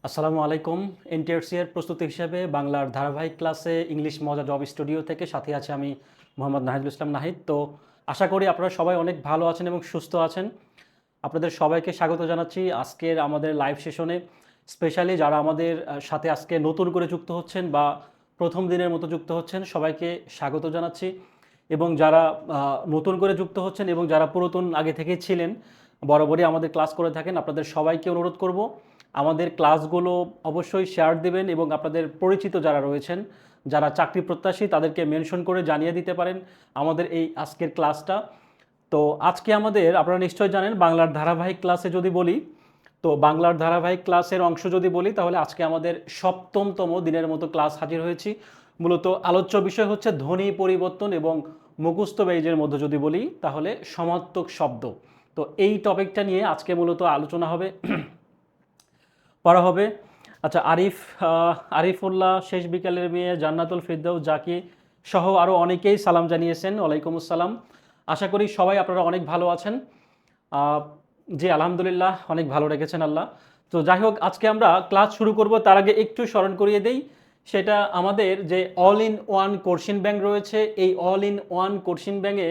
আসসালামু আলাইকুম। এনটিআরসি এর প্রস্তুতি হিসেবে বাংলার ধারাবাহিক ক্লাসে ইংলিশ মজা জব স্টুডিও থেকে সাথে আছে আমি মোহাম্মদ নাহিদুল ইসলাম নাহিদ। তো আশা করি আপনারা সবাই অনেক ভালো আছেন এবং সুস্থ আছেন। আপনাদের সবাইকে স্বাগত জানাচ্ছি আজকের আমাদের লাইভ সেশনে। স্পেশালি যারা আমাদের সাথে আজকে নতুন করে যুক্ত হচ্ছেন বা প্রথম দিনের মতো যুক্ত হচ্ছেন সবাইকে স্বাগত জানাচ্ছি। এবং যারা নতুন করে যুক্ত হচ্ছেন এবং যারা পুরাতন আগে থেকেই ছিলেন, বরাবরই আমাদের ক্লাস করে থাকেন, আপনাদের সবাইকে অনুরোধ করব আমাদের ক্লাসগুলো অবশ্যই শেয়ার দেবেন এবং আপনাদের পরিচিত যারা রয়েছেন, যারা চাকরি প্রত্যাশী তাদেরকে মেনশন করে জানিয়ে দিতে পারেন আমাদের এই আজকের ক্লাসটা। তো আজকে আমাদের, আপনারা নিশ্চয় জানেন, বাংলার ধারাবাহিক ক্লাসে যদি বলি, তো বাংলার ধারাবাহিক ক্লাসের অংশ যদি বলি তাহলে আজকে আমাদের সপ্তমতম দিনের মতো ক্লাস হাজির হয়েছি। মূলত আলোচ্য বিষয় হচ্ছে ধ্বনি পরিবর্তন এবং মুখস্থ বেইজের মধ্যে যদি বলি তাহলে সমার্থক শব্দ। তো এই টপিকটা নিয়ে আজকে মূলত আলোচনা হবে, পড়া হবে। আচ্ছা, আরিফুল্লাহ, শেষ বিকালের মেয়ে, জান্নাতুল ফিরদৌস, জাকি সহ আরও অনেকেই সালাম জানিয়েছেন। ওয়ালাইকুম আসসালাম। আশা করি সবাই আপনারা অনেক ভালো আছেন। আহ, জি আলহামদুলিল্লাহ, অনেক ভালো রেখেছেন আল্লাহ। তো যাই হোক, আজকে আমরা ক্লাস শুরু করব তার আগে একটু স্মরণ করিয়ে দেই, সেটা আমাদের যে অল ইন ওয়ান কোর্সিন ব্যাংক রয়েছে। এই অল ইন ওয়ান কোর্সিন ব্যাংকে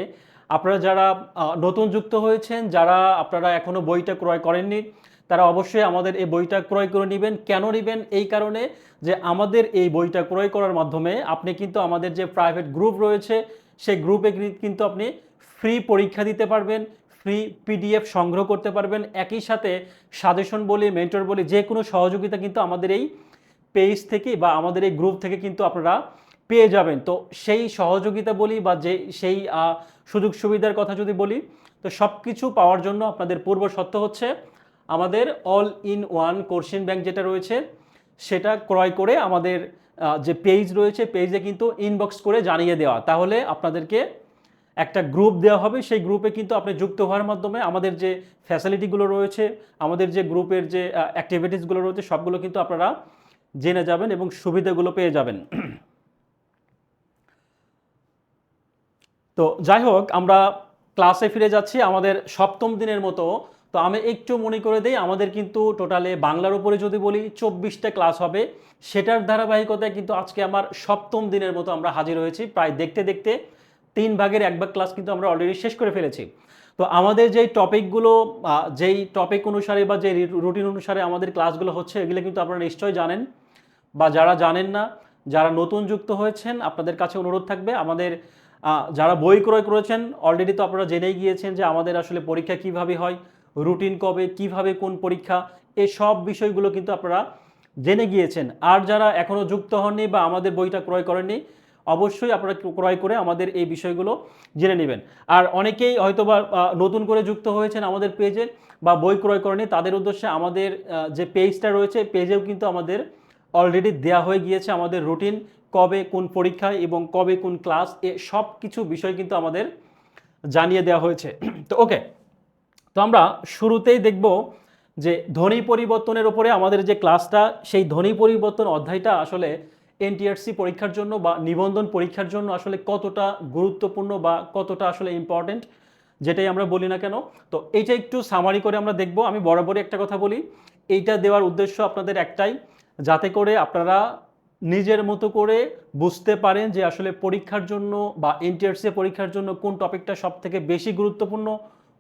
আপনারা যারা নতুন যুক্ত হয়েছেন, যারা আপনারা এখনও বইটা ক্রয় করেননি, তারা অবশ্যই আমাদের এই বইটা ক্রয় করে নেবেন। কেন নেবেন? এই কারণে যে আমাদের এই বইটা ক্রয় করার মাধ্যমে আপনি কিন্তু আমাদের যে প্রাইভেট গ্রুপ রয়েছে সেই গ্রুপে কিন্তু আপনি ফ্রি পরীক্ষা দিতে পারবেন, ফ্রি পিডিএফ সংগ্রহ করতে পারবেন, একই সাথে সাজেশন বলি, মেন্টর বলি, যে কোনো সহযোগিতা কিন্তু আমাদের এই পেজ থেকে বা আমাদের এই গ্রুপ থেকে কিন্তু আপনারা পেয়ে যাবেন। তো সেই সহযোগিতা বলি বা সেই সুযোগ সুবিধার কথা যদি বলি, তো সব কিছু পাওয়ার জন্য আপনাদের পূর্ব শর্ত হচ্ছে আমাদের অল ইন ওয়ান কোর্সিন ব্যাংক যেটা রয়েছে সেটা ক্রয় করে আমাদের যে পেজ রয়েছে পেজে কিন্তু ইনবক্স করে জানিয়ে দেওয়া। তাহলে আপনাদেরকে একটা গ্রুপ দেওয়া হবে, সেই গ্রুপে কিন্তু আপনি যুক্ত হওয়ার মাধ্যমে আমাদের যে ফ্যাসিলিটিগুলো রয়েছে, আমাদের যে গ্রুপের যে অ্যাক্টিভিটিসগুলো রয়েছে সবগুলো কিন্তু আপনারা জেনে যাবেন এবং সুবিধাগুলো পেয়ে যাবেন। তো যাই হোক, আমরা ক্লাসে ফিরে যাচ্ছি আমাদের সপ্তম দিনের মতো। তো আমি একটু মনে করে দিই, আমাদের কিন্তু টোটালে বাংলার উপরে যদি বলি 24টা ক্লাস হবে। সেটার ধারাবাহিকতায় কিন্তু আজকে আমার সপ্তম দিনের মতো আমরা হাজির হয়েছি। প্রায় দেখতে দেখতে 3/1 ক্লাস কিন্তু আমরা অলরেডি শেষ করে ফেলেছি। তো আমাদের যেই টপিকগুলো, যেই টপিক অনুসারে বা যে রুটিন অনুসারে আমাদের ক্লাসগুলো হচ্ছে, এগুলো কিন্তু আপনারা নিশ্চয়ই জানেন। বা যারা জানেন না, যারা নতুন যুক্ত হয়েছেন, আপনাদের কাছে অনুরোধ থাকবে আমাদের যারা বই ক্রয় করেছেন অলরেডি তো আপনারা জেনেই গিয়েছেন যে আমাদের আসলে পরীক্ষা কিভাবে হয়, রুটিন কবে, কিভাবে কোন পরীক্ষা, এই সব বিষয়গুলো কিন্তু আপনারা জেনে গিয়েছেন। আর যারা এখনও যুক্ত হননি বা আমাদের বইটা ক্রয় করেননি, অবশ্যই আপনারা ক্রয় করে আমাদের এই বিষয়গুলো জেনে নেবেন। আর অনেকেই হয়তোবা নতুন করে যুক্ত হয়েছেন আমাদের পেজে বা বই ক্রয় করেনি, তাদের উদ্দেশ্যে আমাদের যে পেজটা রয়েছে পেজেও কিন্তু আমাদের অলরেডি দেয়া হয়ে গিয়েছে আমাদের রুটিন, কবে কোন পরীক্ষা এবং কবে কোন ক্লাস, এ সব কিছু বিষয় কিন্তু আমাদের জানিয়ে দেওয়া হয়েছে। তো ওকে, তো আমরা শুরুতেই দেখব যে ধ্বনি পরিবর্তনের উপরে আমাদের যে ক্লাসটা, সেই ধ্বনি পরিবর্তন অধ্যায়টা আসলে এনটিআরসি পরীক্ষার জন্য বা নিবন্ধন পরীক্ষার জন্য আসলে কতটা গুরুত্বপূর্ণ বা কতটা আসলে ইম্পর্টেন্ট, যেটাই আমরা বলি না কেন। তো এইটা একটু সামারি করে আমরা দেখব। আমি বরাবরই একটা কথা বলি, এইটা দেওয়ার উদ্দেশ্য আপনাদের একটাই, যাতে করে আপনারা নিজের মতো করে বুঝতে পারেন যে আসলে পরীক্ষার জন্য বা এনটিআরসি পরীক্ষার জন্য কোন টপিকটা সব থেকে বেশি গুরুত্বপূর্ণ,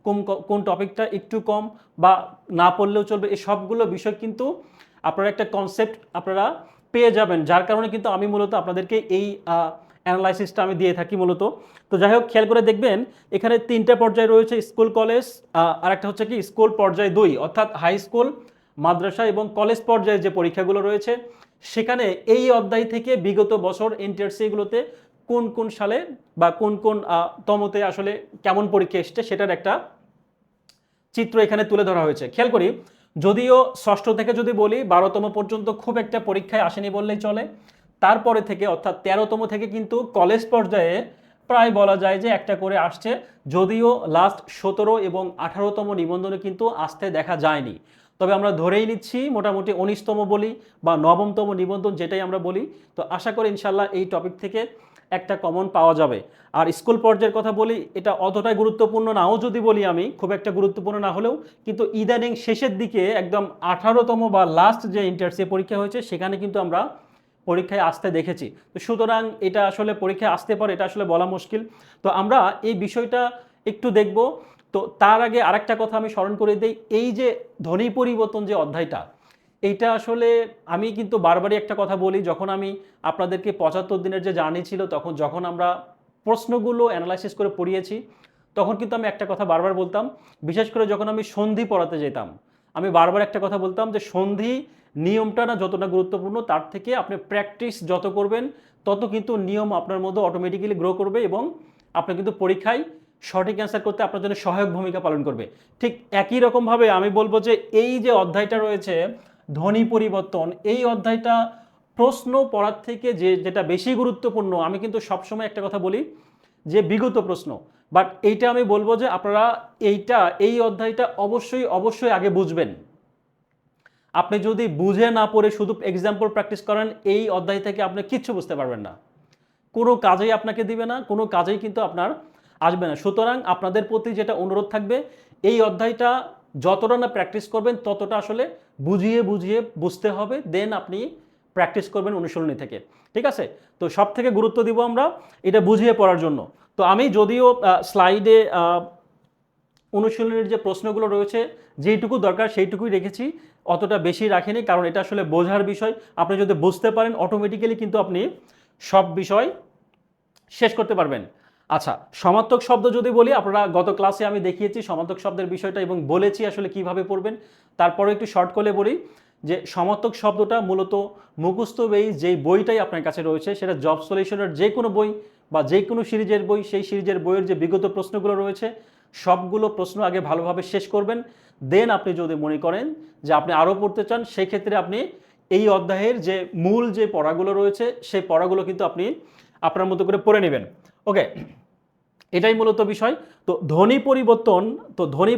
কোন কোন টপিকটা একটু কম বা না পড়লেও চলবে। এই সবগুলো বিষয় কিন্তু আপনারা একটা কনসেপ্ট আপনারা পেয়ে যাবেন, যার কারণে কিন্তু আমি মূলত আপনাদেরকে এই অ্যানালাইসিসটা আমি দিয়ে থাকি মূলত। তো যাই হোক, খেয়াল করে দেখবেন এখানে 3টে পর্যায় রয়েছে, স্কুল কলেজ, আর একটা হচ্ছে কি স্কুল পর্যায় 2, অর্থাৎ হাই স্কুল, মাদ্রাসা এবং কলেজ পর্যায়ে যে পরীক্ষাগুলো রয়েছে সেখানে এই অধ্যায় থেকে বিগত বছর এনটিআরসিগুলোতে কোন কোন সালে বা কোন কোন তমতে আসলে কেমন পরীক্ষা এসছে সেটার একটা চিত্র এখানে তুলে ধরা হয়েছে। খেয়াল করি, যদিও ষষ্ঠ থেকে যদি বলি 12তম পর্যন্ত খুব একটা পরীক্ষায় আসেনি বললেই চলে, তারপরে থেকে অর্থাৎ 13তম থেকে কিন্তু কলেজ পর্যায়ে প্রায় বলা যায় যে একটা করে আসছে, যদিও লাস্ট 17 এবং 18তম নিবন্ধনে কিন্তু আসতে দেখা যায়নি। তবে আমরা ধরেই নিচ্ছি মোটামুটি 19তম বলি বা 9মতম নিবন্ধন যেটাই আমরা বলি। তো আশা করি ইনশাল্লাহ এই টপিক থেকে একটা কমন পাওয়া যাবে। আর স্কুল পর্যায়ের কথা বলি, এটা অতটাই গুরুত্বপূর্ণ নাও যদি বলি আমি, খুব একটা গুরুত্বপূর্ণ না হলেও কিন্তু ইদানিং শেষের দিকে একদম 18তম বা লাস্ট যে ইন্টারসি পরীক্ষা হয়েছে সেখানে কিন্তু আমরা পরীক্ষায় আসতে দেখেছি। তো সুতরাং এটা আসলে পরীক্ষায় আসতে পারে এটা আসলে বলা মুশকিল। তো আমরা এই বিষয়টা একটু দেখব। তো তার আগে আরেকটা কথা আমি স্মরণ করে দিই, এই যে ধ্বনি পরিবর্তন যে অধ্যায়টা, এইটা আসলে আমি কিন্তু বারবারই একটা কথা বলি, যখন আমি আপনাদেরকে 75 দিনের যে জার্নি ছিল তখন যখন আমরা প্রশ্নগুলো অ্যানালাইসিস করে পড়িয়েছি, তখন কিন্তু আমি একটা কথা বারবার বলতাম, বিশেষ করে যখন আমি সন্ধি পড়াতে যেতাম, আমি বারবার একটা কথা বলতাম যে সন্ধি নিয়মটা না যতটা গুরুত্বপূর্ণ তার থেকে আপনি প্র্যাকটিস যত করবেন তত কিন্তু নিয়ম আপনার মধ্যে অটোমেটিক্যালি গ্রো করবে এবং আপনি কিন্তু পরীক্ষায় সঠিক অ্যান্সার করতে আপনার জন্য সহায়ক ভূমিকা পালন করবে। ঠিক একই রকমভাবে আমি বলবো যে এই যে অধ্যায়টা রয়েছে ধ্বনি পরিবর্তন, এই অধ্যায়টা প্রশ্ন পড়ার থেকে যেটা বেশি গুরুত্বপূর্ণ, আমি কিন্তু সবসময় একটা কথা বলি যে বিগত প্রশ্ন। বাট এইটা আমি বলবো যে আপনারা এই অধ্যায়টা অবশ্যই অবশ্যই আগে বুঝবেন। আপনি যদি বুঝে না পড়ে শুধু এক্সাম্পল প্র্যাকটিস করেন, এই অধ্যায় থেকে আপনি কিচ্ছু বুঝতে পারবেন না, কোনো কাজেই আপনাকে দিবে না, কোনো কাজেই কিন্তু আপনার আসবে না। সুতরাং আপনাদের প্রতি যেটা অনুরোধ থাকবে, এই অধ্যায়টা যতটা না প্র্যাকটিস করবেন ততটা আসলে বুঝিয়ে বুঝিয়ে বুঝতে হবে, দেন আপনি প্র্যাকটিস করবেন অনুশীলনী থেকে। ঠিক আছে? তো সব থেকে গুরুত্ব দিব আমরা এটা বুঝিয়ে পড়ার জন্য। তো আমি যদিও স্লাইডে অনুশীলনের যে প্রশ্নগুলো রয়েছে যেইটুকু দরকার সেইটুকুই রেখেছি, অতটা বেশি রাখিনি, কারণ এটা আসলে বোঝার বিষয়। আপনি যদি বুঝতে পারেন অটোমেটিক্যালি কিন্তু আপনি সব বিষয় শেষ করতে পারবেন। আচ্ছা, সমার্থক শব্দ যদি বলি, আপনারা গত ক্লাসে আমি দেখিয়েছি সমার্থক শব্দের বিষয়টা এবং বলেছি আসলে কিভাবে পড়বেন। তারপরে একটু শর্ট করে বলি যে সমার্থক শব্দটা মূলত মুখস্থ বেই যেই বইটাই আপনার কাছে রয়েছে, সেটা জব সলিউশনের যে কোনো বই বা যে কোনো সিরিজের বই, সেই সিরিজের বইয়ের যে বিগত প্রশ্নগুলো রয়েছে সবগুলো প্রশ্ন আগে ভালোভাবে শেষ করবেন। দেন আপনি যদি মনে করেন যে আপনি আরও পড়তে চান, সেই ক্ষেত্রে আপনি এই অধ্যায়ের যে মূল যে পড়াগুলো রয়েছে সেই পড়াগুলো কিন্তু আপনি আপনার মতো করে পড়ে নেবেন। ওকে, এটাই মূলত বিষয়। তো ধ্বনি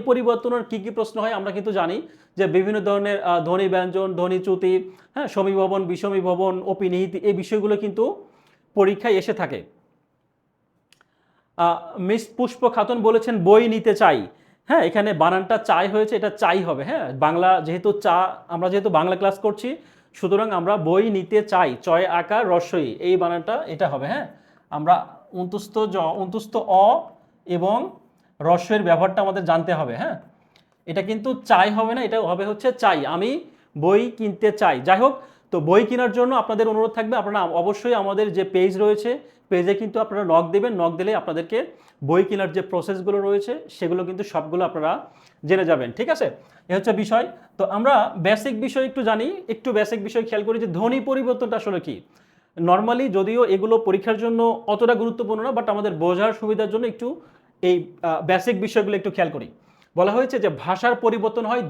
পরিবর্তনের কি কি প্রশ্ন হয় আমরা কিন্তু জানি যে বিভিন্ন ধরনের ধ্বনি ব্যঞ্জন, ধ্বনি চ্যুতি, হ্যাঁ, সমীভবন, বিষমীভবন, অপিনিহিতি, এই বিষয়গুলো কিন্তু পরীক্ষায় এসে থাকে। মিস পুষ্প খাতুন বলেছেন বই নিতে চাই। হ্যাঁ, এখানে বানানটা চাই হয়েছে, এটা চাই হবে। হ্যাঁ, বাংলা যেহেতু আমরা যেহেতু বাংলা ক্লাস করছি, সুতরাং আমরা বই নিতে চাই, চয় আকার রস্বই, এই বানানটা এটা হবে। হ্যাঁ, আমরা অন্তুস্থ অ এবং রস্যের ব্যবহারটা আমাদের জানতে হবে। হ্যাঁ, এটা কিন্তু চাই হবে না, এটা হবে হচ্ছে চাই, আমি বই কিনতে চাই। যাই হোক, তো বই কেনার জন্য আপনাদের অনুরোধ থাকবে, আপনারা অবশ্যই আমাদের যে পেজ রয়েছে পেজে কিন্তু আপনারা নক দেবেন, নক দিলে আপনাদেরকে বই কেনার যে প্রসেসগুলো রয়েছে সেগুলো কিন্তু সবগুলো আপনারা জেনে যাবেন। ঠিক আছে, এ হচ্ছে বিষয়। তো আমরা বেসিক বিষয় একটু জানি, একটু বেসিক বিষয় খেয়াল করি যে ধ্বনি পরিবর্তনটা আসলে কি। নর্মালি যদিও এগুলো পরীক্ষার জন্য অতটা গুরুত্বপূর্ণ না, বাট আমাদের বোঝার সুবিধার জন্য একটু এই বেসিক বিষয়গুলো একটু খেয়াল করি। বলা হয়েছে যে ভাষার পরিবর্তন হয়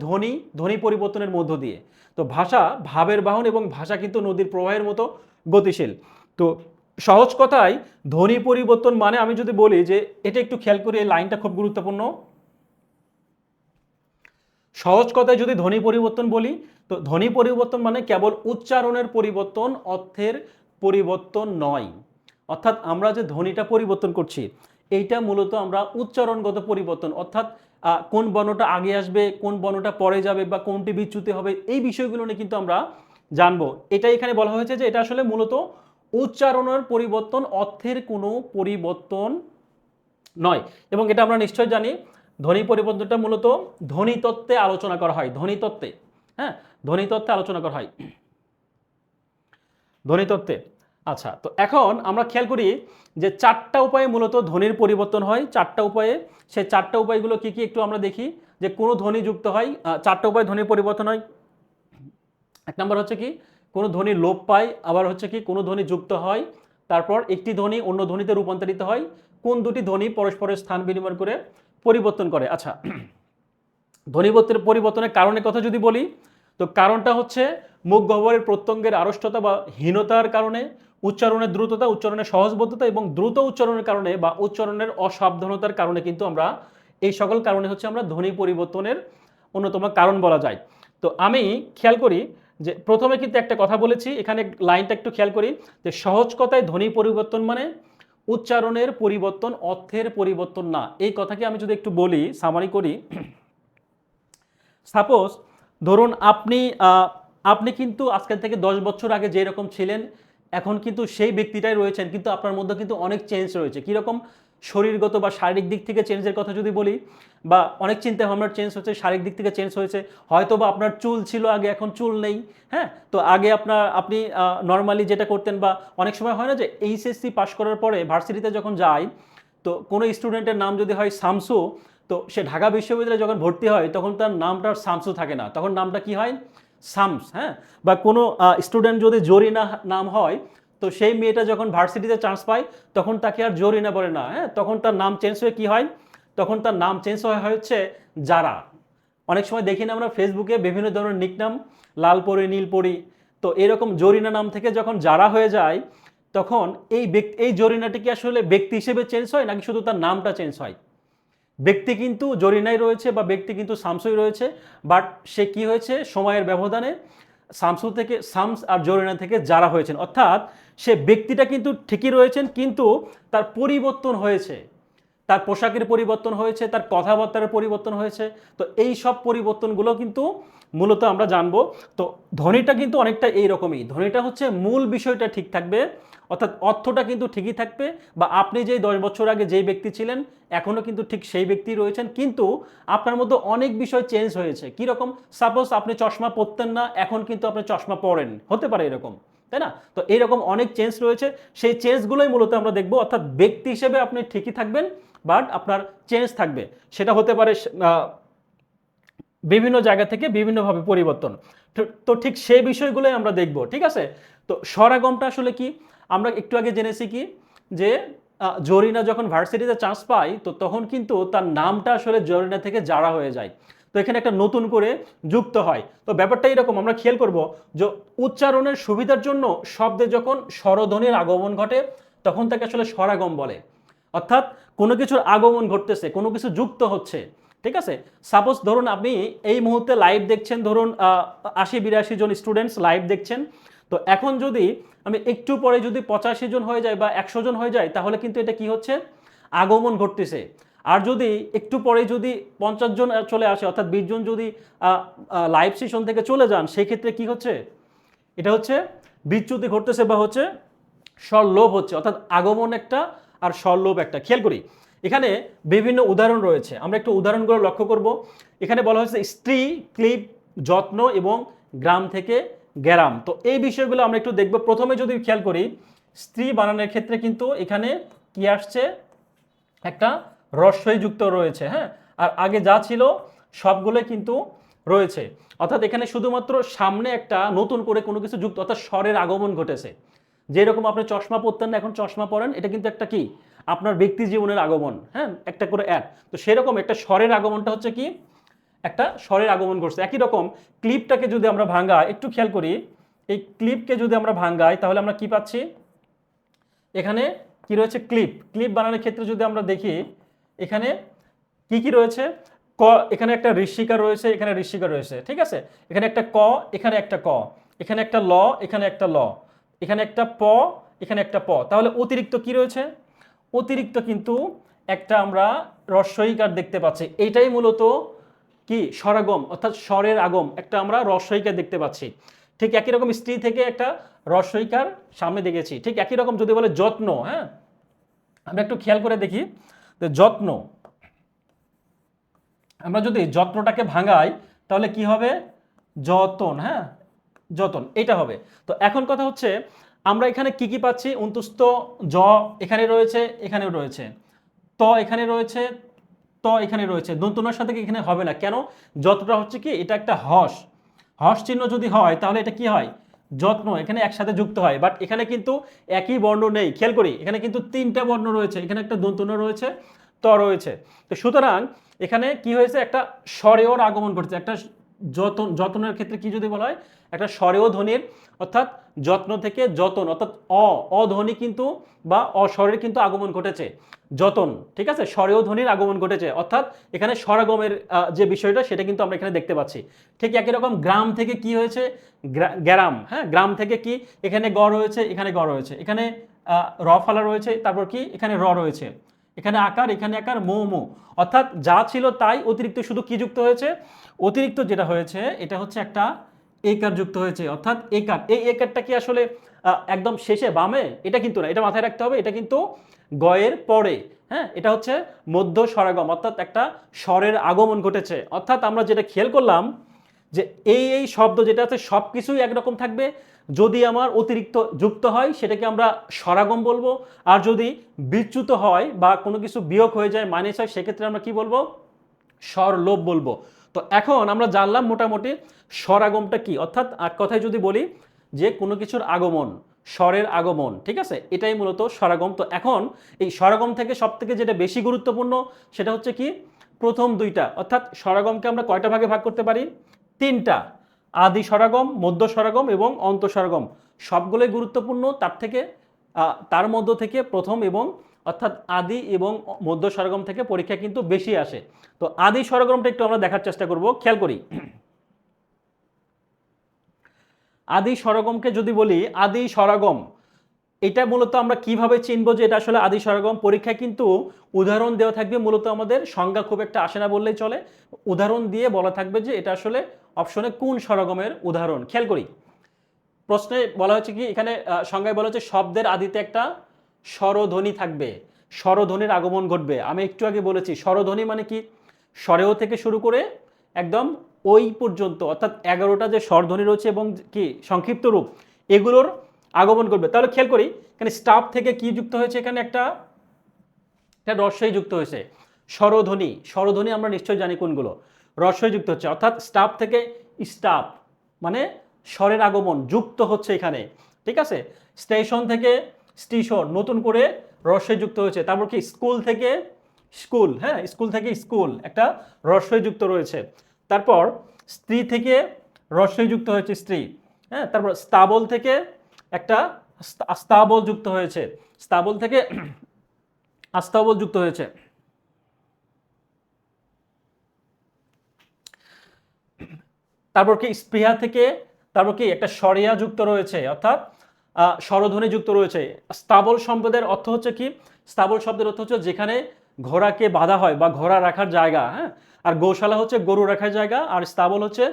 ধ্বনি পরিবর্তনের মধ্য দিয়ে। তো ভাষা ভাবের বাহন এবং ভাষা কিন্তু নদীর প্রবাহের মতো গতিশীল। তো সহজ কথায় ধ্বনি পরিবর্তন মানে আমি যদি বলি যে এটা একটু খেয়াল করি, এই লাইনটা খুব গুরুত্বপূর্ণ। সহজ কথায় যদি ধ্বনি পরিবর্তন বলি, তো ধ্বনি পরিবর্তন মানে কেবল উচ্চারণের পরিবর্তন, অর্থের পরিবর্তন নয়। অর্থাৎ আমরা যে ধ্বনিটা পরিবর্তন করছি এইটা মূলত আমরা উচ্চারণগত পরিবর্তন, অর্থাৎ কোন বর্ণটা আগে আসবে, কোন বর্ণটা পরে যাবে বা কোনটি বিচ্যুতি হবে, এই বিষয়গুলো নিয়ে কিন্তু আমরা জানবো। এটা এখানে বলা হয়েছে যে এটা আসলে মূলত উচ্চারণের পরিবর্তন, অর্থের কোনো পরিবর্তন নয়। এবং এটা আমরা নিশ্চয় জানি ধ্বনি পরিবর্তনটা মূলত ধ্বনিতত্ত্বে আলোচনা করা হয়, ধ্বনিতত্ত্বে। হ্যাঁ, ধ্বনিতত্ত্বে আলোচনা করা হয়, ধ্বনিতত্ত্বে। আচ্ছা, তো এখন আমরা খেয়াল করি যে চারটা উপায়ে মূলত ধ্বনির পরিবর্তন হয়, চারটা উপায়ে। সেই চারটা উপায়গুলো কি কি একটু আমরা দেখি। যে কোনো ধ্বনি যুক্ত হয়, চারটা উপায়ে ধ্বনির পরিবর্তন হয়। এক নম্বর হচ্ছে কি কোনো ধ্বনি লোপ পায়, আবার হচ্ছে কি কোনো ধ্বনি যুক্ত হয়, তারপর একটি ধ্বনি অন্য ধ্বনিতে রূপান্তরিত হয়, কোন দুটি ধ্বনি পরস্পরের স্থান বিনিময় করে পরিবর্তন করে। আচ্ছা, ধ্বনি পরিবর্তনের কারণের কথা যদি বলি, তো কারণটা হচ্ছে মুখ গহ্বরের প্রত্যঙ্গের আড়ষ্টতা বা হীনতার কারণে, উচ্চারণের দ্রুততা, উচ্চারণের সহজবোধ্যতা এবং দ্রুত উচ্চারণের কারণে বা উচ্চারণের অসাবধানতার কারণে কিন্তু আমরা এই সকল কারণে হচ্ছে আমরা ধ্বনি পরিবর্তনের অন্যতম কারণ বলা যায়। তো আমি খেয়াল করি যে প্রথমে কিন্তু একটা কথা বলেছি, এখানে লাইনটা একটু খেয়াল করি যে সহজ কথায় ধ্বনি পরিবর্তন মানে উচ্চারণের পরিবর্তন, অর্থের পরিবর্তন না। এই কথাকে আমি যদি একটু বলি, সামারি করি, সাপোজ ধরুন আপনি কিন্তু আজকের থেকে 10 বছর আগে যেরকম ছিলেন এখন কিন্তু সেই ব্যক্তিটাই রয়েছেন, কিন্তু আপনার মধ্যে কিন্তু অনেক চেঞ্জ রয়েছে। কীরকম? শরীরগত বা শারীরিক দিক থেকে চেঞ্জের কথা যদি বলি, বা অনেক চিন্তা ভাবনার চেঞ্জ হচ্ছে, শারীরিক দিক থেকে চেঞ্জ হয়েছে। হয়তো বা আপনার চুল ছিল আগে, এখন চুল নেই। হ্যাঁ, তো আগে আপনি নর্মালি যেটা করতেন, বা অনেক সময় হয় না যে এইচএসসি পাশ করার পরে ভার্সিটিতে যখন যায়, তো কোনো স্টুডেন্টের নাম যদি হয় শামসু, তো সে ঢাকা বিশ্ববিদ্যালয়ে যখন ভর্তি হয় তখন তার নামটা আর শামসু থাকে না, তখন নামটা কি হয়? শামস। হ্যাঁ, বা কোনো স্টুডেন্ট যদি জরিনা নাম হয়, তো সেই মেয়েটা যখন ভার্সিটিতে চান্স পায় তখন তাকে আর জরিনা বলে না। হ্যাঁ, তখন তার নাম চেঞ্জ হয়ে কি হয়? তখন তার নাম চেঞ্জ হচ্ছে যারা। অনেক সময় দেখি না আমরা ফেসবুকে বিভিন্ন ধরনের নিকনাম, লাল পরি, নীল পরি, তো এরকম জরিনা নাম থেকে যখন যারা হয়ে যায়, তখন এই জরিনাটি কি আসলে ব্যক্তি হিসেবে চেঞ্জ হয় নাকি শুধু তার নামটা চেঞ্জ হয়? ব্যক্তি কিন্তু জরিনাই রয়েছে, বা ব্যক্তি কিন্তু শামসুই রয়েছে, বাট সে কি হয়েছে সময়ের ব্যবধানে শামসু থেকে শামস আর জরিনা থেকে যারা হয়েছেন, অর্থাৎ সে ব্যক্তিটা কিন্তু ঠিকই রয়েছেন, কিন্তু তার পরিবর্তন হয়েছে, তার পোশাকের পরিবর্তন হয়েছে, তার কথাবার্তার পরিবর্তন হয়েছে। তো এই সব পরিবর্তনগুলো কিন্তু মূলত আমরা জানবো। তো ধ্বনিটা কিন্তু অনেকটা এইরকমই, ধ্বনিটা হচ্ছে মূল বিষয়টা ঠিক থাকবে, অর্থাৎ অর্থটা কিন্তু ঠিকই থাকবে, বা আপনি যেই 10 বছর আগে যেই ব্যক্তি ছিলেন এখনও কিন্তু ঠিক সেই ব্যক্তি রয়েছেন, কিন্তু আপনার মধ্যে অনেক বিষয় চেঞ্জ হয়েছে। কীরকম? সাপোজ আপনি চশমা পরতেন না, এখন কিন্তু আপনি চশমা পরেন, হতে পারে এরকম, তাই না? তো এইরকম অনেক চেঞ্জ রয়েছে, সেই চেঞ্জগুলোই মূলত আমরা দেখব। অর্থাৎ ব্যক্তি হিসেবে আপনি ঠিকই থাকবেন, বাট আপনার চেঞ্জ থাকবে, সেটা হতে পারে বিভিন্ন জায়গা থেকে বিভিন্নভাবে পরিবর্তন। তো ঠিক সেই বিষয়গুলোই আমরা দেখব, ঠিক আছে? তো স্বরাগমটা আসলে কি? আমরা একটু আগে জেনেছি কি, যে জরিনা যখন ভার্সিটিতে চান্স পায়, তো তখন কিন্তু তার নামটা আসলে জরিনা থেকে যারা হয়ে যায়, তো এখানে একটা নতুন করে যুক্ত হয়। তো ব্যাপারটা এরকম, আমরা খেয়াল করব যে উচ্চারণের সুবিধার জন্য শব্দে যখন স্বরধ্বনির আগমন ঘটে তখন তাকে আসলে স্বরাগম বলে। অর্থাৎ কোনো কিছুর আগমন ঘটতেছে, কোনো কিছু যুক্ত হচ্ছে, ঠিক আছে? সাপোজ ধরুন আপনি এই মুহূর্তে লাইভ দেখছেন, ধরুন 80-82 জন স্টুডেন্টস লাইভ দেখছেন। তো এখন যদি আমি একটু পরে যদি 85 জন হয়ে যায় বা 100 জন হয়ে যায়, তাহলে কিন্তু এটা কি হচ্ছে? আগমন ঘটতেছে। আর যদি একটু পরে যদি 50 জন চলে আসে, অর্থাৎ 20 জন যদি লাইভ সেশন থেকে চলে যান, সেই ক্ষেত্রে কি হচ্ছে? এটা হচ্ছে বিচ্যুতি ঘটতেছে, বা হচ্ছে স্বরলোপ হচ্ছে, অর্থাৎ আগমন একটা আর স্বরলোপ একটা। খেয়াল করি এখানে বিভিন্ন উদাহরণ রয়েছে, আমরা একটু উদাহরণগুলো লক্ষ্য করব। এখানে বলা হয়েছে স্ত্রী, ক্লিপ, যত্ন এবং গ্রাম থেকে গ্যারাম। তো এই বিষয়গুলো আমরা একটু দেখব। প্রথমে যদি খেয়াল করি, স্ত্রী বানানোর ক্ষেত্রে কিন্তু এখানে কি আসছে? একটা রস্বই যুক্ত রয়েছে। হ্যাঁ, আর আগে যা ছিল সবগুলোই কিন্তু রয়েছে, অর্থাৎ এখানে শুধুমাত্র সামনে একটা নতুন করে কোনো কিছু যুক্ত, অর্থাৎ স্বরের আগমন ঘটেছে। যেরকম আপনি চশমা পরতেন না, এখন চশমা পরেন, এটা কিন্তু একটা কি? আপনার ব্যক্তি জীবনের আগমন। হ্যাঁ, একটা করে অ্যাড। তো সেরকম একটা স্বরের আগমনটা হচ্ছে কি? একটা স্বরের আগমন ঘটছে। একই রকম ক্লিপটাকে যদি আমরা ভাঙাই, একটু খেয়াল করি, এই ক্লিপকে যদি আমরা ভাঙাই তাহলে আমরা কি পাচ্ছি? এখানে কি রয়েছে? ক্লিপ। ক্লিপ বানানোর ক্ষেত্রে যদি আমরা দেখি, এখানে কি কি রয়েছে? ক, এখানে একটা ঋষিকা রয়েছে, এখানে ঋষিকা রয়েছে, ঠিক আছে? এখানে একটা ক, এখানে একটা ক, এখানে একটা ল, এখানে একটা ল, এখানে একটা প, এখানে একটা প। তাহলে অতিরিক্ত কি রয়েছে? অতিরিক্ত কিন্তু একটা আমরা রস্বইকার দেখতে পাচ্ছি। এইটাই মূলত কি? স্বরাগম, অর্থাৎ স্বরের আগম, একটা আমরা রস্বইকার দেখতে পাচ্ছি। ঠিক একই রকম স্ত্রী থেকে একটা রস্বইকার সামনে দেখেছি। ঠিক একই রকম যদি বলে যত্ন, হ্যাঁ, আমরা একটু খেয়াল করে দেখি, যত্ন, আমরা যদি যত্নটাকে ভাঙাই তাহলে কি হবে? যতন। হ্যাঁ, যতন, এটা হবে। তো এখন কথা হচ্ছে আমরা এখানে কি কি পাচ্ছি? অন্তুস্থ জ এখানে রয়েছে, এখানেও রয়েছে, ত এখানে রয়েছে, ত এখানে রয়েছে। দন্তনার সাথে কি এখানে হবে না? কেন? যতটা হচ্ছে কি, এটা একটা হস, হস চিহ্ন যদি হয় তাহলে এটা কি হয়? যত্ন, এখানে একসাথে যুক্ত হয়। বাট এখানে কিন্তু একই বর্ণ নেই। খেয়াল করি এখানে কিন্তু 3টা বর্ণ রয়েছে, এখানে একটা দন্তন্য রয়েছে, ত রয়েছে। তো সুতরাং এখানে কি হয়েছে? একটা স্বরেওর আগমন ঘটছে। একটা যতনের ক্ষেত্রে কি যদি বলা হয়? একটা স্বরেও ধ্বনির, অর্থাৎ যত্ন থেকে যতন, অর্থাৎ অধ্বনি কিন্তু বা অস্বরের কিন্তু আগমন ঘটেছে, যতন, ঠিক আছে? স্বরেও ধ্বনির আগমন ঘটেছে, অর্থাৎ এখানে স্বরাগমের যে বিষয়টা সেটা কিন্তু আমরা এখানে দেখতে পাচ্ছি। ঠিক একই রকম গ্রাম থেকে কি হয়েছে? গ্রাম। হ্যাঁ, গ্রাম থেকে কি? এখানে গ রয়েছে, এখানে গ রয়েছে, এখানে র ফালা রয়েছে, তারপর কি এখানে র রয়েছে, এখানে আকার, এখানে আকার, মো মো, অর্থাৎ যা ছিল তাই, অতিরিক্ত শুধু কি যুক্ত হয়েছে, অতিরিক্ত যেটা হয়েছে এটা হচ্ছে একটা একার যুক্ত হয়েছে, অর্থাৎ একার। এই একারটা কি আসলে একদম শেষে বামে? এটা কিন্তু না, এটা মাথায় রাখতে হবে, এটা কিন্তু গয়ের পরে। হ্যাঁ, এটা হচ্ছে মধ্য স্বরাগম, অর্থাৎ একটা স্বরের আগমন ঘটেছে। অর্থাৎ আমরা যেটা খেয়াল করলাম যে এই শব্দ যেটা আছে সব কিছুই একরকম থাকবে, যদি আমার অতিরিক্ত যুক্ত হয় সেটাকে আমরা স্বরাগম বলবো, আর যদি বিচ্যুত হয় বা কোনো কিছু বিয়োগ হয়ে যায়, মাইনাস হয়, সেক্ষেত্রে আমরা কি বলবো? স্বরলোপ বলবো। তো এখন আমরা জানলাম মোটামুটি স্বরাগমটা কি, অর্থাৎ এক কথায় যদি বলি যে কোনো কিছুর আগমন, স্বরের আগমন, ঠিক আছে, এটাই মূলত স্বরাগম। তো এখন এই স্বরাগম থেকে সব থেকে যেটা বেশি গুরুত্বপূর্ণ সেটা হচ্ছে কি প্রথম দুইটা, অর্থাৎ স্বরাগমকে আমরা কয়টা ভাগে ভাগ করতে পারি? তিনটা, আদি স্বরাগম, মধ্য স্বরাগম এবং অন্ত স্বরাগম। সবগুলোই গুরুত্বপূর্ণ, তার থেকে তার মধ্য থেকে প্রথম এবং অর্থাৎ আদি এবং মধ্য স্বরগম থেকে পরীক্ষা কিন্তু বেশি আসে। তো আদি স্বরগমটা একটু আমরা দেখার চেষ্টা করব, খেয়াল করি। আদি স্বরগমকে যদি বলি আদি স্বরগম, এটা মূলত আমরা কিভাবে চিনবো যে এটা আসলে আদি স্বরগম? পরীক্ষায় কিন্তু উদাহরণ দেওয়া থাকবে, মূলত আমাদের সংজ্ঞা খুব একটা আসে না বললেই চলে, উদাহরণ দিয়ে বলা থাকবে যে এটা আসলে অপশনে কোন স্বরগমের উদাহরণ। খেয়াল করি, প্রশ্নে বলা হচ্ছে কি, এখানে সংজ্ঞায় বলা হচ্ছে শব্দের আদিতে একটা স্বরধ্বনি থাকবে, স্বরধ্বনির আগমন ঘটবে। আমি একটু আগে বলেছি স্বরধ্বনি মানে কি, স্বরেও থেকে শুরু করে একদম ওই পর্যন্ত, অর্থাৎ 11টা যে স্বরধ্বনি রয়েছে এবং কি সংক্ষিপ্ত রূপ, এগুলোর আগমন ঘটবে। তাহলে খেয়াল করি এখানে স্টাফ থেকে কি যুক্ত হয়েছে, এখানে একটা রস্বই যুক্ত হয়েছে। স্বরধ্বনি, স্বরধ্বনি আমরা নিশ্চয়ই জানি কোনগুলো, রস্বই যুক্ত হচ্ছে, অর্থাৎ স্টাফ থেকে স্টাফ মানে স্বরের আগমন যুক্ত হচ্ছে এখানে, ঠিক আছে। স্টেশন থেকে স্টেশন, নতুন করে রস্বই যুক্ত হয়েছে। তারপর কি স্কুল থেকে স্কুল, হ্যাঁ, স্কুল থেকে স্কুল, একটা রস্বই যুক্ত রয়েছে। তারপর স্ত্রী থেকে রস্বই যুক্ত হয়েছে স্ত্রী, হ্যাঁ। তারপর স্তাবল থেকে একটা স্তাবল যুক্ত হয়েছে, স্তাবল থেকে আস্তাবল যুক্ত হয়েছে। তারপর কি স্পৃহা থেকে, তারপর কি একটা স্বরিয়া যুক্ত রয়েছে, অর্থাৎ স্বরধ্বনি যুক্ত রয়েছে। স্তাবল শব্দের অর্থ হচ্ছে কি, স্তাবল শব্দের অর্থ হচ্ছে যেখানে ঘোড়াকে বাঁধা হয় বা ঘোড়া রাখার জায়গা, হ্যাঁ। আর গৌশালা হচ্ছে গরু রাখার জায়গা, আর স্তাবল হচ্ছে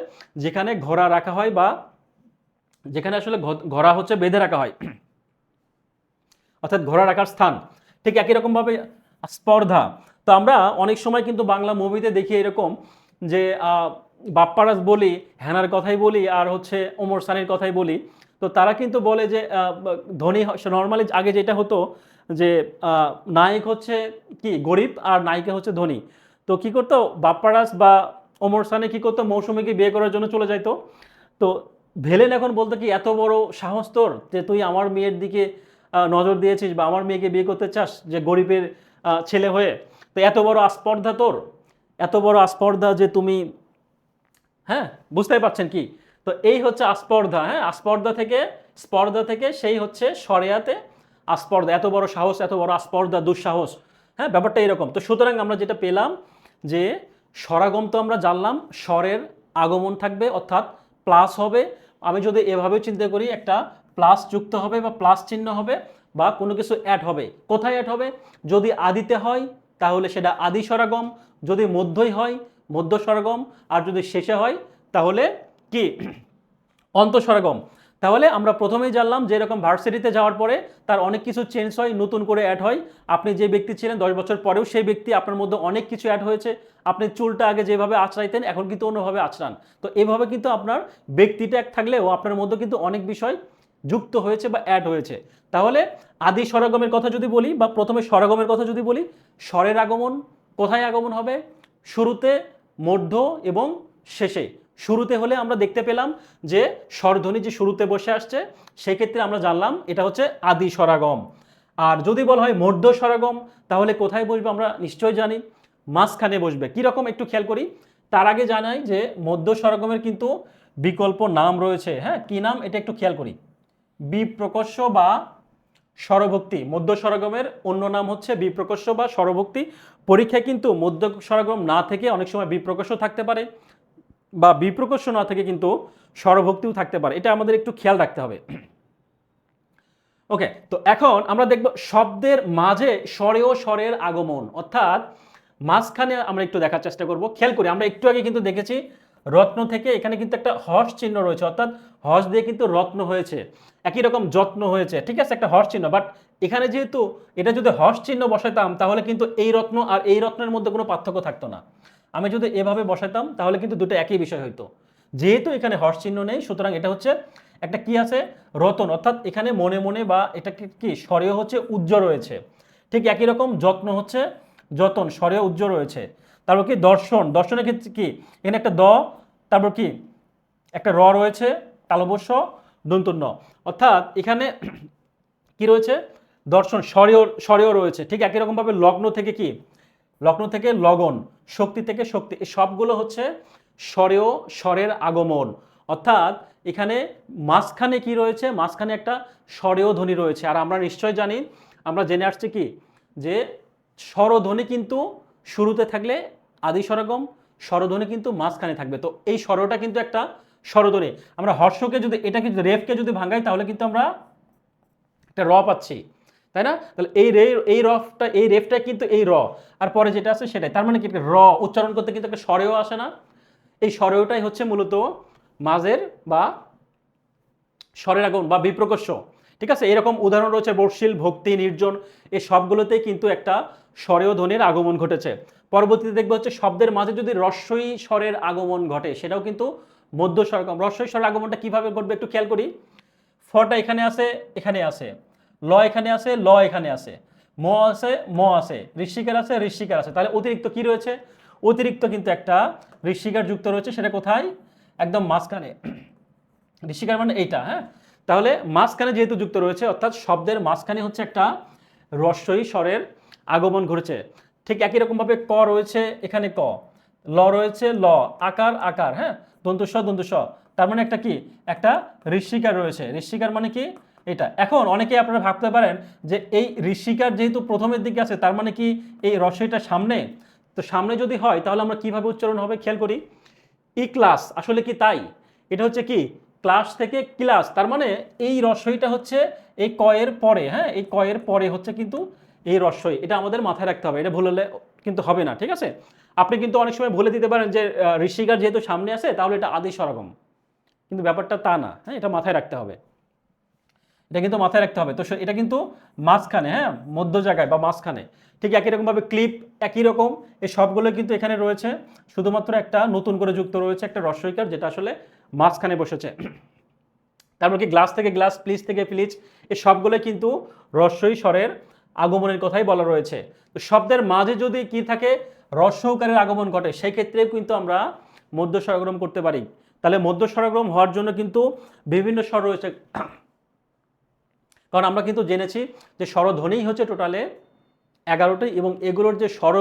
যেখানে ঘোড়া রাখা হয় বা যেখানে আসলে ঘোড়া হচ্ছে বেঁধে রাখা হয়, অর্থাৎ ঘোড়া রাখার স্থান। ঠিক একই রকমভাবে স্পর্ধা। তো আমরা অনেক সময় কিন্তু বাংলা মুভিতে দেখি এরকম যে বাপ্পারাজ বলি, হ্যানার কথাই বলি, আর হচ্ছে ওমর সানির কথাই বলি। তো তারা কিন্তু বলে যে ধনী, নর্মালি আগে যেটা হতো যে নায়ক হচ্ছে কি গরিব আর নায়িকা হচ্ছে ধনী। তো কি করতো বাপ্পারাজ বা ওমর সানি, কি করতো মৌসুমীকে বিয়ে করার জন্য চলে যাইতো। তো ভেলেন এখন বলতো কি, এত বড় সাহস তোর যে তুই আমার মেয়ের দিকে নজর দিয়েছিস বা আমার মেয়েকে বিয়ে করতে চাস, যে গরিবের ছেলে হয়ে। তো এত বড় আস্পর্ধা তোর, এত বড় আস্পর্ধা যে তুমি, হ্যাঁ, বুঝতেই পারছেন কি। তো এই হচ্ছে আস্পর্ধা, হ্যাঁ, আস্পর্ধা থেকে, স্পর্ধা থেকে সেই হচ্ছে সরেয়াতে আস্পর্ধা, এত বড় সাহস, এত বড় আস্পর্ধা, দুঃসাহস, হ্যাঁ, ব্যাপারটা এরকম। তো সুতরাং আমরা যেটা পেলাম যে স্বরাগম তো আমরা জানলাম স্বরের আগমন থাকবে, অর্থাৎ প্লাস হবে। আমি যদি এভাবে চিন্তা করি, একটা প্লাস যুক্ত হবে বা প্লাস চিহ্ন হবে বা কোনো কিছু অ্যাড হবে। কোথায় অ্যাড হবে? যদি আদিতে হয় তাহলে সেটা আদি স্বরাগম, যদি মধ্যই হয় মধ্য স্বরাগম, আর যদি শেষে হয় তাহলে কি অন্তঃস্বরাগম। তাহলে আমরা প্রথমেই জানলাম যে এরকম ভার্সিটিতে যাওয়ার পরে তার অনেক কিছু চেঞ্জ হয়, নতুন করে অ্যাড হয়। আপনি যে ব্যক্তি ছিলেন 10 বছর পরেও সেই ব্যক্তি, আপনার মধ্যে অনেক কিছু অ্যাড হয়েছে। আপনি চুলটা আগে যেভাবে আঁচড়াইতেন এখন কিন্তু অন্যভাবে আঁচড়ান। তো এভাবে কিন্তু আপনার ব্যক্তিটা এক থাকলেও আপনার মধ্যে কিন্তু অনেক বিষয় যুক্ত হয়েছে বা অ্যাড হয়েছে। তাহলে আদি স্বরাগমের কথা যদি বলি বা প্রথমে স্বরাগমের কথা যদি বলি, স্বরের আগমন কোথায় আগমন হবে? শুরুতে, মধ্য এবং শেষে। শুরুতে হলে আমরা দেখতে পেলাম যে স্বরধ্বনি যে শুরুতে বসে আসছে, সেক্ষেত্রে আমরা জানলাম এটা হচ্ছে আদি স্বরাগম। আর যদি বলা হয় মধ্য স্বরাগম, তাহলে কোথায় বসবে আমরা নিশ্চয়ই জানি, মাঝখানে বসবে। কীরকম একটু খেয়াল করি। তার আগে জানাই যে মধ্য স্বরাগমের কিন্তু বিকল্প নাম রয়েছে, হ্যাঁ, কি নাম এটা একটু খেয়াল করি। বিপ্রকর্ষ বা স্বরভক্তি। মধ্য স্বরাগমের অন্য নাম হচ্ছে বিপ্রকর্ষ বা স্বরভক্তি। পরীক্ষায় কিন্তু মধ্য স্বরাগম না থেকে অনেক সময় বিপ্রকর্ষ থাকতে পারে, বা বিপ্রকর্ষ না থেকে কিন্তু স্বরভক্তিও থাকতে পারে। এটা আমাদের একটু খেয়াল রাখতে হবে। ওকে, তো এখন আমরা দেখব শব্দের মাঝে স্বরেয় স্বরের আগমন, অর্থাৎ মাঝখানে আমরা একটু দেখার চেষ্টা করব। খেয়াল করি, আমরা একটু আগে কিন্তু দেখেছি রত্ন থেকে এখানে কিন্তু একটা হর্ষ চিহ্ন রয়েছে, অর্থাৎ হর্ষ দিয়ে কিন্তু রত্ন হয়েছে, একই রকম যত্ন হয়েছে, ঠিক আছে, একটা হর্ষ চিহ্ন। বাট এখানে যেহেতু এটা যদি হর্ষ চিহ্ন বসাইতাম তাহলে কিন্তু এই রত্ন আর এই রত্নের মধ্যে কোনো পার্থক্য থাকতো না। আমি যদি এভাবে বসাইতাম তাহলে কিন্তু দুটো একই বিষয় হইতো। যেহেতু এখানে হর্ষ চিহ্ন নেই, সুতরাং এটা হচ্ছে একটা কি আছে, রতন, অর্থাৎ এখানে মনে মনে বা এটা কি স্বরেও হচ্ছে উজ্জ্ব রয়েছে। ঠিক একই রকম যত্ন হচ্ছে যতন, স্বরেও উজ্জ্ব রয়েছে। তারপর কি দর্শন, দর্শনের ক্ষেত্রে কি এখানে একটা দ, তারপর কি একটা র রয়েছে, তালবস্য দন্তন্য, অর্থাৎ এখানে কি রয়েছে, দর্শন, স্বরেও স্বরেও রয়েছে। ঠিক একই রকমভাবে লগ্ন থেকে কি, লগ্ন থেকে লগন, শক্তি থেকে শক্তি, এই সবগুলো হচ্ছে স্বরেও স্বরের আগমন। অর্থাৎ এখানে মাঝখানে কি রয়েছে, মাঝখানে একটা স্বরেও ধ্বনি রয়েছে। আর আমরা নিশ্চয় জানি, আমরা জেনে আসছি কি, যে স্বরধ্বনি কিন্তু শুরুতে থাকলে আদি স্বরগম, স্বরধ্বনি কিন্তু মাঝখানে থাকবে। তো এই স্বরটা কিন্তু একটা স্বরধ্বনি। আমরা হর্ষকে যদি, এটাকে যদি রেফকে যদি ভাঙাই তাহলে কিন্তু আমরা একটা র পাচ্ছি, তাই না? তাহলে এই রে, এই রফটা, এই রেফটা কিন্তু এই র, আর পরে যেটা আছে সেটাই। তার মানে কি, র উচ্চারণ করতে কিন্তু একটা স্বরেও আসে না। এই স্বরেওটাই হচ্ছে মূলত মাঝের বা স্বরের আগমন বা বিপ্রকর্ষ। ঠিক আছে, এরকম উদাহরণ রয়েছে বর্ষিল, ভক্তি, নির্জন, এই সবগুলোতেই কিন্তু একটা স্বরেয় ধ্বনির আগমন ঘটেছে। পরবর্তীতে দেখবো হচ্ছে শব্দের মাঝে যদি রস্বই স্বরের আগমন ঘটে, সেটাও কিন্তু মধ্য স্বরগম। রস্বই স্বরের আগমনটা কিভাবে ঘটবে একটু খেয়াল করি। ফটা এখানে আছে, এখানে আছে, ল এখানে আছে, ল এখানে আছে, ম আছে, ম আছে, ঋষিকার আছে, ঋষিকার আছে। তাহলে অতিরিক্ত কি রয়েছে, অতিরিক্ত কিন্তু একটা ঋষিকার যুক্ত রয়েছে, সেটা কোথায়, একদম মাঝখানে। ঋষিকার মানে এইটা, হ্যাঁ। তাহলে মাঝখানে যেহেতু যুক্ত রয়েছে, অর্থাৎ শব্দের মাঝখানে হচ্ছে একটা রস্বই স্বরের আগমন ঘটেছে। ঠিক একই রকমভাবে ক রয়েছে, এখানে ক, ল রয়েছে, ল, আকার আকার, হ্যাঁ, দন্তস্ব দন্তস্ব, তার মানে একটা কি, একটা ঋষিকার রয়েছে। ঋষিকার মানে কি, এটা। এখন অনেকে আপনারা ভাবতে পারেন যে এই ঋষিকার যেহেতু প্রথমের দিকে আছে, তার মানে কি এই রস্বইটা সামনে। তো সামনে যদি হয় তাহলে আমরা কিভাবে উচ্চারণ হবে, খেয়াল করি। ই ক্লাস, আসলে কি তাই, এটা হচ্ছে কি ক্লাস থেকে ক্লাস, তার মানে এই রস্বইটা হচ্ছে এই কয়ের পরে, হ্যাঁ, এই কয়ের পরে হচ্ছে কিন্তু এই রস্বই। এটা আমাদের মাথায় রাখতে হবে, এটা ভুল হলে কিন্তু হবে না, ঠিক আছে। আপনি কিন্তু অনেক সময় ভুলে দিতে পারেন যে ঋষিকার যেহেতু সামনে আছে তাহলে এটা আদি স্বরগম, কিন্তু ব্যাপারটা তা না, হ্যাঁ, এটা মাথায় রাখতে হবে, এটা কিন্তু মাথায় রাখতে হবে। তো এটা কিন্তু মাঝখানে, হ্যাঁ, মধ্য জায়গায় বা মাঝখানে। ঠিক একই রকমভাবে ক্লিপ, একই রকম, এই সবগুলো কিন্তু এখানে রয়েছে, শুধুমাত্র একটা নতুন করে যুক্ত রয়েছে একটা রস্বইকার, যেটা আসলে মাঝখানে বসেছে। তারপর কি গ্লাস থেকে গ্লাস, প্লিজ থেকে প্লিজ, এই সবগুলো কিন্তু রস্বই স্বরের আগমনের কথাই বলা রয়েছে। তো শব্দের মাঝে যদি কি থাকে, রস্বকারের আগমন ঘটে, সেই ক্ষেত্রেও কিন্তু আমরা মধ্য স্বরগ্রম করতে পারি। তাহলে মধ্য স্বরগ্রম হওয়ার জন্য কিন্তু বিভিন্ন স্বর রয়েছে, কারণ আমরা কিন্তু জেনেছি যে স্বরধ্বনিই হচ্ছে টোটালে 11টি, এবং এগুলোর যে স্বর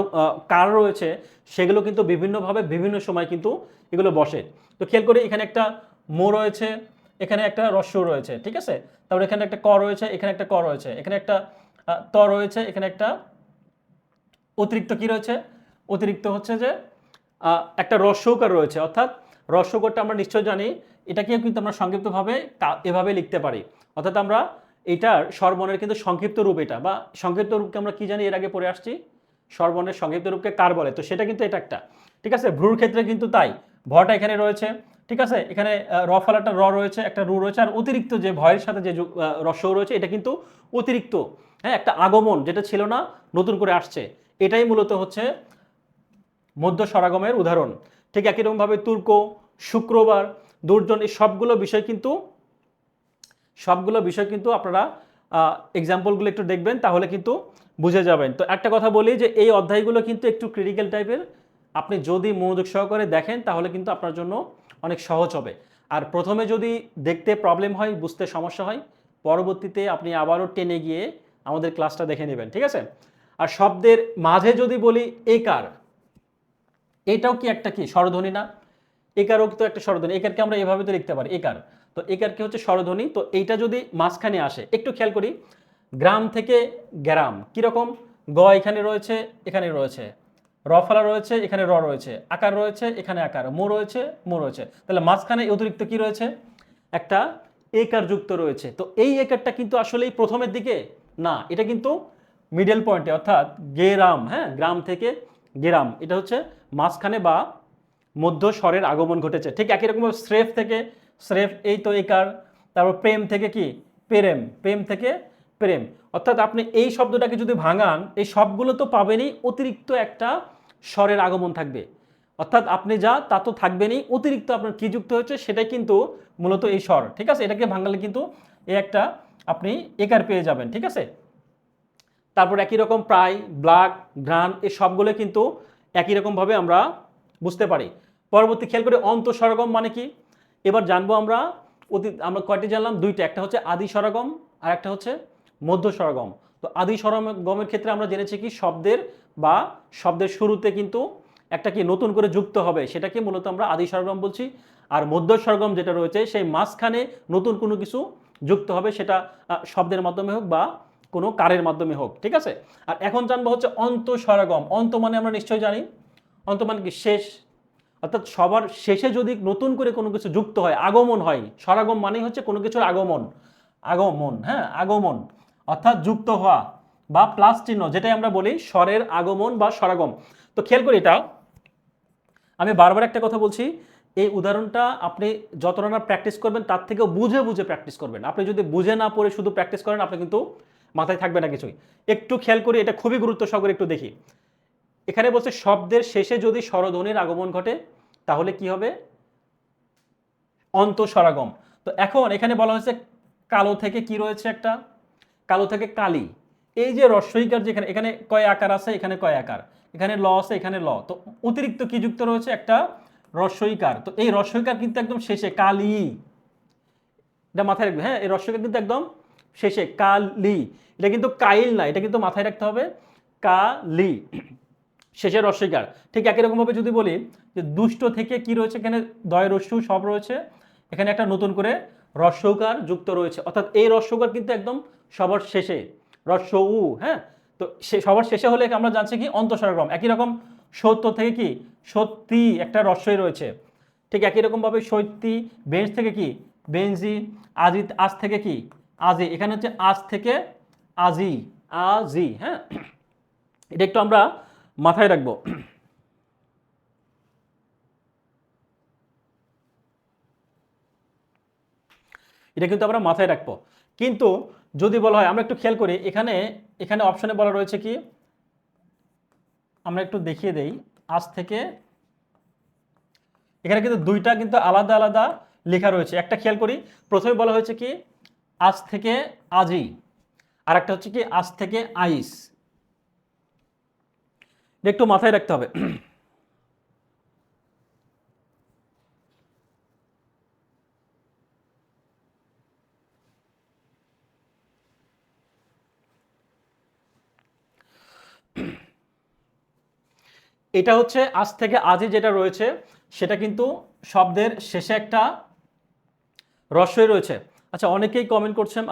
কার রয়েছে সেগুলো কিন্তু বিভিন্নভাবে বিভিন্ন সময় কিন্তু এগুলো বসে। তো খেয়াল করে, এখানে একটা মো রয়েছে, এখানে একটা রস্য রয়েছে, ঠিক আছে। তারপরে এখানে একটা ক রয়েছে, এখানে একটা ক রয়েছে, এখানে একটা ত রয়েছে, এখানে একটা অতিরিক্ত কি রয়েছে, অতিরিক্ত হচ্ছে যে একটা রস্যকার রয়েছে। অর্থাৎ রস্যকারটা আমরা নিশ্চয় জানি, এটাকেও কিন্তু আমরা সংক্ষিপ্তভাবে এভাবে লিখতে পারি। অর্থাৎ আমরা এটার স্বরবর্ণের কিন্তু সংক্ষিপ্ত রূপ, এটা বা সংক্ষিপ্ত রূপকে আমরা কি জানি, এর আগে পড়ে আসছি, স্বরবর্ণের সংক্ষিপ্ত রূপকে কার বলে। তো সেটা কিন্তু এটা একটা, ঠিক আছে। ভ্রুর ক্ষেত্রে কিন্তু তাই, ভটা এখানে রয়েছে, ঠিক আছে, এখানে র ফলাটা র রয়েছে, একটা রু রয়েছে, আর অতিরিক্ত যে ভয়ের সাথে যে রস্য রয়েছে, এটা কিন্তু অতিরিক্ত, হ্যাঁ, একটা আগমন, যেটা ছিল না, নতুন করে আসছে। এটাই মূলত হচ্ছে মধ্য স্বরাগমের উদাহরণ। ঠিক একই রকমভাবে তুর্ক, শুক্রবার, দুর্জন, এই সবগুলো বিষয় কিন্তু আপনারা এক্সাম্পলগুলো একটু দেখবেন, তাহলে কিন্তু বুঝে যাবেন। তো একটা কথা বলি যে এই অধ্যায়গুলো কিন্তু একটু ক্রিটিক্যাল টাইপের, আপনি যদি মনোযোগ সহকারে দেখেন তাহলে কিন্তু আপনার জন্য অনেক সহজ হবে। আর প্রথমে যদি দেখতে প্রবলেম হয়, বুঝতে সমস্যা হয়, পরবর্তীতে আপনি আবারও টেনে গিয়ে আমাদের ক্লাসটা দেখে নেবেন, ঠিক আছে। আর শব্দের মাঝে যদি বলি একার, এটাও কি একটা কি স্বরধ্বনি না, একারও তো একটা স্বরধ্বনি, একারকে আমরা এভাবে তো লিখতে পারি একার। তো একারকে হচ্ছে স্বরধ্বনি। তো এইটা যদি মাঝখানে আসে, একটু খেয়াল করি, গ্রাম থেকে গ্রাম কিরকম, গ এখানে রয়েছে, এখানে রয়েছে, র ফলা রয়েছে, এখানে র রয়েছে, আকার রয়েছে, এখানে আকার, মো রয়েছে, মো রয়েছে, তাহলে মাঝখানে অতিরিক্ত কি রয়েছে, একটা একার যুক্ত রয়েছে। তো এই একারটা কিন্তু আসলে প্রথমের দিকে না, এটা কিন্তু মিডল পয়েন্টে, অর্থাৎ গেরাম, হ্যাঁ, গ্রাম থেকে গেরাম, এটা হচ্ছে মাঝখানে বা মধ্য স্বরের আগমন ঘটেছে। ঠিক একই রকমভাবে স্রেফ থেকে স্রেফ, এই তো একার। তারপর প্রেম থেকে কি প্রেম, প্রেম থেকে প্রেম। অর্থাৎ আপনি এই শব্দটাকে যদি ভাঙান, এই সবগুলো তো পাবেনই, অতিরিক্ত একটা স্বরের আগমন থাকবে। অর্থাৎ আপনি যা তা তো থাকবেনই, অতিরিক্ত আপনার কি যুক্ত হচ্ছে সেটাই কিন্তু মূলত এই স্বর। ঠিক আছে, এটাকে ভাঙালে কিন্তু এই একটা আপনি একার পেয়ে যাবেন। ঠিক আছে, তারপর একই রকম প্রায়, ব্লাক, ঘ্রাণ, এই সবগুলো কিন্তু একই রকমভাবে আমরা বুঝতে পারি। পরবর্তী খেয়াল করে অন্তঃস্বরগম মানে কি এবার জানবো আমরা। আমরা কয়টি জানলাম? দুইটা, একটা হচ্ছে আদি স্বরগম আর একটা হচ্ছে মধ্য স্বরগম। তো আদি স্বরগমের ক্ষেত্রে আমরা জেনেছি কি শব্দের বা শব্দের শুরুতে কিন্তু একটা কি নতুন করে যুক্ত হবে, সেটাকে মূলত আমরা আদি স্বরগম বলছি। আর মধ্য স্বরগম যেটা রয়েছে সেই মাঝখানে নতুন কোনো কিছু যুক্ত হবে, সেটা শব্দের মাধ্যমে হোক বা কোনো কারের মাধ্যমে হোক। ঠিক আছে, আর এখন জানবো হচ্ছে অন্তঃস্বরগম। অন্ত মানে আমরা নিশ্চয়ই জানি, অন্ত মানে কি শেষ। অর্থাৎ সবার শেষে যদি নতুন করে কোনো কিছু যুক্ত হয়, আগমন হয়। স্বরাগম মানে হচ্ছে কোনো কিছুর আগমন, আগমন, হ্যাঁ, আগমন, অর্থাৎ যুক্ত হওয়া বা প্লাস চিহ্ন, যেটাই আমরা বলি স্বরের আগমন বা স্বরাগম। তো খেয়াল করি এটা, আমি বারবার একটা কথা বলছি, এই উদাহরণটা আপনি যতটা না প্র্যাকটিস করবেন তার থেকেও বুঝে বুঝে প্র্যাকটিস করবেন। আপনি যদি বুঝে না পড়ে শুধু প্র্যাকটিস করেন, আপনি কিন্তু মাথায় থাকবে না কিছুই। একটু খেয়াল করি, এটা খুবই গুরুত্ব সহকারে একটু দেখি। এখানে বলছে শব্দের শেষে যদি স্বরধ্বনির আগমন ঘটে তাহলে কি হবে? অন্তঃস্বরাগম। তো এখন এখানে বলা হয়েছে কালো থেকে কি রয়েছে, একটা কালো থেকে কালি। এই যে রস্বইকার, যেখানে এখানে কয় আকার আছে, এখানে কয় আকার, এখানে ল আছে, এখানে ল, তো অতিরিক্ত কি যুক্ত রয়েছে? একটা রস্বইকার। তো এই রস্বইকার কিন্তু একদম শেষে, কালি, এটা মাথায় রাখবে, হ্যাঁ, এই রস্বইকার কিন্তু একদম শেষে, কালি। এটা কিন্তু কাইল না, এটা কিন্তু মাথায় রাখতে হবে, কালি, শেষের রস্বইকার। ঠিক একই রকমভাবে যদি বলি যে দুষ্ট থেকে কি রয়েছে, এখানে দয় রস্যু সব রয়েছে, এখানে একটা নতুন করে রস্যকার যুক্ত রয়েছে, অর্থাৎ এই রস্যকার কিন্তু একদম সবার শেষে, রস্য উ, হ্যাঁ। তো সবার শেষে হলে আমরা জানছি কি অন্তঃস্বরগম। একই রকম সত্য থেকে কি সত্যি, একটা রস্যই রয়েছে। ঠিক একই রকমভাবে সত্যি, বেঞ্চ থেকে কি বেঞ্জি, আজি, আজ থেকে কি আজি, এখানে হচ্ছে আজ থেকে আজি, আজি, হ্যাঁ। এটা একটু আমরা মাথায় রাখবো। এটা কিন্তু আমরা মাথায় রাখবো। কিন্তু যদি বলা হয়, আমরা একটু খেয়াল করি, এখানে এখানে অপশনে বলা রয়েছে কি, আমরা একটু দেখিয়ে দেই, আজ থেকে, এখানে কিন্তু দুইটা কিন্তু আলাদা আলাদা লেখা রয়েছে। একটা খেয়াল করি, প্রথমে বলা হয়েছে কি আজ থেকে আজই, আর একটা হচ্ছে কি আজ থেকে আইস। এটা একটু মাথায় রাখতে হবে। এটা হচ্ছে আজ থেকে আজই যেটা রয়েছে, সেটা কিন্তু শব্দের শেষে একটা রস্বই রয়েছে। আচ্ছা, অনেকেই কমেন্ট করছেন,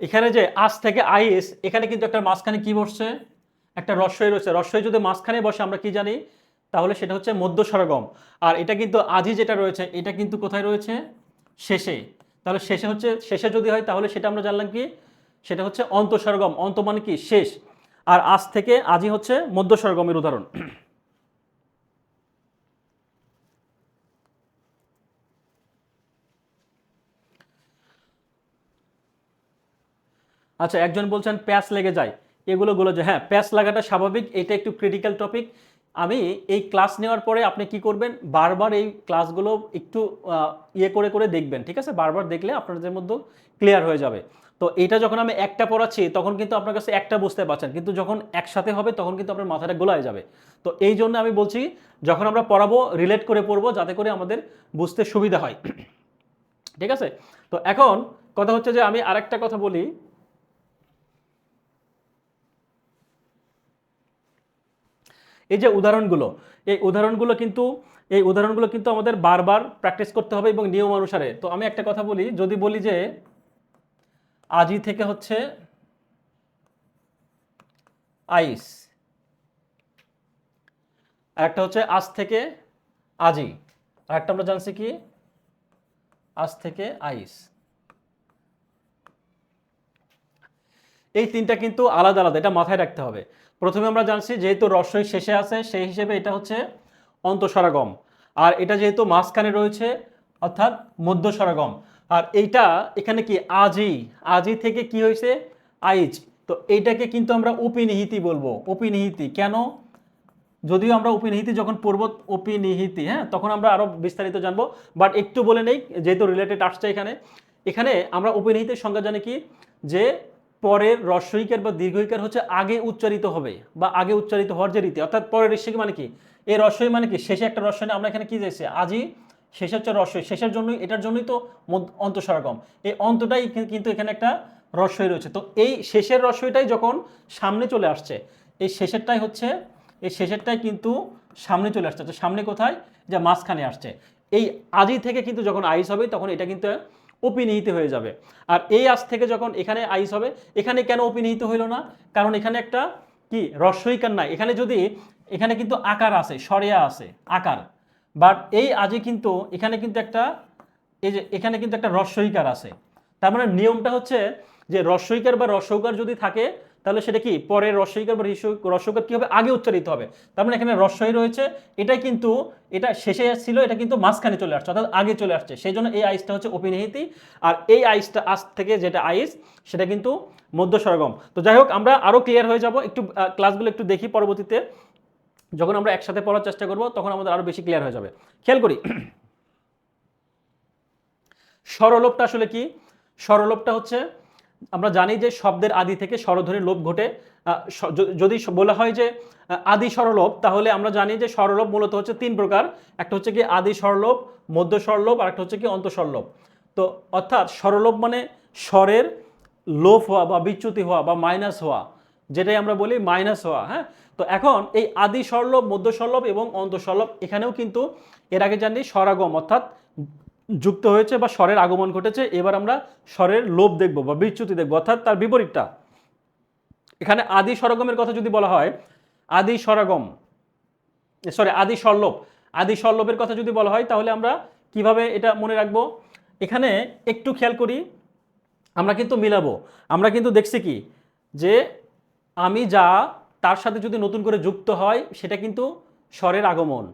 এখানে যে আজ থেকে আইস, এখানে কিন্তু একটা মাঝখানে কি বসছে, একটা রস্বই রয়েছে। রস্বই যদি মাঝখানে বসে আমরা কি জানি, তাহলে সেটা হচ্ছে মধ্য স্বরগম। আর এটা কিন্তু আজি যেটা রয়েছে, এটা কিন্তু কোথায় রয়েছে? শেষে। তাহলে শেষে হচ্ছে, শেষে যদি হয় তাহলে সেটা আমরা জানলাম কি, সেটা হচ্ছে অন্তঃস্বরগম। অন্ত মানে কি শেষ, আর আজ থেকে আজি হচ্ছে মধ্য স্বরগমের উদাহরণ। আচ্ছা, একজন বলছেন প্যাচ লেগে যায়, এগুলো যে, হ্যাঁ, প্যাচ লাগাটা স্বাভাবিক, এটা একটু ক্রিটিক্যাল টপিক। আমি এই ক্লাস নেওয়ার পরে আপনি কি করবেন, বারবার এই ক্লাসগুলো একটু ইয়ে করে করে দেখবেন। ঠিক আছে, বারবার দেখলে আপনাদের মধ্যে ক্লিয়ার হয়ে যাবে। তো এটা যখন আমি একটা পড়াচ্ছি তখন কিন্তু আপনার কাছে একটা বুঝতে পারছেন, কিন্তু যখন একসাথে হবে তখন কিন্তু আপনার মাথাটা গোলায় যাবে। তো এই জন্য আমি বলছি, যখন আমরা পড়াবো রিলেট করে পড়বো, যাতে করে আমাদের বুঝতে সুবিধা হয়। ঠিক আছে, তো এখন কথা হচ্ছে যে আমি আরেকটা কথা বলি। এই যে উদাহরণগুলো, এই উদাহরণগুলো কিন্তু আমাদের বারবার প্র্যাকটিস করতে হবে এবং নিয়ম অনুসারে। তো আমি একটা কথা বলি, যদি বলি যে আজি থেকে হচ্ছে আইস, আর একটা হচ্ছে আজ থেকে আজই, আর একটা আমরা জানছি কি আজ থেকে আইস। এই তিনটা কিন্তু আলাদা আলাদা, এটা মাথায় রাখতে হবে। প্রথমে আমরা জানছি যেহেতু রস্বই শেষে আছে সেই হিসেবে এটা হচ্ছে অন্তঃস্বরাগম, আর এটা যেহেতু মাঝখানে রয়েছে অর্থাৎ মধ্যস্বরাগম। আর এইটা এখানে কি আজই, আজই থেকে কি হয়েছে আইজ, তো এইটাকে কিন্তু আমরা উপনিহিতি বলবো। উপনিহিতি কেন, যদিও আমরা উপনিহিতি যখন পড়ব উপনিহিতি, হ্যাঁ, তখন আমরা আরো বিস্তারিত জানবো, বাট একটু বলে নেই যেহেতু রিলেটেড আসছে এখানে। এখানে আমরা উপনিহিতের সংজ্ঞা জানি কি, যে পরের রস্বইকার বা দীর্ঘইকার হচ্ছে আগে উচ্চারিত হবে বা আগে উচ্চারিত হওয়ার যে রীতি, অর্থাৎ পরের ঋষিক মানে কি, এই রস্বই মানে কি শেষে একটা রস্বই, আমরা এখানে কি যাইছে আজই, শেষে হচ্ছে রস্বই, শেষের জন্যই, এটার জন্যই তো অন্তঃস্বরাগম, এই অন্তটাই কিন্তু এখানে একটা রস্বই রয়েছে। তো এই শেষের রস্বইটাই যখন সামনে চলে আসছে, এই শেষেরটাই হচ্ছে, এই শেষেরটাই কিন্তু সামনে চলে আসছে, তো সামনে কোথায়, যে মাঝখানে আসছে। এই আজই থেকে কিন্তু যখন আইস হবে তখন এটা কিন্তু উপনিহিত হয়ে যাবে। আর এই আজ থেকে যখন এখানে আইস হবে, এখানে কেন উপনিহিত হইল না, কারণ এখানে একটা কি রস্বইকার নাই, এখানে যদি, এখানে কিন্তু আকার আছে, সরিয়া আছে আকার, বাট এই আজই কিন্তু এখানে কিন্তু একটা, এই যে এখানে কিন্তু একটা রস্বইকার আছে। তার মানে নিয়মটা হচ্ছে যে রস্বইকার বা রস্বকার যদি থাকে তাহলে সেটা কি পরের রস্বইকার বা রস্বকার কি হবে আগে উচ্চারিত হবে। তার মানে এখানে রস্বই রয়েছে, এটাই কিন্তু, এটা শেষে আসছিল, এটা কিন্তু মাঝখানে চলে আসছে অর্থাৎ আগে চলে আসছে, সেই জন্য এই আইসটা হচ্ছে অপিনিহিতি। আর এই আইসটা আজ থেকে যেটা আইস সেটা কিন্তু মধ্যস্বরগম। তো যাই হোক, আমরা আরো ক্লিয়ার হয়ে যাব, একটু ক্লাসগুলো একটু দেখি, পরবর্তীতে যখন আমরা একসাথে পড়ার চেষ্টা করব তখন আমাদের আরো বেশি ক্লিয়ার হয়ে যাবে। খেয়াল করি স্বরলোপটা আসলে কি। স্বরলোপটা হচ্ছে, আমরা জানি যে শব্দের আদি থেকে স্বরধ্বনির লোপ ঘটে। যদি বলা হয় যে আদি স্বরলোপ, তাহলে আমরা জানি যে স্বরলোপ মূলত হচ্ছে তিন প্রকার। একটা হচ্ছে কি আদি স্বরলোপ, মধ্য স্বরলোপ, আর একটা হচ্ছে কি অন্তঃস্বরলোপ। তো অর্থাৎ স্বরলোপ মানে স্বরের লোপ হওয়া বা বিচ্যুতি হওয়া বা মাইনাস হওয়া, যেটাই আমরা বলি মাইনাস হওয়া, হ্যাঁ। তো এখন এই আদি স্বরলোপ, মধ্য স্বরলোপ এবং অন্তঃস্বরলোপ, এখানেও কিন্তু এর আগে জানি স্বরাগম অর্থাৎ যুক্ত হয়েছে বা স্বরের আগমন ঘটেছে। এবার আমরা স্বরের লোপ দেখব বা বিচ্যুতি দেখব, অর্থাৎ তার বিপরীতটা। এখানে আদি স্বরগমের কথা যদি বলা হয়, আদি স্বরাগম, সরি আদি স্বরলোপ, আদি স্বরলোপের কথা যদি বলা হয় তাহলে আমরা কিভাবে এটা মনে রাখবো। এখানে একটু খেয়াল করি, আমরা কিন্তু মিলাবো। আমরা কিন্তু দেখছি কি, যে আমি যা, তার সাথে যদি নতুন করে যুক্ত হয় সেটা কিন্তু স্বরের আগমন,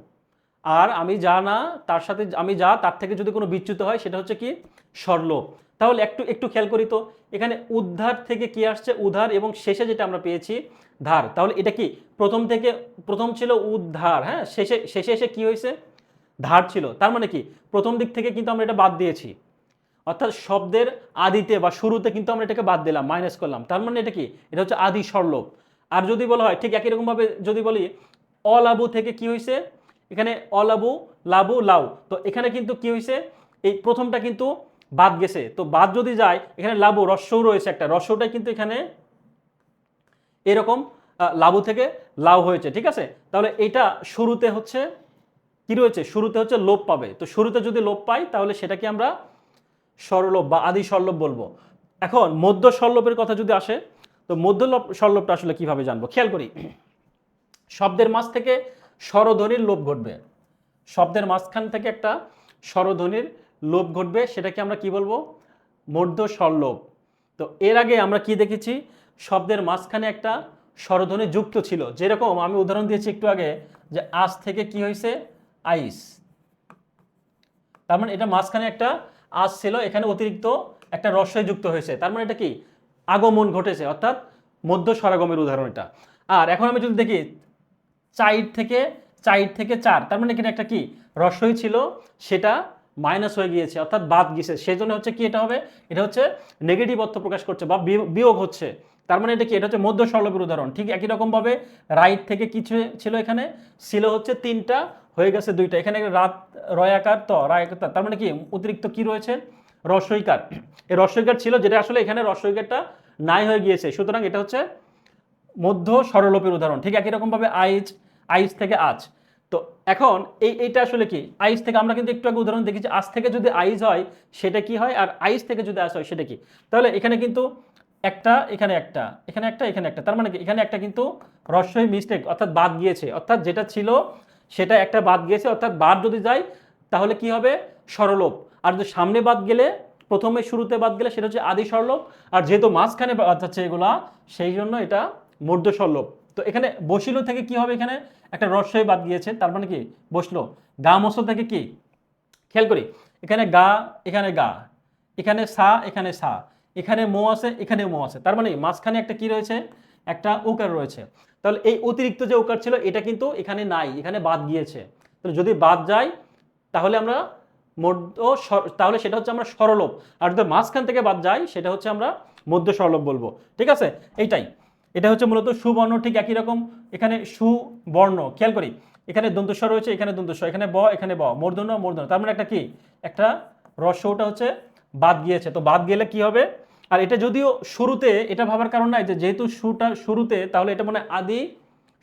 আর আমি যা না, তার সাথে আমি যা, তার থেকে যদি কোনো বিচ্যুত হয় সেটা হচ্ছে কি স্বরলোপ। তাহলে একটু একটু খেয়াল করি তো, এখানে উদ্ধার থেকে কি আসছে উদ্ধার, এবং শেষে যেটা আমরা পেয়েছি ধার, তাহলে এটা কি প্রথম থেকে, প্রথম ছিল উদ্ধার, হ্যাঁ, শেষে শেষে এসে কি হয়েছে ধার ছিল, তার মানে কি প্রথম দিক থেকে কিন্তু আমরা এটা বাদ দিয়েছি, অর্থাৎ শব্দের আদিতে বা শুরুতে কিন্তু আমরা এটাকে বাদ দিলাম, মাইনাস করলাম, তার মানে এটা কি, এটা হচ্ছে আদি স্বরলোপ। আর যদি বলা হয় ঠিক একই রকম ভাবে যদি বলি অলাবু থেকে কি হয়েছে, এখানে অলাবু, লাবু, লাউ, তো এখানে কিন্তু কি হয়েছে, এই প্রথমটা কিন্তু বাদ গেছে, তো বাদ যদি যায় এখানে লাবু রস্যও রয়েছে একটা, রস্যটা কিন্তু এখানে এরকম লাবু থেকে লাউ হয়েছে, ঠিক আছে। তাহলে এটা শুরুতে হচ্ছে কি রয়েছে, শুরুতে হচ্ছে লোপ পাবে, তো শুরুতে যদি লোপ পাই তাহলে সেটাকে আমরা স্বরলোপ বা আদি স্বরলোপ বলবো। এখন মধ্য স্বরলোপের কথা যদি আসে, তো মধ্য স্বরলোপটা আসলে কিভাবে জানবো, খেয়াল করি। শব্দের মাঝ থেকে স্বরধ্বনির লোপ ঘটবে, শব্দের মাঝখান থেকে একটা স্বরধ্বনির লোপ ঘটবে, সেটাকে আমরা কি বলবো, মধ্য স্বরলোপ। তো এর আগে আমরা কি দেখেছি, শব্দের মাঝখানে একটা স্বরধ্বনি যুক্ত ছিল, যেরকম আমি উদাহরণ দিয়েছি একটু আগে, যে আজ থেকে কি হয়েছে আইস, তার মানে এটা মাঝখানে একটা আজ ছিল, এখানে অতিরিক্ত একটা রস্বই যুক্ত হয়েছে, তার মানে এটা কি আগমন ঘটেছে, অর্থাৎ মধ্য স্বরাগমের উদাহরণ এটা। আর এখন আমি যদি দেখি চাইর থেকে, চাইর থেকে চার, তার মানে এখানে একটা কি রস্বই ছিল, সেটা মাইনাস হয়ে গিয়েছে অর্থাৎ বাদ গিয়েছে, সেই জন্য হচ্ছে কি এটা হবে, এটা হচ্ছে নেগেটিভ অর্থ প্রকাশ করছে বা বিয়োগ হচ্ছে, তার মানে এটা কি, এটা হচ্ছে মধ্য স্বরলোপের উদাহরণ। ঠিক একই রকম ভাবে রাইট থেকে কিছু ছিল, এখানে ছিল হচ্ছে তিনটা, হয়ে গেছে দুইটা, এখানে রাত রয়াকার ত রায়াকার, তার মানে কি অতিরিক্ত কি রয়েছে রস্বইকার, এই রস্বইকার ছিল যেটা আসলে এখানে রস্বইকারটা নাই হয়ে গিয়েছে, সুতরাং এটা হচ্ছে মধ্য স্বরলোপের উদাহরণ। ঠিক একই রকম ভাবে আইজ, আইজ থেকে আজ, তো এখন এইটা আসলে কি, আইজ থেকে আমরা কিন্তু একটু আগে উদাহরণ দেখেছি, আজ থেকে যদি আইজ হয় সেটা কি হয়, আর আইজ থেকে যদি আজ হয় সেটা কি, তাহলে এখানে কিন্তু একটা এখানে একটা এখানে একটা এখানে একটা, তার মানে কি এখানে একটা কিন্তু রস্বই মিস্টেক অর্থাৎ বাদ গিয়েছে, অর্থাৎ যেটা ছিল সেটা একটা বাদ গিয়েছে, অর্থাৎ বাদ যদি যায় তাহলে কি হবে সরলোপ। আর যদি সামনে বাদ গেলে প্রথমে শুরুতে বাদ গেলে সেটা হচ্ছে আদি সরলোপ, আর যেহেতু মাঝখানে বাদ যাচ্ছে এগুলা সেই জন্য এটা মধ্য সরলোপ। তো এখানে বসিলো থেকে কি হবে, এখানে একটা রস্বই বাদ গিয়েছে, তার মানে কি বসলো। গা মসল থেকে কি খেয়াল করি, এখানে গা এখানে গা, এখানে সা এখানে সা, এখানে মো আছে এখানে মো আছে, তার মানে মাঝখানে একটা কি রয়েছে, একটা ওকার রয়েছে। তাহলে এই অতিরিক্ত যে ওকার ছিল এটা কিন্তু এখানে নাই, এখানে বাদ গিয়েছে। তাহলে যদি বাদ যায় তাহলে আমরা তাহলে সেটা হচ্ছে আমরা সরলোপ, আর যদি মাঝখান থেকে বাদ যায় সেটা হচ্ছে আমরা মধ্য সরলোপ বলবো। ঠিক আছে, এইটাই, এটা হচ্ছে মূলত সুবর্ণ। ঠিক একই রকম এখানে সুবর্ণ, খেয়াল করি এখানে দন্তস্ব রয়েছে, এখানে দন্তস্ব, এখানে ব এখানে ব, মূর্ধন্য মূর্ধন্য, তার মানে একটা কি একটা রস্যটা হচ্ছে বাদ গিয়েছে। তো বাদ গেলে কি হবে, আর এটা যদিও শুরুতে, এটা ভাবার কারণ নাই যে যেহেতু সুটা শুরুতে তাহলে এটা মনে হয় আদি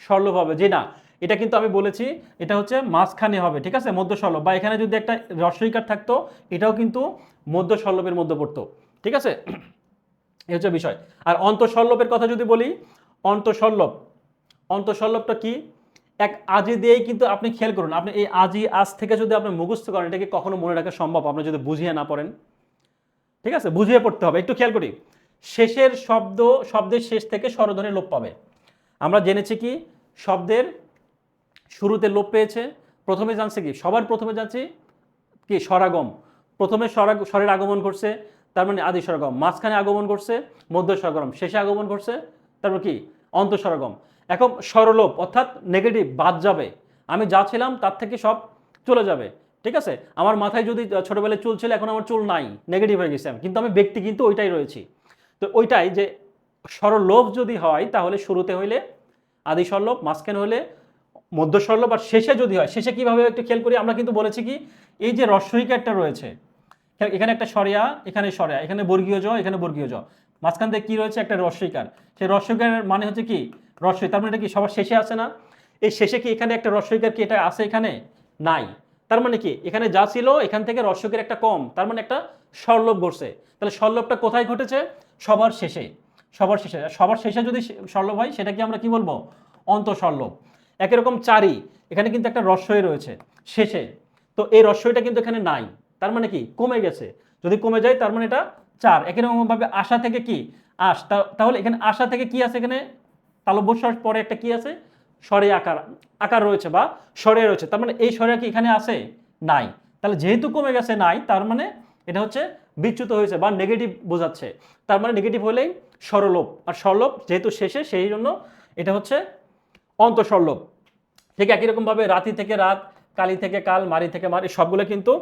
সরলোপ হবে, যে না, এটা কিন্তু আমি বলেছি এটা হচ্ছে মাঝখানে হবে। ঠিক আছে, মধ্য সরলোপ, বা এখানে যদি একটা রস্বইকার থাকতো এটাও কিন্তু মধ্য সরলোপের মধ্যে পড়তো। ঠিক আছে, এই হচ্ছে বিষয়। আর অন্তঃসরলোপের কথা যদি বলি, অন্তঃসরলোপ, অন্তঃসরলোপটা কি, এক আজি দিয়েই কিন্তু আপনি খেয়াল করুন, আপনি এই আজি আজ থেকে যদি আপনি মুখস্থ করেন এটাকে কখনো মনে রাখা সম্ভব আপনি যদি বুঝিয়ে না পড়েন। ঠিক আছে, বুঝিয়ে পড়তে হবে। একটু খেয়াল করি, শেষের শব্দের শেষ থেকে স্বরধ্বনি লোপ পাবে। আমরা জেনেছি কি শব্দের শুরুতে লোপ পেয়েছে, প্রথমে জানছে কি, সবার প্রথমে জানছি কি স্বরাগম, প্রথমে স্বরের আগমন করছে তার মানে আদি স্বরাগম, মাঝখানে আগমন করছে মধ্য স্বরগম, শেষে আগমন করছে তারপর কি অন্তঃস্বরাগম। এখন স্বরলোপ অর্থাৎ নেগেটিভ বাদ যাবে, আমি যা ছিলাম তার থেকে সব চলে যাবে। ঠিক আছে, আমার মাথায় যদি ছোটবেলায় চুল ছিল এখন আমার চুল নাই, নেগেটিভ হয়ে গেছে, কিন্তু আমি ব্যক্তি কিন্তু ওইটাই রয়েছি। তো ওইটাই যে স্বরলোপ যদি হয় তাহলে শুরুতে হইলে আদি স্বরলোপ, মাঝখানে হলে মধ্য স্বরলোপ, আর শেষে যদি হয় শেষে কিভাবে একটু খেয়াল করি, আমরা কিন্তু বলেছি কি এই যে রস্বইকারটা রয়েছে, এখানে একটা সরিয়া এখানে সরিয়া, এখানে বর্গীয় জ এখানে বর্গীয় জ, মাঝখান থেকে কি রয়েছে একটা রস্বইকার, সেই রস্বইকারের মানে হচ্ছে কি রস্বই, তার মানে এটা কি সবার শেষে আছে না, এই শেষে কি এখানে একটা রস্বইকার কি এটা আছে, এখানে নাই, তার মানে কি এখানে যা ছিল এখান থেকে রস্বইকার একটা কম, তার মানে একটা সরলোপ ঘটছে। তাহলে সরলোপটা কোথায় ঘটেছে, সবার শেষে, সবার শেষে, সবার শেষে যদি সরলোপ হয় সেটা কি আমরা কি বলবো অন্তঃসরলোপ। একই রকম চারি, এখানে কিন্তু একটা রস্বই রয়েছে শেষে, তো এই রস্বইটা কিন্তু এখানে নাই, তার মানে কি কমে গেছে, যদি কমে যায় তার মানে এটা চার। একই রকম ভাবে আশা থেকে কি আশ, তাহলে এখানে আশা থেকে কি আছে, এখানে তালব্য স্বর পরে একটা কি আছে স্বরে আকার, আকার রয়েছে বা স্বরে রয়েছে, তার মানে এই স্বরে কি এখানে আছে নাই, তাহলে যেহেতু কমে গেছে নাই তার মানে এটা হচ্ছে বিচ্যুত হয়েছে বা নেগেটিভ বোঝাচ্ছে, তার মানে নেগেটিভ হলেই স্বরলোপ, আর স্বরলোপ যেহেতু শেষে সেই জন্য এটা হচ্ছে অন্তঃসরলোপ। ঠিক একই রকমভাবে রাতি থেকে রাত, কালি থেকে কাল, মারি থেকে মার, এই সবগুলো কিন্তু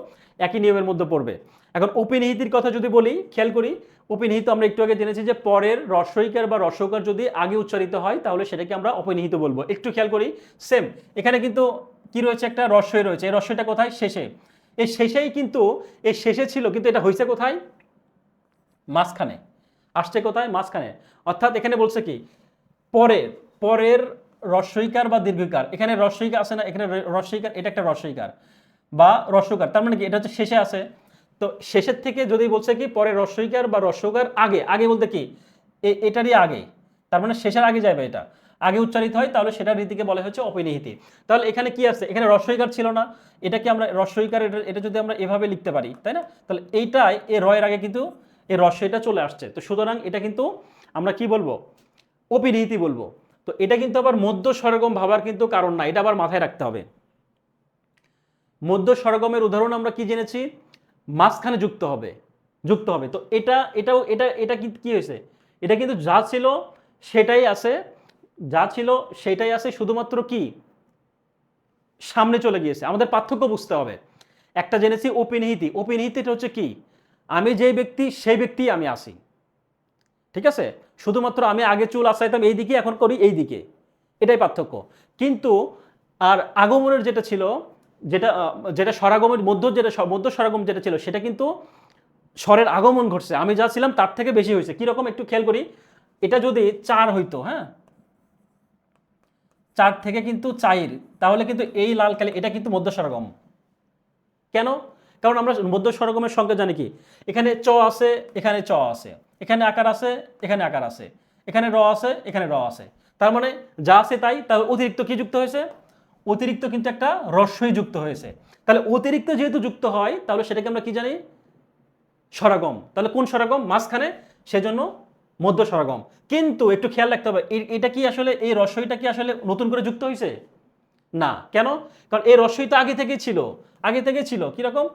একই নিয়মের মধ্যে পড়বে। এখন অপিনিহিতির কথা যদি বলি, খেয়াল করি অপিনিহিত আমরা একটু আগে জেনেছি যে পরের রস্বইকার বা রস্যকার যদি আগে উচ্চারিত হয় তাহলে সেটাকে আমরা অপিনিহিত বলবো। একটু খেয়াল করি সেম, এখানে কিন্তু কি রয়েছে একটা রস্বই রয়েছে, এই রস্বইটা কোথায় শেষে, এই শেষেই কিন্তু এই শেষে ছিল কিন্তু এটা হয়েছে কোথায় মাঝখানে, আসছে কোথায় মাঝখানে, অর্থাৎ এখানে বলছে কি পরের, পরের রস্বইকার বা দীর্ঘইকার, এখানে রস্বইকার আছে না, এখানে রস্বইকার, এটা একটা রস্বইকার বা রস্যকার, তার মানে কি এটা হচ্ছে শেষে আছে। তো শেষের থেকে যদি বলছে কি পরে রস্বইকার বা রস্যকার আগে, আগে বলতে কি এটারই আগে, তার মানে শেষের আগে যাবে, এটা আগে উচ্চারিত হয় তাহলে সেটা রীতিকে বলা হচ্ছে অপিনিহিতি। তাহলে এখানে কি আছে, এখানে রস্বইকার ছিল না, এটা কি আমরা রস্বইকার, এটা যদি আমরা এভাবে লিখতে পারি তাই না, তাহলে এইটাই এ রয়ের আগে কিন্তু এই রস্বইটা চলে আসছে, তো সুতরাং এটা কিন্তু আমরা কি বলবো অপিনিহিতি বলবো। তো এটা কিন্তু আবার মধ্য স্বরগম ভাবার কিন্তু কারণ না, এটা আবার মাথায় রাখতে হবে। মধ্য স্বরগমের উদাহরণ আমরা কি জেনেছি, মাঝখানে যুক্ত হবে, যুক্ত হবে। তো এটা কি হয়েছে, এটা কিন্তু যা ছিল সেটাই আছে, যা ছিল সেটাই আছে, শুধুমাত্র কি সামনে চলে গিয়েছে। আমাদের পার্থক্য বুঝতে হবে। একটা জেনেছি অপিনিহিতি, অপিনিহিতিটা হচ্ছে কি আমি যেই ব্যক্তি সেই ব্যক্তি আমি আসি, ঠিক আছে, শুধুমাত্র আমি আগে চুল আসাইতাম এই দিকে এখন করি এই দিকে, এটাই পার্থক্য। কিন্তু আর আগমনের যেটা ছিল, যেটা যেটা স্বরাগমের মধ্য স্বরাগম যেটা ছিল সেটা কিন্তু স্বরের আগমন ঘটছে, আমি যা ছিলাম তার থেকে বেশি হয়েছে। কিরকম একটু খেয়াল করি, এটা যদি চার হইতো, হ্যাঁ চার থেকে কিন্তু চাইর, তাহলে কিন্তু এই লাল কালি এটা কিন্তু মধ্য স্বরাগম। কেন, কারণ আমরা মধ্য স্বরগমের সংজ্ঞা জানি কি, এখানে চ আছে, এখানে চ আছে, এখানে আকার আছে, এখানে আকার আছে, এখানে র আছে, এখানে র আছে। তার মানে যা আছে তাই, তার অতিরিক্ত কি যুক্ত হয়েছে? অতিরিক্ত কিন্তু একটা রস্বই যুক্ত হয়েছে। তাহলে অতিরিক্ত যেহেতু যুক্ত হয়, তাহলে সেটাকে আমরা কি জানি? স্বরগম। তাহলে কোন স্বরগম? মাঝখানে, সেজন্য মধ্য স্বরগম। কিন্তু একটু খেয়াল রাখতে হবে, এটা কি আসলে, এই রস্বইটা কি আসলে নতুন করে যুক্ত হয়েছে? না। কেন? কারণ এই রস্বই তো আগে থেকেই ছিল। আগে থেকেই ছিল কিরকম?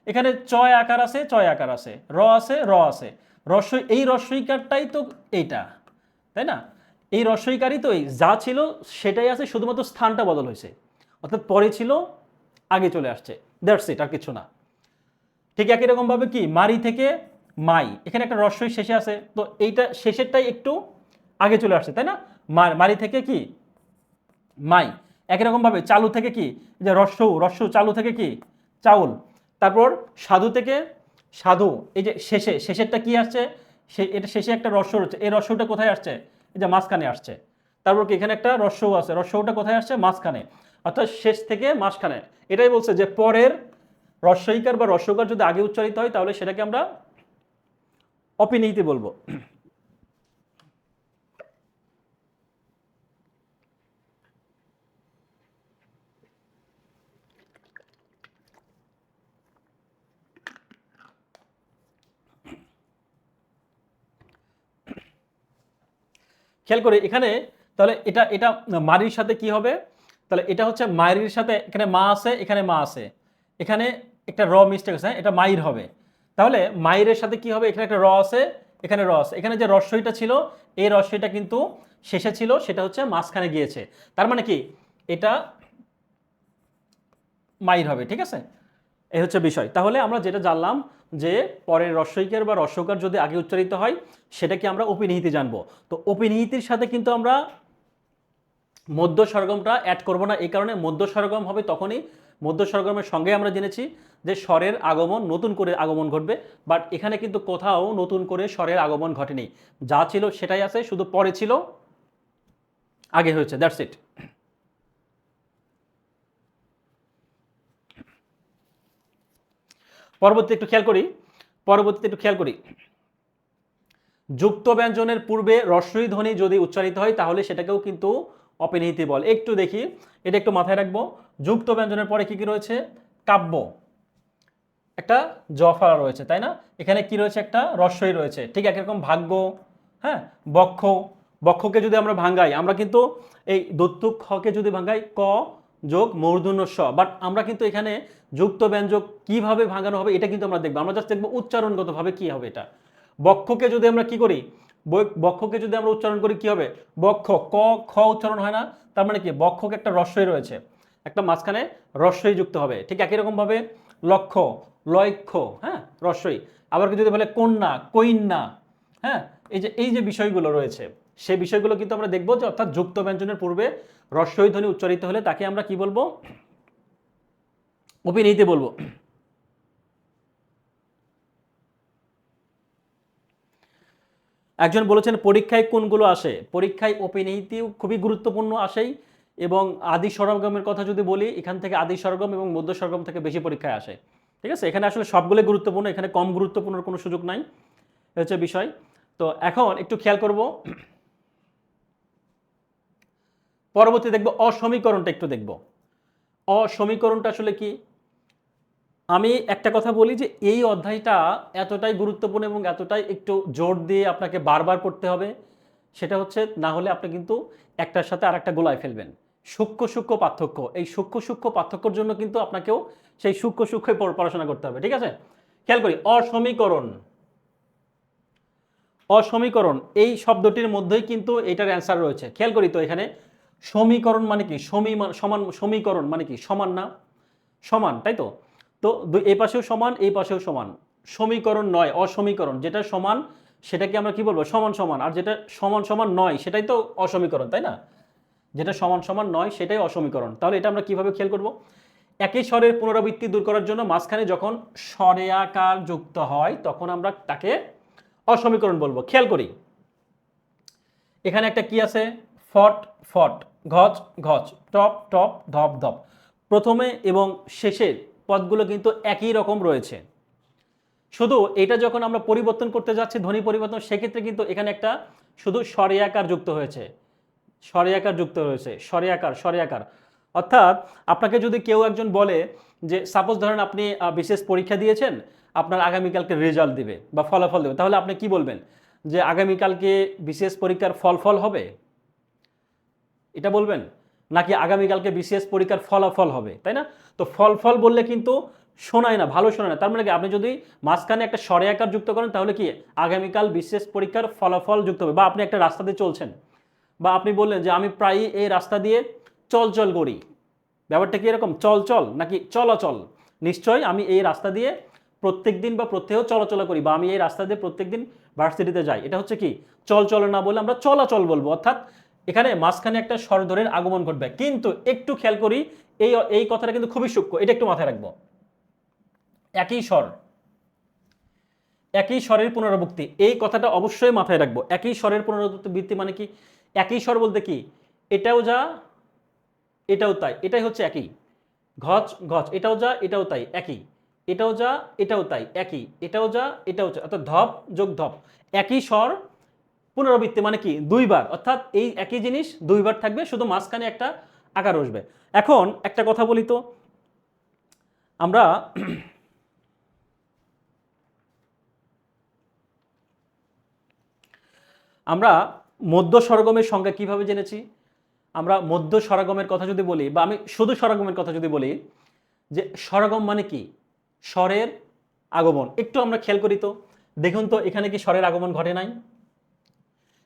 এখানে চয় আকার আছে, চয় আকার আছে, র আছে, র আছে। রস্বই, এই রস্বইকারটাই তো এইটা, তাই না? এই রস্বইকারই তো এই যা ছিল সেটাই আছে, শুধুমাত্র স্থানটা বদল হয়েছে। অর্থাৎ পরে ছিল, আগে চলে আসছে, দ্যাটস ইট, আর কিছু না। ঠিক একই রকম ভাবে কি, মারি থেকে মাই, এখানে একটা রস্বই শেষে আছে, তো এইটা শেষেরটাই একটু আগে চলে আসছে, তাই না? মারি থেকে কি, মাই। একই রকম ভাবে চালু থেকে কি, যে রস্যৌ, রস্য চালু থেকে কি, চাউল। তারপর সাধু থেকে সাধু, এই যে শেষে, শেষেরটা কি আসছে, এটা শেষে একটা রস্য রয়েছে, এই রস্যটা কোথায় আসছে? এই যে মাঝখানে আসছে। তারপর কি, এখানে একটা রস্যও আছে, রস্যটা কোথায় আসছে? মাঝখানে। অর্থাৎ শেষ থেকে মাঝখানে। এটাই বলছে যে পরের রস্যইকার বা রস্যকার যদি আগে উচ্চারিত হয়, তাহলে সেটাকে আমরা অপিনিহিতে বলবো। খেয়াল করে এখানে, তাহলে এটা এটা মারির সাথে কি হবে? তাহলে এটা হচ্ছে মায়ের সাথে, এখানে মা আছে, এখানে মা আছে, এখানে একটা র মিস্টেক আছে, এটা মাইর হবে। তাহলে মায়ের সাথে কি হবে? এখানে একটা র আছে, এখানে র আছে, এখানে যে রস্বইটা ছিল, এই রস্বইটা কিন্তু শেষে ছিল, সেটা হচ্ছে মাঝখানে গিয়েছে। তার মানে কি, এটা মাইর হবে, ঠিক আছে? এই হচ্ছে বিষয়। তাহলে আমরা যেটা জানলাম যে পরের রস্বইকার বা রস্যকার যদি আগে উচ্চারিত হয়, সেটাকে আমরা অপিনিহিতে জানবো। তো অপিনিহিতির সাথে কিন্তু আমরা মধ্য স্বরগমটা অ্যাড করব না, এই কারণে মধ্য স্বরগম হবে তখনই, মধ্য স্বরগমের সঙ্গে আমরা জেনেছি যে স্বরের আগমন, নতুন করে আগমন ঘটবে। বাট এখানে কিন্তু কোথাও নতুন করে স্বরের আগমন ঘটেনি, যা ছিল সেটাই আছে, শুধু পরে ছিল, আগে হয়েছে, দ্যাটস ইট। পরবর্তী একটু খেয়াল করি, পরবর্তীতে একটু খেয়াল করি, যুক্ত ব্যঞ্জনের পূর্বে রস্বই ধ্বনি যদি উচ্চারিত হয়, তাহলে সেটাকেও কিন্তু অপিনিহিতি বল। একটু দেখি, এটা একটু মাথায় রাখবো। যুক্ত ব্যঞ্জনের পরে কি কি রয়েছে? কাব্য, একটা জফলা রয়েছে, তাই না? এখানে কি রয়েছে? একটা রস্বই রয়েছে। ঠিক একরকম ভাগ্য, হ্যাঁ, বক্ষ, বক্ষকে যদি আমরা ভাঙ্গাই, আমরা কিন্তু এই দত্তুক খকে যদি ভাঙ্গাই, ক যোগ মূর্ধন্য স, বাট আমরা কিন্তু এখানে যুক্ত ব্যঞ্জক কিভাবে ভাঙানো হবে এটা কিন্তু আমরা দেখবো। আমরা জাস্ট দেখবো উচ্চারণগতভাবে কি হবে এটা। বক্ষকে যদি আমরা কি করি, বক্ষকে যদি আমরা উচ্চারণ করি কি হবে? বক্ষ, ক খ উচ্চারণ হয় না, তার মানে কি, বক্ষকে একটা রস্বই রয়েছে, একটা মাঝখানে রস্বই যুক্ত হবে। ঠিক একই রকম ভাবে লক্ষ্য, লক্ষ্য, হ্যাঁ, রস্বই। আবার যদি বলে কন্যা, কইন্যা, হ্যাঁ, এই যে বিষয়গুলো রয়েছে, সেই বিষয়গুলো কিন্তু আমরা দেখবো যে অর্থাৎ যুক্ত ব্যঞ্জনের পূর্বে রস্বই ধ্বনি উচ্চারিত হলে তাকে আমরা কি বলবো? অপিনিহিতে বলবো। একজন বলেছেন পরীক্ষায় কোনগুলো আসে? পরীক্ষায় অপিনিহিতিও খুবই গুরুত্বপূর্ণ আসেই, এবং আদি স্বরগমের কথা যদি বলি, এখান থেকে আদি স্বরগম এবং মধ্য স্বরগম থেকে বেশি পরীক্ষায় আসে। ঠিক আছে, এখানে আসলে সবগুলো গুরুত্বপূর্ণ, এখানে কম গুরুত্বপূর্ণ কোনো সুযোগ নাই, এ হচ্ছে বিষয়। তো এখন একটু খেয়াল করব, পরবর্তী দেখব অসমীকরণটা, একটু দেখব অসমীকরণটা আসলে কি। আমি একটা কথা বলি যে এই অধ্যায়টা এতটাই গুরুত্বপূর্ণ এবং এতটাই একটু জোর দিয়ে আপনাকে বারবার পড়তে হবে, সেটা হচ্ছে না হলে আপনি কিন্তু একটার সাথে আরেকটা গোলায় ফেলবেন। সূক্ষ্ম সূক্ষ্ম পার্থক্য, এই সূক্ষ্ম সূক্ষ্ম পার্থক্যর জন্য কিন্তু আপনাকেও সেই সূক্ষ্ম সূক্ষ্ম পড়াশোনা করতে হবে, ঠিক আছে? খেয়াল করি, অসমীকরণ, অসমীকরণ এই শব্দটির মধ্যেই কিন্তু এটার অ্যান্সার রয়েছে। খেয়াল করি তো, এখানে সমীকরণ মানে কি, সমান, সমীকরণ মানে কি, সমান না? সমান, তাই তো? তো এই পাশেও সমান, এই পাশেও সমান, সমীকরণ নয়, অসমীকরণ। যেটা সমান সেটাকে আমরা কি বলবো? সমান সমান। আর যেটা সমান সমান নয় সেটাই তো অসমীকরণ, তাই না? যেটা সমান সমান নয় সেটাই অসমীকরণ। তাহলে এটা আমরা কিভাবে খেয়াল করব? একই স্বরের পুনরাবৃত্তি দূর করার জন্য মাঝখানে যখন স্বরেয়াকার যুক্ত হয়, তখন আমরা তাকে অসমীকরণ বলবো। খেয়াল করি, এখানে একটা কি আছে? ফট ফট, ঘচ ঘচ, টপ টপ, ধপ ধপ। প্রথমে এবং শেষে পদগুলো কিন্তু একই রকম রয়েছে। শুধু এটা যখন আমরা পরিবর্তন করতে যাচ্ছি ধ্বনি পরিবর্তন, সেক্ষেত্রে কিন্তু এখানে একটা শুধু স্বরে আকার যুক্ত হয়েছে, স্বরে আকার যুক্ত হয়েছে, স্বরে আকার, স্বরে আকার। অর্থাৎ আপনাকে যদি কেউ একজন বলে যে সাপোজ ধরেন আপনি বিশেষ পরীক্ষা দিয়েছেন, আপনার আগামীকালকে রেজাল্ট দিবে বা ফলাফল দেবে, তাহলে আপনি কি বলবেন? যে আগামীকালকে বিশেষ পরীক্ষার ফল হবে, এটা বলবেন? নাকি আগামীকালকে বিশেষ পরীক্ষার ফলাফল হবে, তাই না? তো ফল বললে কিন্তু শোনায় না, ভালো শোনায় না। তার মানে কি আপনি যদি মাঝখানে একটা স্বরে আকার যুক্ত করেন তাহলে কি আগামীকাল বিশেষ পরীক্ষার ফলাফল যুক্ত হবে। বা আপনি একটা রাস্তা দিয়ে চলছেন, বা আপনি বললেন যে আমি প্রায়ই এই রাস্তা দিয়ে চল করি, ব্যাপারটা কি এরকম চল নাকি চলাচল? নিশ্চয়ই আমি এই রাস্তা দিয়ে প্রত্যেক দিন বা প্রত্যেহ চলাচল করি, বা আমি এই রাস্তা দিয়ে প্রত্যেক দিন ভার্সিটিতে যাই। এটা হচ্ছে কি চল না বলে আমরা চলাচল বলবো। অর্থাৎ এখানে মাঝখানে একটা স্বরধ্বনির আগমন ঘটবে। কিন্তু একটু খেয়াল করি, এই কথাটা কিন্তু খুবই সূক্ষ্ম, এটা একটু মাথায় রাখবো। একই স্বর, একই স্বরের পুনরাবৃত্তি, এই কথাটা অবশ্যই মাথায় রাখবো। একই স্বরের পুনরাবৃত্তি মানে কি? একই স্বর বলতে কি এটাও যা এটাও তাই, এটাই হচ্ছে একই। ঘচ এটাও যা এটাও তাই একই, এটাও যা এটাও তাই একই, এটাও যা এটাও যা, অর্থাৎ ধপ যোগ ধপ। একই স্বর পুনরাবৃত্তি মানে কি দুইবার, অর্থাৎ এই একই জিনিস দুইবার থাকবে, শুধু মাঝখানে একটা আকার বসবে। এখন একটা কথা বলি তো, আমরা আমরা মধ্য স্বরগমের সংজ্ঞা কিভাবে জেনেছি? আমরা মধ্য স্বরগমের কথা যদি বলি, বা আমি শুধু স্বরগমের কথা যদি বলি, যে স্বরগম মানে কি স্বরের আগমন। একটু আমরা খেয়াল করি তো, দেখুন তো এখানে কি স্বরের আগমন ঘটে নাই?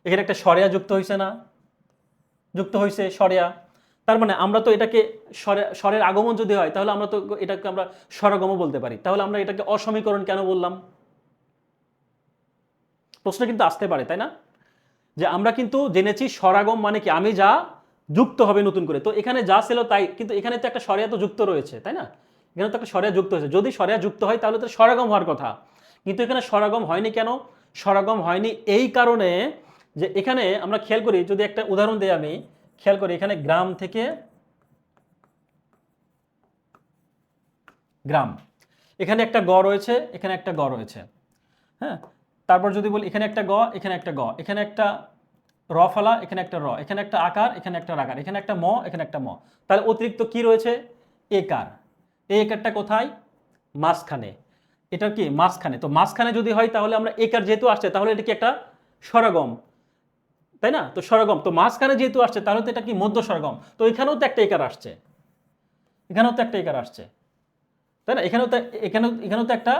এখানে একটা স্বরেয়া যুক্ত হয়েছে না? যুক্ত হয়েছে স্বরেয়া। তার মানে আমরা তো এটাকে স্বরের আগমন যদি হয় তাহলে আমরা তো এটাকে আমরা স্বরগমও বলতে পারি। তাহলে আমরা এটাকে অসমীকরণ কেন বললাম? প্রশ্ন কিন্তু আসতে পারে, তাই না? যে আমরা কিন্তু জেনেছি স্বরাগম মানে কি আমি যা যুক্ত হবে নতুন করে। তো এখানে যা ছিল তাই, কিন্তু এখানে তো একটা স্বরেয়া তো যুক্ত রয়েছে, তাই না? এখানে তো একটা স্বরেয়া যুক্ত হয়েছে। যদি স্বরেয়া যুক্ত হয় তাহলে তো স্বরাগম হওয়ার কথা, কিন্তু এখানে স্বরাগম হয়নি কেন? স্বরাগম হয়নি এই কারণে যে এখানে আমরা খেয়াল করি, যদি একটা উদাহরণ দিই আমি, খেয়াল করি এখানে গ্রাম থেকে গ্রাম, এখানে একটা গ রয়েছে, এখানে একটা গ রয়েছে, হ্যাঁ। তারপর যদি বলি এখানে একটা গ, এখানে একটা গ, এখানে একটা র ফলা, এখানে একটা র, এখানে একটা আকার, এখানে একটা রাকার, এখানে একটা ম, এখানে একটা ম। তাহলে অতিরিক্ত কি রয়েছে? একার। এই একারটা কোথায়? মাঝখানে। এটা কি মাঝখানে? তো মাঝখানে যদি হয় তাহলে আমরা একার যেহেতু আসছে তাহলে এটা কি একটা স্বরগম, তাই না? তো স্বরগম তো মাঝখানে যেহেতু আসছে তাহলে তো এটা কি মধ্য স্বরগম। তো এখানেও তো একটা একার আসছে, এখানেও তো একটা একার আসছে, তাই না? এখানেও তো একটা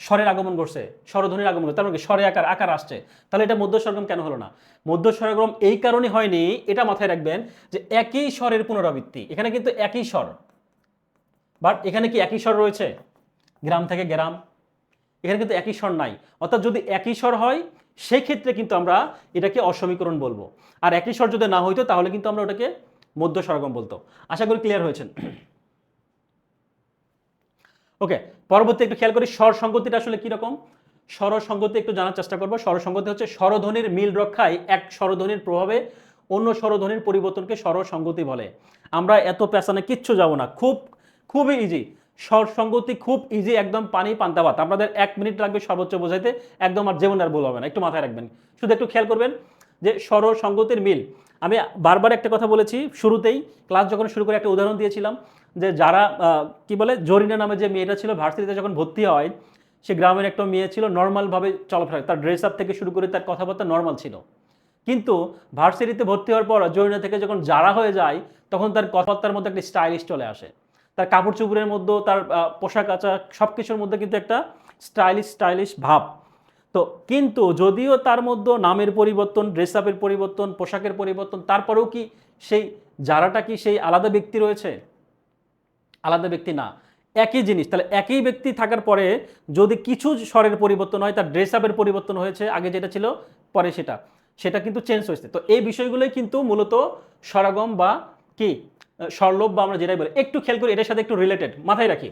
স্বরের আগমন ঘটছে, স্বরধ্বনির আগমন ঘটছে। তার মানে স্বরে আকার আকার আসছে, তাহলে এটা মধ্য স্বরগম কেন হলো না? মধ্য স্বরগম এই কারণে হয়নি, এটা মাথায় রাখবেন যে একই স্বরের পুনরাবৃত্তি। এখানে কিন্তু একই স্বর, বাট এখানে কি একই স্বর রয়েছে? গ্রাম থেকে গ্রাম, এখানে কিন্তু একই স্বর নাই। অর্থাৎ যদি একই স্বর হয় সেই ক্ষেত্রে কিন্তু আমরা এটাকে অসমীকরণ বলবো, আর একই স্বর যদি না হইতো তাহলে কিন্তু আমরা ওটাকে মধ্য স্বরগম বলতো। আশা করি ক্লিয়ার হয়েছেন। ওকে, পরবর্তী একটু খেয়াল করি স্বর সংগতিটা আসলে কিরকম। স্বর সংগতি একটু জানার চেষ্টা করবো। স্বর সংগতি হচ্ছে স্বরধ্বনির মিল রক্ষায় এক স্বরধ্বনির প্রভাবে অন্য স্বরধ্বনির পরিবর্তনকে স্বর সংগতি বলে। আমরা এত পেছানে কিচ্ছু যাব না, খুবই ইজি। স্বর সংগতি খুব ইজি, একদম পানি পান্তা ভাত। আপনাদের 1 মিনিট লাগবে সর্বোচ্চ বোঝাইতে, একদম আর জীবন আর ভুল হবে না। একটু মাথায় রাখবেন, শুধু একটু খেয়াল করবেন যে স্বর সংগতির মিল। আমি বারবার একটা কথা বলেছি শুরুতেই, ক্লাস যখন শুরু করে একটা উদাহরণ দিয়েছিলাম যে যারা কি বলে জরিনা নামে যে মেয়েটা ছিল ভার্সিটিতে যখন ভর্তি হয়, সে গ্রামের একটা মেয়ে ছিল, নর্মালভাবে চলাফেরা, তার ড্রেস আপ থেকে শুরু করে তার কথাবার্তা নর্মাল ছিল। কিন্তু ভার্সিটিতে ভর্তি হওয়ার পর জরিনা থেকে যখন যারা হয়ে যায় তখন তার কথাবার্তার মধ্যে একটা স্টাইলিশ চলে আসে। তার কাপড় চোপড়ের মধ্যেও, তার পোশাক আশাক সব কিছুর মধ্যে কিন্তু একটা স্টাইলিশ ভাব। তো কিন্তু যদিও তার মধ্যে নামের পরিবর্তন, ড্রেস আপের পরিবর্তন, পোশাকের পরিবর্তন, তারপরেও কি সেই যারাটা কি সেই আলাদা ব্যক্তি রয়েছে? আলাদা ব্যক্তি না, একই জিনিস। তাহলে একই ব্যক্তি থাকার পরে যদি কিছু স্বরের পরিবর্তন হয়, তার ড্রেস আপের পরিবর্তন হয়েছে, আগে যেটা ছিল পরে সেটা কিন্তু চেঞ্জ হয়েছে। তো এই বিষয়গুলোই কিন্তু মূলত স্বরাগম বা কি স্বরলোপ বা আমরা যেটাই বলি। একটু খেয়াল করি, এটার সাথে একটু রিলেটেড, মাথায় রাখি।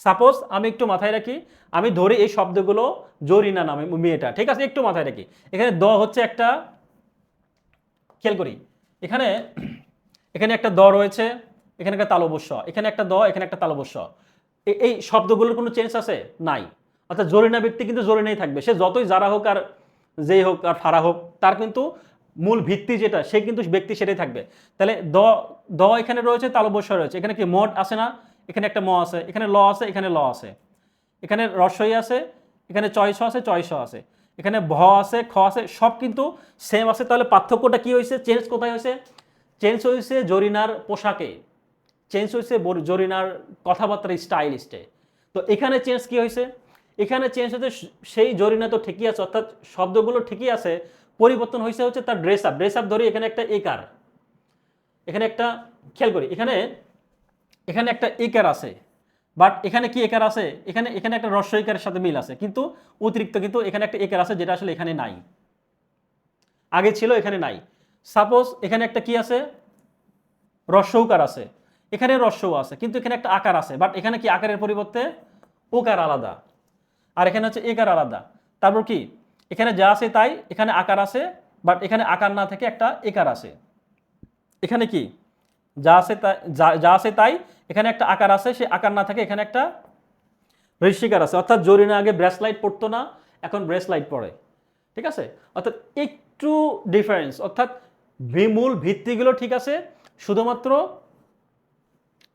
সাপোজ আমি একটু মাথায় রাখি, আমি ধরি এই শব্দগুলো জরিনা নামে মেয়েটা, ঠিক আছে? একটু মাথায় রাখি, এখানে দ হচ্ছে একটা, খেয়াল করি এখানে এখানে একটা দ রয়েছে, এখানে একটা তালবস্য, এখানে একটা দ, এখানে একটা তালবস্য। এই শব্দগুলোর কোনো চেঞ্জ আছে? নাই। অর্থাৎ জরিনা ব্যক্তি কিন্তু জরিনাই থাকবে, সে যতই যারা হোক আর যেই হোক আর ফারা হোক, তার কিন্তু মূল ভিত্তি যেটা, সে কিন্তু ব্যক্তি সেটাই থাকবে। তাহলে দ এখানে রয়েছে, তালব্যস্বর রয়েছে, এখানে কি মড আছে না, এখানে একটা ম আছে, এখানে ল আছে, এখানে ল আছে, এখানে রস্বই আছে, এখানে চয়স আছে, চয়স আছে, এখানে ভ আছে, খ আছে, সব কিন্তু সেম আছে। তাহলে পার্থক্যটা কি হয়েছে, চেঞ্জ কোথায় হয়েছে? চেঞ্জ হয়েছে জরিনার পোশাকে, চেঞ্জ হয়েছে জরিনার কথাবার্তার স্টাইলিস্টে। তো এখানে চেঞ্জ কি হয়েছে? এখানে চেঞ্জ হচ্ছে সেই জরিনা তো ঠিকই আছে, অর্থাৎ শব্দগুলো ঠিকই আছে, পরিবর্তন হয়েছে হচ্ছে তার ড্রেস আপ। ড্রেস আপ ধরি, এখানে একটা একার, এখানে একটা, খেয়াল করি, এখানে এখানে একটা একার আছে, বাট এখানে কি একার আছে? এখানে এখানে একটা রস্য একারের সাথে মিল আছে, কিন্তু অতিরিক্ত কিন্তু এখানে একটা একার আছে যেটা আসলে এখানে নাই, আগে ছিল এখানে নাই। সাপোজ এখানে একটা কি আছে, রস্যৌকার আছে, এখানে রস্যও আছে, কিন্তু এখানে একটা আকার আছে, বাট এখানে কি আকারের পরিবর্তে ওকার আলাদা, আর এখানে হচ্ছে একার আলাদা। তারপর কি এখানে যা আছে তাই, এখানে আকার আছে, বাট এখানে আকার না থেকে একটা একার আছে। এখানে কি যা আছে তাই, যা আছে তাই, এখানে একটা আকার আছে, সে আকার না থাকে এখানে একটা ঋষিকার আছে। অর্থাৎ জরিনা আগে ব্রেসলাইট পড়তো না, এখন ব্রেসলাইট পড়ে। ঠিক আছে, অর্থাৎ একটু ডিফারেন্স, অর্থাৎ মূল ভিত্তিগুলো ঠিক আছে, শুধুমাত্র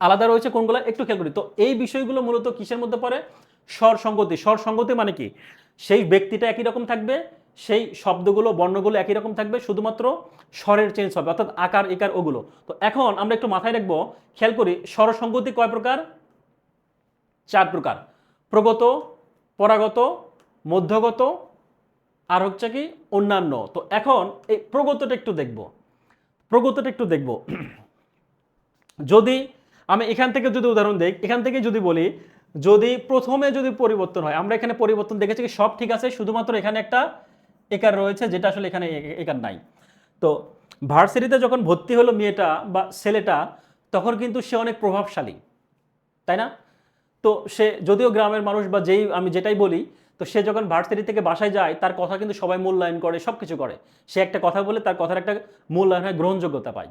আলাদা রয়েছে কোনগুলো একটু খেয়াল করি। তো এই বিষয়গুলো মূলত কিসের মধ্যে পড়ে? স্বর সংগতি। স্বর সংগতি মানে কি, সেই ব্যক্তিটা একই রকম থাকবে, সেই শব্দগুলো বর্ণগুলো একই রকম থাকবে, শুধুমাত্র স্বরের চেঞ্জ হবে, অর্থাৎ আকার একার ওগুলো। তো এখন আমরা একটু মাথায় রাখবো, খেয়াল করি, স্বর সংগতি কয় প্রকার? 4 প্রকার। প্রগত, পরাগত, মধ্যগত, আর হচ্ছে কি অন্যান্য। তো এখন এই প্রগতটা একটু দেখব, প্রগতটা একটু দেখব। যদি আমি এখান থেকে যদি উদাহরণ দিই, এখান থেকে যদি বলি, যদি প্রথমে যদি পরিবর্তন হয়, আমরা এখানে পরিবর্তন দেখেছি কি সব ঠিক আছে, শুধুমাত্র এখানে একটা একার রয়েছে যেটা আসলে এখানে একার নাই। তো ভার্সিটিতে যখন ভর্তি হলো মেয়েটা বা ছেলেটা, তখন কিন্তু সে অনেক প্রভাবশালী, তাই না? তো সে যদিও গ্রামের মানুষ বা যেই আমি যেটাই বলি, তো সে যখন ভার্সিটি থেকে বাসায় যায়, তার কথা কিন্তু সবাই মূল্যায়ন করে, সব কিছু করে। সে একটা কথা বলে, তার কথার একটা মূল্যায়ন হয়, গ্রহণযোগ্যতা পায়।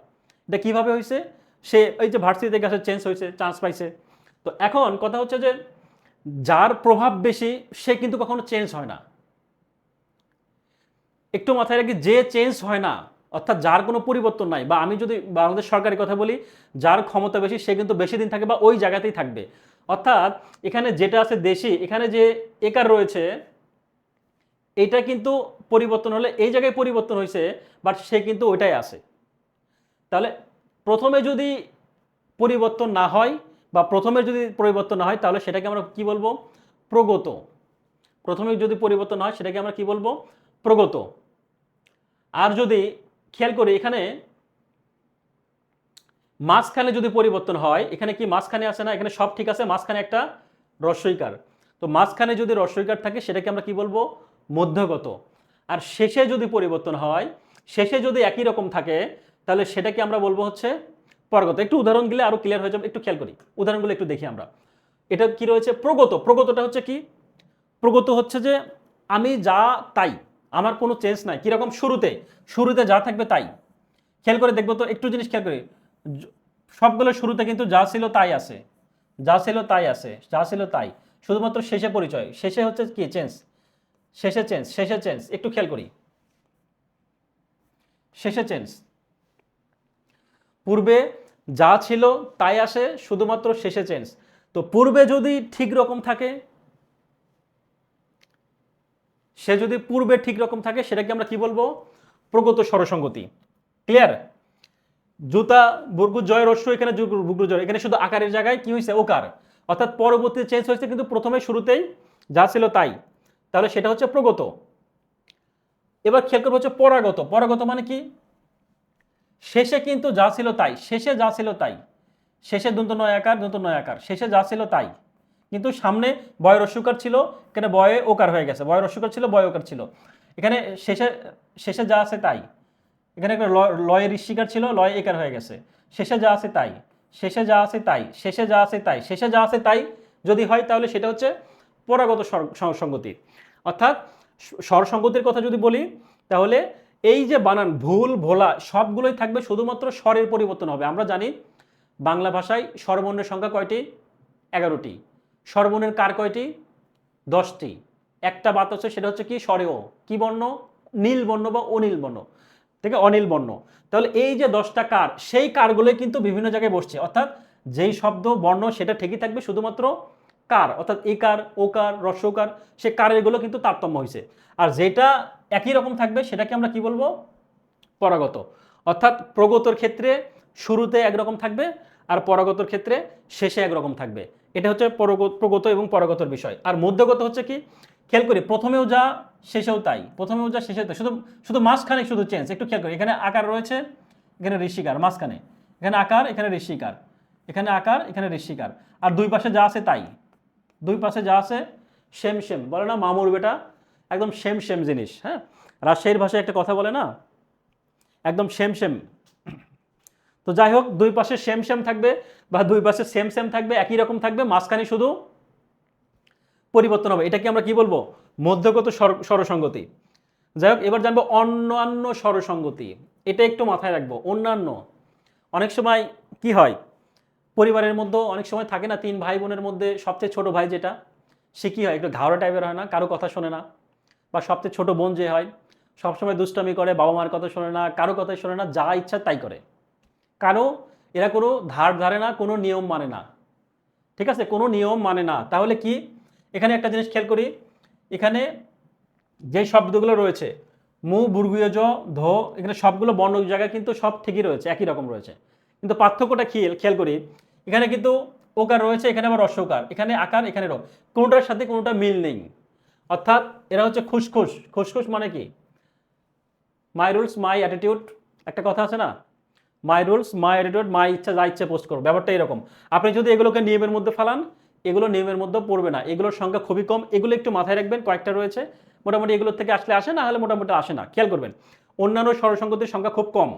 এটা কিভাবে হয়েছে? সে এই যে ভার্সিটি থেকে আসলে চেঞ্জ হয়েছে, চান্স পাইছে। তো এখন কথা হচ্ছে যে যার প্রভাব বেশি সে কিন্তু কখনো চেঞ্জ হয় না। একটু মাথায় রাখি, যে চেঞ্জ হয় না, অর্থাৎ যার কোনো পরিবর্তন নাই, বা আমি যদি বাংলাদেশ সরকারের কথা বলি, যার ক্ষমতা বেশি সে কিন্তু বেশি দিন থাকবে বা ওই জায়গাতেই থাকবে। অর্থাৎ এখানে যেটা আছে দেশি, এখানে যে একার রয়েছে, এটা কিন্তু পরিবর্তন হলে এই জায়গায় পরিবর্তন হয়েছে, বাট সে কিন্তু ওইটাই আছে। তাহলে প্রথমে যদি পরিবর্তন না হয়, বা প্রথমে যদি পরিবর্তন না হয়, তাহলে সেটাকে আমরা কি বলবো? প্রগত। প্রথমে যদি পরিবর্তন হয় সেটাকে আমরা কি বলবো? প্রগত। আর যদি খেয়াল করি, এখানে মাঝখানে যদি পরিবর্তন হয়, এখানে কি মাঝখানে আছে না, এখানে সব ঠিক আছে, মাঝখানে একটা রস্বইকার। তো মাঝখানে যদি রস্বইকার থাকে সেটাকে আমরা কি বলবো? মধ্যগত। আর শেষে যদি পরিবর্তন হয়, শেষে যদি একই রকম থাকে, তাহলে সেটাকে আমরা বলবো হচ্ছে পরগত। একটু উদাহরণ দিলে আরো ক্লিয়ার হয়ে যাবে, একটু খেয়াল করি উদাহরণগুলো একটু দেখি আমরা। এটা কি রয়েছে? প্রগত। প্রগতটা হচ্ছে কি? প্রগত হচ্ছে যে আমি যা তাই, আমার কোনো চেঞ্জ নাই। কিরকম? শুরুতে, শুরুতে যা থাকবে তাই। খেয়াল করে দেখবো তো, একটু জিনিস খেয়াল করি, সবগুলো শুরুতে কিন্তু যা ছিল তাই আছে, যা ছিল তাই আছে, যা ছিল তাই, শুধুমাত্র শেষে পরিচয়, শেষে হচ্ছে কি চেঞ্জ, শেষে চেঞ্জ, শেষে চেঞ্জ। একটু খেয়াল করি, শেষে চেঞ্জ। পূর্বে যা ছিল তাই আসে, শুধুমাত্র শেষে চেঞ্জ। তো পূর্বে যদি ঠিক রকম থাকে, সে যদি পূর্বে ঠিক রকম থাকে, সেটাকে আমরা কি বলবো? প্রগত স্বরসঙ্গতি। ক্লিয়ার? জুতা বর্গ জয় রস্য, এখানে বুগ্র জয়, এখানে শুধু আকারের জায়গায় কি হয়েছে? ওকার। অর্থাৎ পরবর্তীতে চেঞ্জ হয়েছে, কিন্তু প্রথমে শুরুতেই যা ছিল তাই। তাহলে সেটা হচ্ছে প্রগত। এবার খেয়াল করবো হচ্ছে পরাগত। পরাগত মানে কি? শেষে কিন্তু যা ছিল তাই, শেষে যা ছিল তাই, শেষে দন্ত নয় আকার, দন্ত নয় আকার, শেষে যা ছিল তাই, কিন্তু সামনে বয় রস্যকার ছিল, এখানে বয়ে ওকার হয়ে গেছে, বয় রস্যকার ছিল, বয় ওকার ছিল। এখানে শেষে শেষে যা আছে তাই, এখানে একটা লয়ের ঋষিকার ছিল, লয় একার হয়ে গেছে, শেষে যা আছে তাই, শেষে যা আছে তাই, শেষে যা আছে তাই, শেষে যা আছে তাই যদি হয়, তাহলে সেটা হচ্ছে পরাগত সংগতি। অর্থাৎ স্বরসঙ্গতির কথা যদি বলি, তাহলে এই যে বানান ভুল ভোলা সবগুলোই থাকবে, শুধুমাত্র স্বরের পরিবর্তন হবে। আমরা জানি বাংলা ভাষায় স্বরবর্ণের সংখ্যা কয়টি? 11টি। স্বরবর্ণের কার কয়টি? 10টি। একটা বাদ হচ্ছে, সেটা হচ্ছে কি স্বরেও কি বর্ণ? নীল বর্ণ বা অনীল বর্ণ, ঠিক আছে, অনীল বর্ণ। তাহলে এই যে 10টা কার, সেই কারগুলোই কিন্তু বিভিন্ন জায়গায় বসছে, অর্থাৎ যেই শব্দ বর্ণ সেটা ঠিকই থাকবে, শুধুমাত্র কার অর্থাৎ একার ওকার রস্যকার সে কারেরগুলো কিন্তু তারতম্য হয়েছে। আর যেটা একই রকম থাকবে সেটাকে আমরা কি বলবো? পরাগত। অর্থাৎ প্রগতর ক্ষেত্রে শুরুতে একরকম থাকবে, আর পরাগতর ক্ষেত্রে শেষে একরকম থাকবে। এটা হচ্ছে প্রগত এবং পরাগতর বিষয়। আর মধ্যগত হচ্ছে কি, খেয়াল করি প্রথমেও যা শেষেও তাই, প্রথমেও যা শেষেও তাই, শুধু শুধু মাঝখানে শুধু চেঞ্জ। একটু খেয়াল করি, এখানে আকার রয়েছে, এখানে ঋষিকার মাঝখানে, এখানে আকার এখানে ঋষিকার, এখানে আকার এখানে ঋষিকার, আর দুই পাশে যা আছে তাই, দুই পাশে যা আছে সেম সেম, বলে না মামুর বেটা, একদম সেম সেম জিনিস। হ্যাঁ, রাজশাহীর ভাষায় একটা কথা বলে না, একদম সেম সেম। তো যাই হোক, দুই পাশে সেম সেম থাকবে বা দুই পাশে সেম সেম থাকবে, একই রকম থাকবে, মাঝখানে শুধু পরিবর্তন হবে। এটাকে আমরা কি বলবো? মধ্যগত স্বরসঙ্গতি। যাই হোক, এবার জানবো অন্যান্য স্বরসঙ্গতি। এটা একটু মাথায় রাখবো, অন্যান্য। অনেক সময় কি হয়, পরিবারের মধ্যে অনেক সময় থাকে না, 3 ভাই বোনের মধ্যে সবচেয়ে ছোট ভাই যেটা, সে কি হয়, একটু ঘাওড়া টাইপের হয় না, কারো কথা শোনে না। বা সবচেয়ে ছোট বোন যে হয়, সবসময় দুষ্টামি করে, বাবা মার কথা শোনে না, কারো কথাই শোনে না, যা ইচ্ছা তাই করে। কারো, এরা কোনো ধার ধারে না, কোনো নিয়ম মানে না, ঠিক আছে, কোনো নিয়ম মানে না। তাহলে কি, এখানে একটা জিনিস খেয়াল করি, এখানে যে শব্দগুলো রয়েছে মু বুর্গীয় জ ধ, এখানে সবগুলো বর্ণ জায়গায় কিন্তু সব ঠিকই রয়েছে, একই রকম রয়েছে, কিন্তু পার্থক্যটা খেয়াল করি, এখানে কিন্তু ওকার রয়েছে, এখানে আবার রস্যকার, এখানে আকার এখানে র, কোনোটার সাথে কোনোটা মিল নেই। অর্থাৎ এরা হচ্ছে খুসখুস। খুসখুস মানে কি? মাই রুলস মাই অ্যাটিটিউড, একটা কথা আছে না, মাই রুলস মাই অ্যাটিটিউড, মাই ইচ্ছা যা ইচ্ছা পোস্ট করো, ব্যাপারটা এরকম। আপনি যদি এগুলোকে নিয়মের মধ্যে ফালান, এগুলো নিয়মের মধ্যে পড়বে না, এগুলোর সংখ্যা খুবই কম, এগুলো একটু মাথায় রাখবেন, কয়েকটা রয়েছে, মোটামুটি এগুলোর থেকে আসলে আসে, না হলে মোটামুটি আসে না, খেয়াল করবেন। অন্যান্য স্বরসঙ্গতির সংখ্যা খুব কম,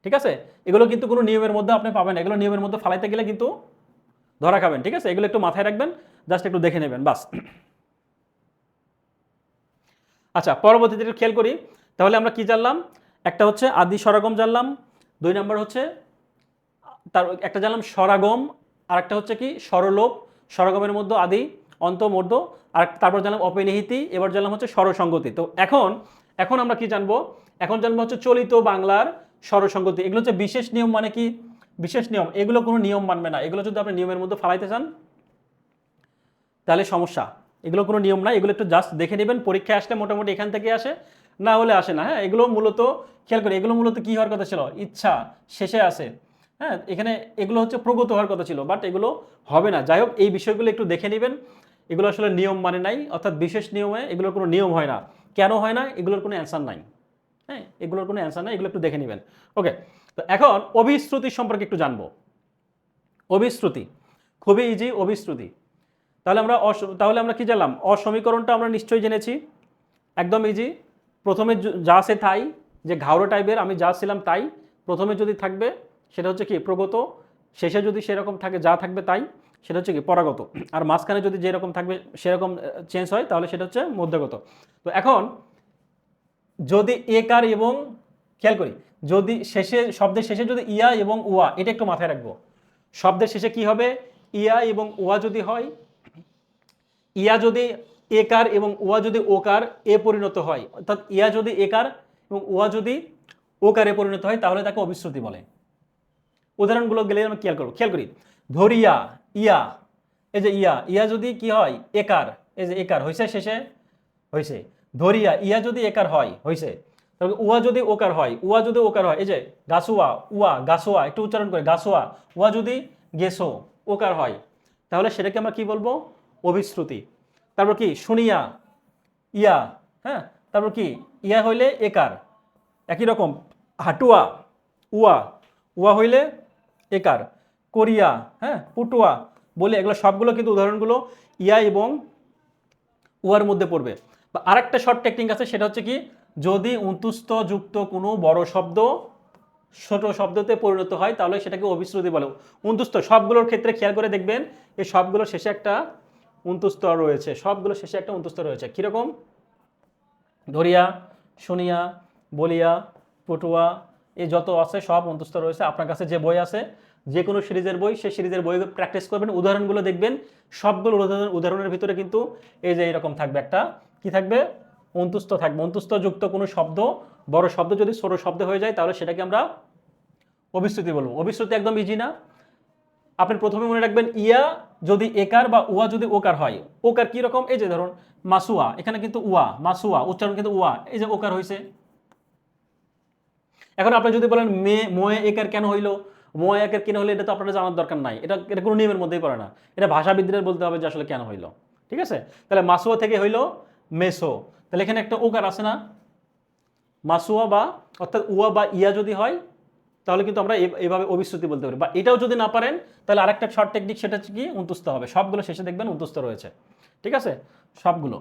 ঠিক আছে, এগুলো কিন্তু কোনো নিয়মের মধ্যে আপনি পাবেন না, এগুলো নিয়মের মধ্যে ফালাইতে গেলে কিন্তু ধরা খাবেন, ঠিক আছে, এগুলো একটু মাথায় রাখবেন, জাস্ট একটু দেখে নেবেন বাস। আচ্ছা, পরবর্তীতে একটু খেয়াল করি, তাহলে আমরা কি জানলাম? একটা হচ্ছে আদি স্বরাগম জানলাম, 2 নম্বর হচ্ছে তার একটা জানলাম স্বরাগম, আর একটা হচ্ছে কি স্বরলোপ, স্বরাগমের মধ্যে আদি অন্ত মধ্য, আর তারপর জানলাম অপনিহিতি, এবার জানলাম হচ্ছে স্বরসঙ্গতি। তো এখন এখন আমরা কি জানবো? এখন জানবো হচ্ছে চলিত বাংলার স্বরসঙ্গতি। এগুলো হচ্ছে বিশেষ নিয়ম। মানে কি বিশেষ নিয়ম? এগুলো কোনো নিয়ম মানবে না, এগুলো যদি আপনি নিয়মের মধ্যে ফালাইতে চান তাহলে সমস্যা। এগুলো কোনো নিয়ম না, এগুলো একটু জাস্ট দেখে নেবেন, পরীক্ষায় আসলে মোটামুটি এখান থেকে আসে, না হলে আসে না। হ্যাঁ, এগুলো মূলত খেয়াল করি, এগুলো মূলত কি হওয়ার কথা ছিল, ইচ্ছা শেষে আসে। হ্যাঁ, এখানে এগুলো হচ্ছে প্রগত হওয়ার কথা ছিল, বাট এগুলো হবে না। যাই হোক, এই বিষয়গুলো একটু দেখে নেবেন, এগুলো আসলে নিয়ম মানে নাই, অর্থাৎ বিশেষ নিয়মে এগুলোর কোনো নিয়ম হয় না। কেন হয় না, এগুলোর কোনো অ্যান্সার নাই। হ্যাঁ, এগুলোর কোনো অ্যান্সার নাই, এগুলো একটু দেখে নেবেন। ওকে, তো এখন অভিশ্রুতি সম্পর্কে একটু জানবো। অভিশ্রুতি খুবই ইজি, অভিশ্রুতি। তাহলে আমরা কি জানলাম? অসমীকরণটা আমরা নিশ্চয়ই জেনেছি, একদম ইজি। প্রথমে যা আছে তাই, যে ঘাওড়া টাইপের আমি যা ছিলাম তাই, প্রথমে যদি থাকবে সেটা হচ্ছে কি প্রগত, শেষে যদি সেরকম থাকে যা থাকবে তাই, সেটা হচ্ছে কি পরাগত, আর মাঝখানে যদি যেরকম থাকবে সেরকম চেঞ্জ হয় তাহলে সেটা হচ্ছে মধ্যগত। তো এখন যদি একার এবং খেয়াল করি, যদি শেষে শব্দের শেষে যদি ইয়া এবং উয়া, এটা একটু মাথায় রাখবো, শব্দের শেষে কি হবে, ইয়া এবং উয়া যদি হয়, ইয়া যদি একার এবং ওয়া যদি ওকার এ পরিণত হয়, অর্থাৎ ইয়া যদি একার এবং ওয়া যদি ওকারে পরিণত হয় তাহলে তাকে অভিশ্রুতি বলে। উদাহরণগুলো গেলে আমরা খেয়াল করি, ধরিয়া ইয়া, এই যে ইয়া, ইয়া যদি কি হয় একার, এই যে একার হয়েছে শেষে হয়েছে, ধরিয়া ইয়া যদি একার হয় হয়েছে, তবে উয়া যদি ওকার হয়, উয়া যদি ওকার হয়, এই যে গাছুয়া উয়া গাছোয়া, একটু উচ্চারণ করে গাছোয়া, উয়া যদি গেছো ওকার হয় তাহলে সেটাকে আমরা কি বলবো? অভিশ্রুতি। তারপর কি শুনিয়া ইয়া, হ্যাঁ, তারপর কি ইয়া হইলে একার, একই রকম হাটুয়া উয়া, উয়া হইলে একার, করিয়া, হ্যাঁ, পুটুয়া বলে, এগুলো সবগুলো কিন্তু উদাহরণগুলো ইয়া এবং উয়ার মধ্যে পড়বে। বা আরেকটা শর্ট টেকনিক আছে, সেটা হচ্ছে কি, যদি অন্তুস্থ যুক্ত কোনো বড় শব্দ ছোট শব্দতে পরিণত হয় তাহলে সেটাকে অভিশ্রুতি বলে। অন্তুস্থ সবগুলোর ক্ষেত্রে খেয়াল করে দেখবেন, এই সবগুলোর শেষে একটা অন্তুস্থ রয়েছে, সবগুলো শেষে একটা অন্তুস্থ রয়েছে। কিরকম? ধরিয়া, শুনিয়া, বলিয়া, পটুয়া, এই যত আছে সব মুখস্থ রয়েছে। আপনার কাছে যে বই আছে, যে কোনো সিরিজের বই, সেই সিরিজের বই প্র্যাকটিস করবেন, উদাহরণগুলো দেখবেন, সবগুলো উদাহরণের ভিতরে কিন্তু এই যে এরকম থাকবে একটা, কি থাকবে, অন্তুস্থ থাকবে। অন্তুস্থযুক্ত কোনো শব্দ, বড় শব্দ যদি ছোট শব্দ হয়ে যায় তাহলে সেটাকে আমরা অবিশ্রুতি বলবো। অবিশ্রুতি একদম ইজি না। আপনি প্রথমে মনে রাখবেন ইয়া যদি একার বা উয়া যদি ওকার হয়। ওকার কি রকম, এই যে ধরুন মাসুয়া, এখানে কিন্তু উয়া, মাসুয়া উচ্চারণ কিন্তু উয়া, এই যে ওকার হয়েছে। এখন আপনি যদি বলেন মোয়ে একার কেন হইলো, মোয়ে একার কেন হইলো, এটা তো আপনার জানার দরকার নাই, এটা কোনো নিয়মের মধ্যেই পড়ে না, এটা ভাষাবিদদের বলতে হবে যে আসলে কেন হইলো। ঠিক আছে, তাহলে মাসুয়া থেকে হইলো মেসো, তাহলে এখানে একটা ওকার আছে না, মাসুয়া বা অর্থাৎ উয়া বা ইয়া যদি হয় তাহলে কিন্তু আমরা এইভাবে অবিশ্রুতি বলতে পারি। বা এটাও যদি না পারেন তাহলে আরেকটা শর্ট টেকনিক, সেটা হচ্ছে কি উন্তুস্ত হবে, সবগুলো শেষে দেখবেন উন্তুস্ত রয়েছে। ঠিক আছে, সবগুলো,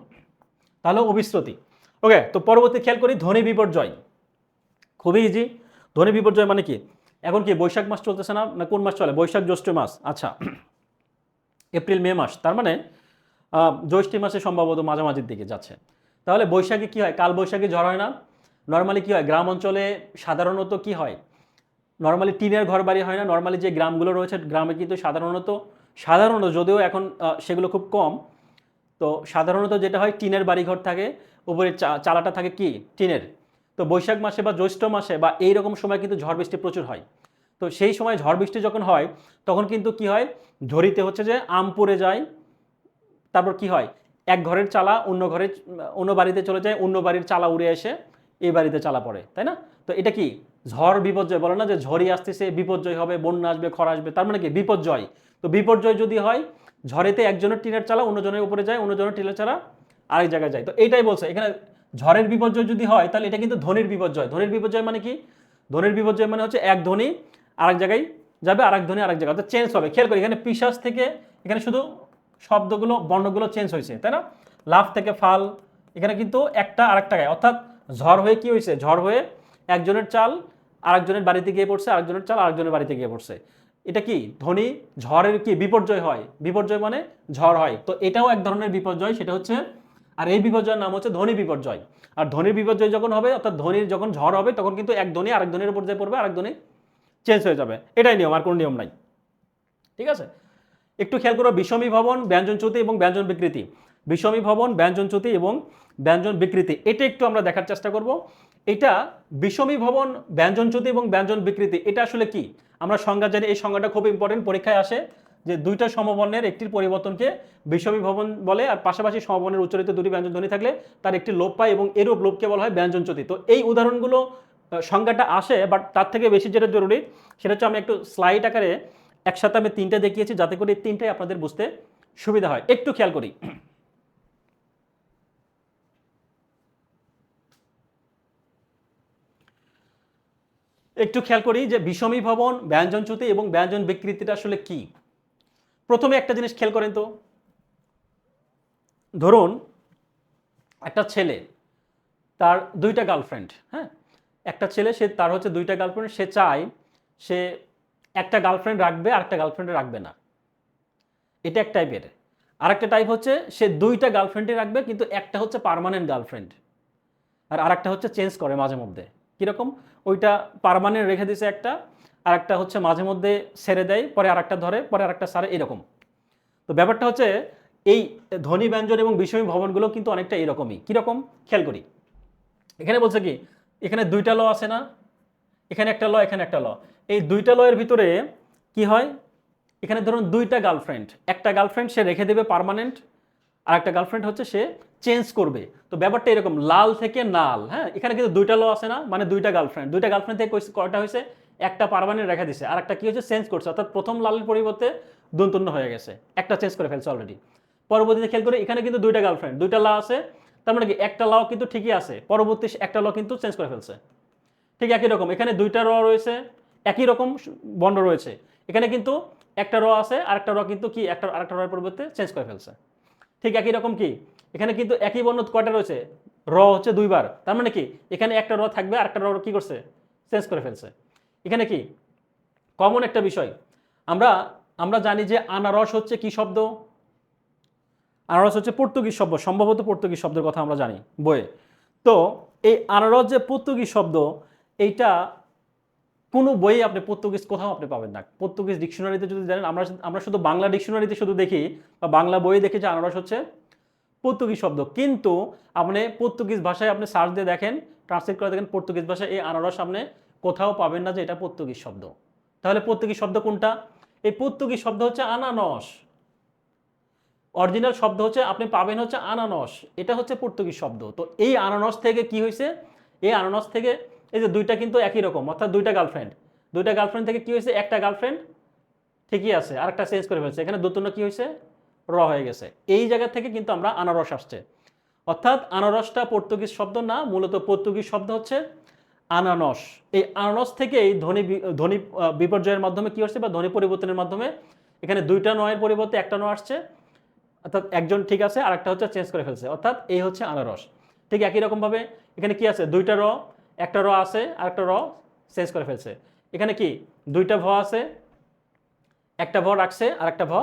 তাহলে অবিশ্রুতি। ওকে, তো পরবর্তী খেয়াল করি ধ্বনি বিপর্যয়। খুবই ইজি। ধ্বনি বিপর্যয় মানে কি, এখন কি বৈশাখ মাস চলতেছে না, না কোন মাস চলে, বৈশাখ জ্যৈষ্ঠ মাস, আচ্ছা এপ্রিল মে মাস, তার মানে জ্যৈষ্ঠ মাসে সম্ভবত মাঝামাঝির দিকে যাচ্ছে। তাহলে বৈশাখে কি হয়, কাল বৈশাখী ঝড় হয় না? নর্মালি কি হয়, গ্রাম অঞ্চলে সাধারণত কি হয়, নর্মালি টিনের ঘর বাড়ি হয় না? নর্মালি যে গ্রামগুলো রয়েছে গ্রামে কিন্তু সাধারণত যদিও এখন সেগুলো খুব কম, তো সাধারণত যেটা হয় টিনের বাড়িঘর থাকে, উপরে চালাটা থাকে কি টিনের। তো বৈশাখ মাসে বা জ্যৈষ্ঠ মাসে বা এইরকম সময় কিন্তু ঝড় বৃষ্টি প্রচুর হয়। তো সেই সময় ঝড় বৃষ্টি যখন হয় তখন কিন্তু কি হয়, ঝড়িতে হচ্ছে যে আম পড়ে যায়, তারপর কি হয়, এক ঘরের চালা অন্য বাড়িতে চলে যায়, অন্য বাড়ির চালা উড়ে এসে এই বাড়িতে চালা পড়ে, তাই না? তো এটা কি ঝড় বিপর্যয় বলে না, যে ঝড়ই আসতেছে, বিপর্যয় হবে, বন্যা আসবে, খরা আসবে, তার মানে কি বিপর্যয়। তো বিপর্যয় যদি হয়, ঝড়েতে একজনের টিনের চালা অন্যজনের উপরে যায়, অন্যজনের টিনের চালা আরেক জায়গায় যায়। তো এইটাই বলছে এখানে, ঝড়ের বিপর্যয় যদি হয় তাহলে এটা কিন্তু ধ্বনির বিপর্যয়। ধ্বনির বিপর্যয় মানে কি, ধ্বনির বিপর্যয় মানে হচ্ছে এক ধ্বনি আরেক জায়গায় যাবে, আরেক ধ্বনি আরেক জায়গায়, অর্থাৎ চেঞ্জ হবে। খেয়াল করি এখানে পিশাচ থেকে এখানে শুধু শব্দগুলো বর্ণগুলো চেঞ্জ হয়েছে, তাই না? লাফ থেকে ফাল, এখানে কিন্তু একটা আরেকটা গায়ে, অর্থাৎ ঝড় হয়ে কি হয়েছে, ঝড় হয়ে একজনের চাল আরেকজনের বাড়িতে গিয়ে পড়ছে, আরেকজনের চাল আরেকজনের বাড়িতে গিয়ে পড়ছে। এটা কি ধ্বনি, ঝড়ের কি বিপর্যয় হয়, বিপর্যয় মানে ঝড় হয়, তো এটাও এক ধরনের বিপর্যয়, সেটা হচ্ছে, আর এই বিপর্যয়ের নাম হচ্ছে ধ্বনি বিপর্যয়। আর ধ্বনির বিপর্যয় যখন হবে, অর্থাৎ ধ্বনির যখন ঝড় হবে তখন কিন্তু এক ধ্বনি আরেক ধ্বনির উপর যে পড়বে, আরেক ধ্বনি চেঞ্জ হয়ে যাবে, এটাই নিয়ম, আর কোনো নিয়ম নাই। ঠিক আছে, একটু খেয়াল করো বিষমী ভবন, ব্যঞ্জনচ্যুতি এবং ব্যঞ্জন বিকৃতি। বিষমী ভবন, ব্যঞ্জনচ্যুতি এবং ব্যঞ্জন বিকৃতি, এটা একটু আমরা দেখার চেষ্টা করব। এটা বিষমী ভবন, ব্যঞ্জনচ্যুতি এবং ব্যঞ্জন বিকৃতি, এটা আসলে কি আমরা সংজ্ঞা জানি, এই সংজ্ঞাটা খুব ইম্পর্টেন্ট, পরীক্ষায় আসে যে দুইটা সমবর্ণের একটির পরিবর্তনকে বিষমী ভবন বলে, আর পাশাপাশি সমবর্ণের উচ্চারিত দুটি ব্যঞ্জন ধ্বনি থাকলে তার একটি লোপ পায় এবং এরূপ লোপকে বলা হয় ব্যঞ্জনচ্যুতি। তো এই উদাহরণগুলো সংজ্ঞাটা আসে, বাট তার থেকে বেশি যেটা জরুরি সেটা হচ্ছে আমি একটু স্লাইড আকারে একসাথে আমি তিনটা দেখিয়েছি যাতে করে এই তিনটাই আপনাদের বুঝতে সুবিধা হয়। একটু খেয়াল করি, যে বিষমী ভবন, ব্যঞ্জনচ্যুতি এবং ব্যঞ্জন বিকৃতিটা আসলে কি। প্রথমে একটা জিনিস খেয়াল করেন তো, ধরুন একটা ছেলে, তার দুইটা গার্লফ্রেন্ড, হ্যাঁ, একটা ছেলে তার হচ্ছে দুইটা গার্লফ্রেন্ড, সে চায় সে একটা গার্লফ্রেন্ড রাখবে আর একটা গার্লফ্রেন্ড রাখবে না, এটা এক টাইপের। আরেকটা টাইপ হচ্ছে সে দুইটা গার্লফ্রেন্ডই রাখবে কিন্তু একটা হচ্ছে পার্মানেন্ট গার্লফ্রেন্ড আর আরেকটা হচ্ছে চেঞ্জ করে মাঝে মধ্যে। কিরকম, ওইটা পার্মানেন্ট রেখে দিছে একটা, আর একটা হচ্ছে মাঝে মধ্যে ছেড়ে দেয়, পরে আরেকটা ধরে, পরে আরেকটা ছাড়ে, এরকম। তো ব্যাপারটা হচ্ছে এই ধ্বনি ব্যঞ্জন এবং বিষমী ভবনগুলো কিন্তু অনেকটা এরকমই। কিরকম খেয়াল করি, এখানে বলছে কি, এখানে দুইটা ল আছে না, এখানে একটা ল, এখানে একটা ল, এই দুইটা লয়ের ভিতরে কি হয়, এখানে ধরুন দুইটা গার্লফ্রেন্ড, একটা গার্লফ্রেন্ড সে রেখে দেবে পার্মানেন্ট, আর একটা গার্লফ্রেন্ড হচ্ছে সে চেঞ্জ করবে। তো ব্যাপারটা এরকম, লাল থেকে নাল, হ্যাঁ, এখানে কিন্তু দুইটা ল আছে না, মানে দুইটা গার্লফ্রেন্ড থেকে কয়টা হয়েছে, একটা পার্মানেন্ট রেখে দিছে, আর একটা কি হচ্ছে চেঞ্জ করছে, অর্থাৎ প্রথম লালের পরিবর্তে দন্তন্য হয়ে গেছে, একটা চেঞ্জ করে ফেলছে অলরেডি। পরবর্তীতে খেয়াল করে এখানে কিন্তু দুইটা গার্লফ্রেন্ড, দুইটা ল আছে, তার মানে কি একটা ল কিন্তু ঠিকই আছে, পরবর্তী একটা ল কিন্তু চেঞ্জ করে ফেলছে। ঠিক একই রকম এখানে দুইটা র রয়েছে, একই রকম বর্ণ রয়েছে, এখানে কিন্তু একটা র আছে আর একটা র কিন্তু কি আরেকটা র পরিবর্তে চেঞ্জ করে ফেলছে। ঠিক একই রকম কি, এখানে কিন্তু একই বর্ণ কয়টা রয়েছে, র হচ্ছে দুইবার, তার মানে কি এখানে একটা র থাকবে আর একটা র কি করছে, চেঞ্জ করে ফেলছে। এখানে কি কমন একটা বিষয়, আমরা আমরা জানি যে আনারস হচ্ছে কি শব্দ, আনারস হচ্ছে পর্তুগিজ শব্দ, সম্ভবত পর্তুগিজ শব্দের কথা আমরা জানি বইয়ে। তো এই আনারস যে পর্তুগিজ শব্দ, এইটা কোনো বইয়ে আপনি পর্তুগিজ কোথাও আপনি পাবেন না। পর্তুগিজ ডিকশনারিতে যদি জানেন, আমরা শুধু বাংলা ডিকশনারিতে শুধু দেখি বা বাংলা বইয়ে দেখি যে আনারস হচ্ছে পর্তুগিজ শব্দ, কিন্তু আপনি পর্তুগিজ ভাষায় আপনি সার্চ দিয়ে দেখেন, ট্রান্সলেট করে দেখেন পর্তুগিজ ভাষায় এই আনারস আপনি কোথাও পাবেন না যে এটা পর্তুগিজ শব্দ। তাহলে পর্তুগিজ শব্দ কোনটা? এই পর্তুগিজ শব্দ হচ্ছে আনানস। অরিজিনাল শব্দ হচ্ছে আপনি পাবেন হচ্ছে আনানস, এটা হচ্ছে পর্তুগিজ শব্দ। তো এই আনানস থেকে কি হয়েছে? এই আনানস থেকে এই যে দুইটা কিন্তু একই রকম, অর্থাৎ দুইটা গার্লফ্রেন্ড থেকে কি হয়েছে? একটা গার্লফ্রেন্ড ঠিকই আছে, আরেকটা চেঞ্জ করে ফেলছে, এখানে দুতন্য কি হয়েছে? র হয়ে গেছে। এই জায়গা থেকে কিন্তু আমরা আনারস আসছে, অর্থাৎ আনারসটা পর্তুগিজ শব্দ না, মূলত পর্তুগিজ শব্দ হচ্ছে আনানস। এই আনানস থেকে এই ধ্বনি বিপর্যয়ের মাধ্যমে কি হচ্ছে, বা ধ্বনি পরিবর্তনের মাধ্যমে এখানে দুইটা নয়ের পরিবর্তে একটা ন আসছে, অর্থাৎ একজন ঠিক আছে আর একটা হচ্ছে চেঞ্জ করে ফেলছে, অর্থাৎ এই হচ্ছে আনারস। ঠিক একই রকমভাবে এখানে কি আছে? দুইটা র, একটা র আছে আর একটা র চেঞ্জ করে ফেলছে। এখানে কি দুইটা ভ আছে, একটা ভ রাখছে আর একটা ভ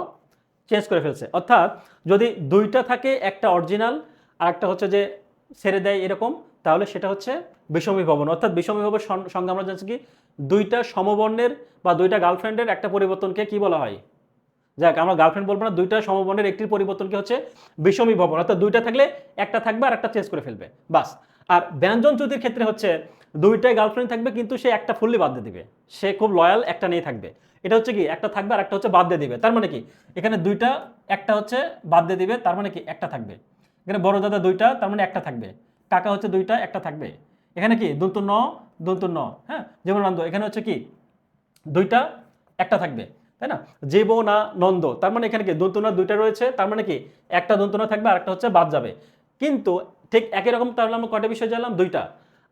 চেঞ্জ করে ফেলছে। অর্থাৎ যদি দুইটা থাকে, একটা অরিজিনাল আর একটা হচ্ছে যে ছেড়ে দেয় এরকম, তাহলে সেটা হচ্ছে বিষমীভবন। অর্থাৎ বিষমীভবনের সংজ্ঞা আমরা জানছি কি, দুইটা সমবর্ণের বা দুইটা গার্লফ্রেন্ডের একটা পরিবর্তনকে কি বলা হয়? যাক, আমরা গার্লফ্রেন্ড বলবো না, দুইটা সমবর্ণের একটির পরিবর্তনকে হচ্ছে বিষমীভবন। অর্থাৎ দুইটা থাকলে একটা থাকবে আর একটা চেঞ্জ করে ফেলবে, বাস। আর ব্যঞ্জন চ্যুতির ক্ষেত্রে হচ্ছে দুইটাই গার্লফ্রেন্ড থাকবে কিন্তু সে একটা ফুললি বাদ দিয়ে দিবে, সে খুব লয়াল, একটা নিয়ে থাকবে। এটা হচ্ছে কি, একটা থাকবে আর একটা হচ্ছে বাদ দিয়ে দিবে, তার মানে কি এখানে দুইটা, একটা হচ্ছে বাদ দিয়ে দিবে, তার মানে কি একটা থাকবে। এখানে বড় দাদা দুইটা, তার মানে একটা থাকবে। কাকা হচ্ছে দুইটা, একটা থাকবে। এখানে কি দন্তু ন, দন্তু ন, হ্যাঁ, যেমন নন্দ, এখানে হচ্ছে কি দুইটা, একটা থাকবে, তাই না? জীব না নন্দ, তার মানে এখানে কি দন্তনা দুইটা রয়েছে, তার মানে কি একটা দন্তনা থাকবে আর একটা হচ্ছে বাদ যাবে। কিন্তু ঠিক একই রকম, তাহলে আমরা কয়টা বিষয় জানলাম? দুইটা।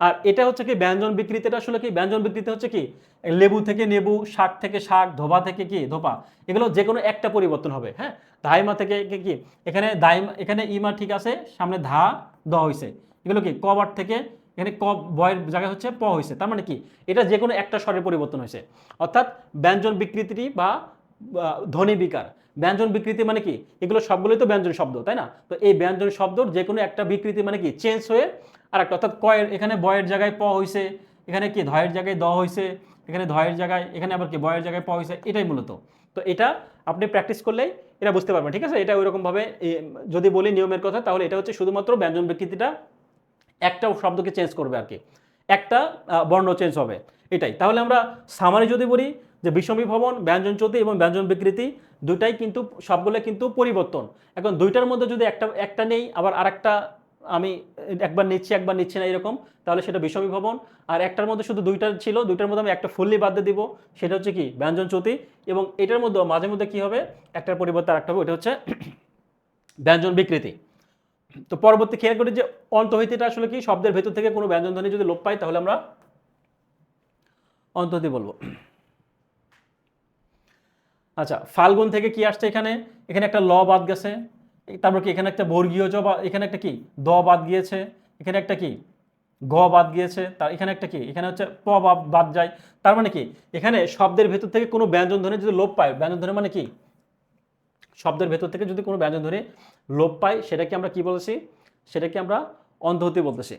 আর এটা হচ্ছে কি ব্যঞ্জন বিকৃতিটা আসলে কি? ব্যঞ্জন বিকৃতি হচ্ছে কি, লেবু থেকে নেবু, শাক থেকে শাক, ধোপা থেকে কি ধোপা, এগুলো যে কোনো একটা পরিবর্তন হবে। হ্যাঁ, ধাইমা থেকে কি, এখানে দাইমা, এখানে ইমা ঠিক আছে, সামনে ধা দ হয়েছে, এগুলো কি কবার থেকে, এখানে ক বয়ের জায়গায় হচ্ছে প হয়েছে, তার মানে কি এটা যে কোনো একটা স্বরের পরিবর্তন হয়েছে। অর্থাৎ ব্যঞ্জন বিকৃতিটি বা ধ্বনি বিকার, ব্যঞ্জন বিকৃতি মানে কি, এগুলো সবগুলোই তো ব্যঞ্জন শব্দ, তাই না? তো এই ব্যঞ্জন শব্দর যে কোনো একটা বিকৃতি মানে কি চেঞ্জ হয়ে আর একটা, অর্থাৎ কয়ের এখানে বয়ের জায়গায় প হয়েছে, এখানে কি ধয়ের জায়গায় দ হয়েছে, এখানে ধয়ের জায়গায়, এখানে আবার কি বয়ের জায়গায় প হয়েছে, এটাই মূলত। তো এটা আপনি প্র্যাকটিস করলেই এটা বুঝতে পারবেন, ঠিক আছে? এটা ওইরকমভাবে যদি বলি নিয়মের কথা, তাহলে এটা হচ্ছে শুধুমাত্র ব্যঞ্জন বিকৃতিটা একটা শব্দকে চেঞ্জ করবে আর কি, একটা বর্ণ চেঞ্জ হবে, এটাই। তাহলে আমরা সামারি যদি বলি যে বিষমীভবন, ব্যঞ্জনচ্যুতি এবং ব্যঞ্জন বিকৃতি দুটাই কিন্তু সবগুলো কিন্তু পরিবর্তন। এখন দুইটার মধ্যে যদি একটা নেই, আবার আরেকটা আমি একবার নিচ্ছি না এরকম, তাহলে সেটা বিষমীভবন। আর একটার মধ্যে শুধু দুইটা ছিল, দুইটার মধ্যে আমি একটা ফুললি বাদ দিয়ে দিব, সেটা হচ্ছে কি ব্যঞ্জনচ্যুতি। এবং এটার মধ্যে মাঝে মধ্যে কি হবে, একটার পরিবর্তে আরেকটা হবে, ওটা হচ্ছে ব্যঞ্জন বিকৃতি। তো পরবর্তী খেয়াল করি যে অন্তহিতিটা আসলে কি, শব্দের ভেতর থেকে কোনো ব্যঞ্জন ধ্বনি যদি লোপ পাই তাহলে আমরা অন্তহিতি বলবো। আচ্ছা, ফাল্গুন থেকে কি আসছে? এখানে এখানে একটা ল বাদ গেছে, তারপর কি এখানে একটা বর্গীয় জ, বা এখানে একটা কি দ বাদ গিয়েছে, এখানে একটা কি গ বাদ গিয়েছে, তার এখানে একটা কি, এখানে হচ্ছে প বাদ যায়। তার মানে কি এখানে শব্দের ভেতর থেকে কোনো ব্যঞ্জন ধ্বনি যদি লোপ পায়, ব্যঞ্জন ধ্বনি মানে কি, শব্দের ভেতর থেকে যদি কোনো ব্যঞ্জন ধ্বনি লোপ পায়, সেটাকে আমরা কি বলছি? সেটাকে আমরা অন্তহতি বলতেছি,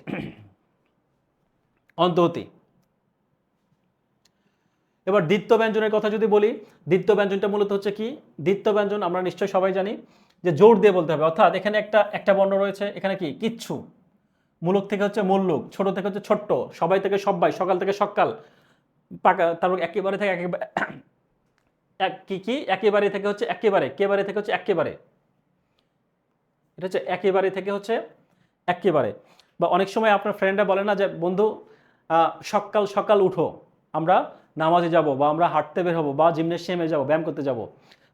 অন্তহতি। এবার দ্বিত্ব ব্যঞ্জনের কথা যদি বলি, দ্বিত্ব ব্যঞ্জনটা মূলত হচ্ছে কি, দ্বিত্ব ব্যঞ্জন আমরা নিশ্চয়ই সবাই জানি যে জোর দিয়ে বলতে হবে, অর্থাৎ এখানে একটা বর্ণ রয়েছে, এখানে কি কিচ্ছু, মূলক থেকে হচ্ছে মূল্যক, ছোট থেকে হচ্ছে ছোট্ট, সবাই থেকে সবাই, সকাল থেকে সকাল, পাকা, তারপর একেবারে থেকে একেবারে, কি একেবারে থেকে হচ্ছে একেবারে, একেবারে থেকে হচ্ছে একেবারে, এটা হচ্ছে একেবারে থেকে হচ্ছে একেবারে। বা অনেক সময় আপনার ফ্রেন্ডরা বলে না যে বন্ধু সকাল সকাল উঠো, আমরা নামাজে যাব, বা আমরা হাঁটতে বের হবো, বা জিমনেশিয়ামে যাব, ব্যায়াম করতে যাব।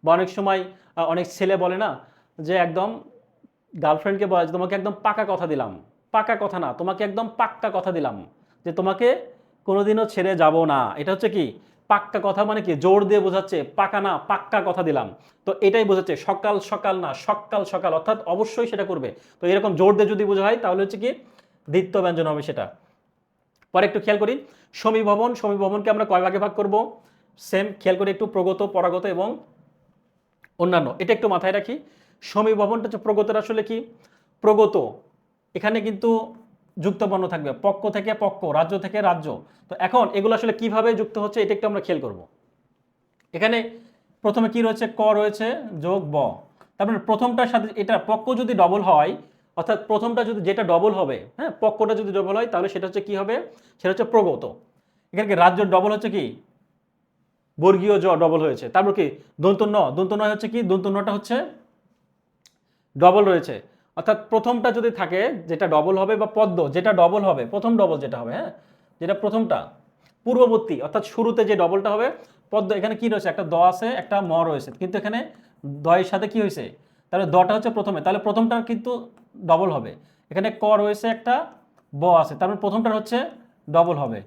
বা অনেক সময় অনেক ছেলে বলে না যে একদম গার্লফ্রেন্ডকে বলে যে তোমাকে একদম পাকা কথা দিলাম, পাকা কথা না, তোমাকে একদম পাক্কা কথা দিলাম যে তোমাকে কোনোদিনও ছেড়ে যাব না। এটা হচ্ছে কি পাক্কা কথা, মানে কি জোর দিয়ে বোঝাচ্ছে, পাকা না পাক্কা কথা দিলাম। তো এটাই বোঝাচ্ছে সকাল সকাল না, সকাল সকাল, অর্থাৎ অবশ্যই সেটা করবে। তো এরকম জোর দিয়ে যদি বোঝা হয় তাহলে হচ্ছে কি দ্বিত্ব ব্যঞ্জন হবে সেটা। পরে একটু খেয়াল করি সমীভবন, সমীভবনকে আমরা কয় ভাগে ভাগ করব? সেম খেয়াল করি একটু, প্রগত, পরাগত এবং অন্যান্য। এটা একটু মাথায় রাখি। সমীভবনটা হচ্ছে প্রগতের আসলে কি, প্রগত, এখানে কিন্তু যুক্ত বর্ণ থাকবে, পক্ষ থেকে পক্ষ, রাজ্য থেকে রাজ্য। তো এখন এগুলো আসলে কিভাবে যুক্ত হচ্ছে এটা একটু আমরা খেয়াল করব। এখানে প্রথমে কি রয়েছে, ক রয়েছে যোগ ব। তারপরে প্রথমটার সাথে এটা পক্ষ যদি ডবল হয়, অর্থাৎ প্রথমটা যদি যেটা ডবল হবে, হ্যাঁ, পক্ষটা যদি ডবল হয় তাহলে সেটা হচ্ছে কি হবে, সেটা হচ্ছে প্রগত। এখানে কি রাজ্য ডবল হচ্ছে কি, বর্গীয় জ ডবল হয়েছে। তারপর কি দন্ত ন, দন্ত নয় হচ্ছে কি, দন্ত নটা হচ্ছে ডবল রয়েছে। অর্থাৎ প্রথমটা যদি থাকে যেটা ডবল হবে, বা পদ্ম যেটা ডবল হবে, প্রথম ডবল যেটা হবে, হ্যাঁ, যেটা প্রথমটা পূর্ববর্তী অর্থাৎ শুরুতে যে ডবলটা হবে পদ্ম। এখানে কি রয়েছে, একটা দ আছে একটা ম রয়েছে, কিন্তু এখানে দয়ের সাথে কি হয়েছে, তাহলে দটা হচ্ছে প্রথমে, তাহলে প্রথমটা কিন্তু ডবল হবে। এখানে ক রয়েছে একটা, ব আছে, তারপরে প্রথমটার হচ্ছে ডবল হবে।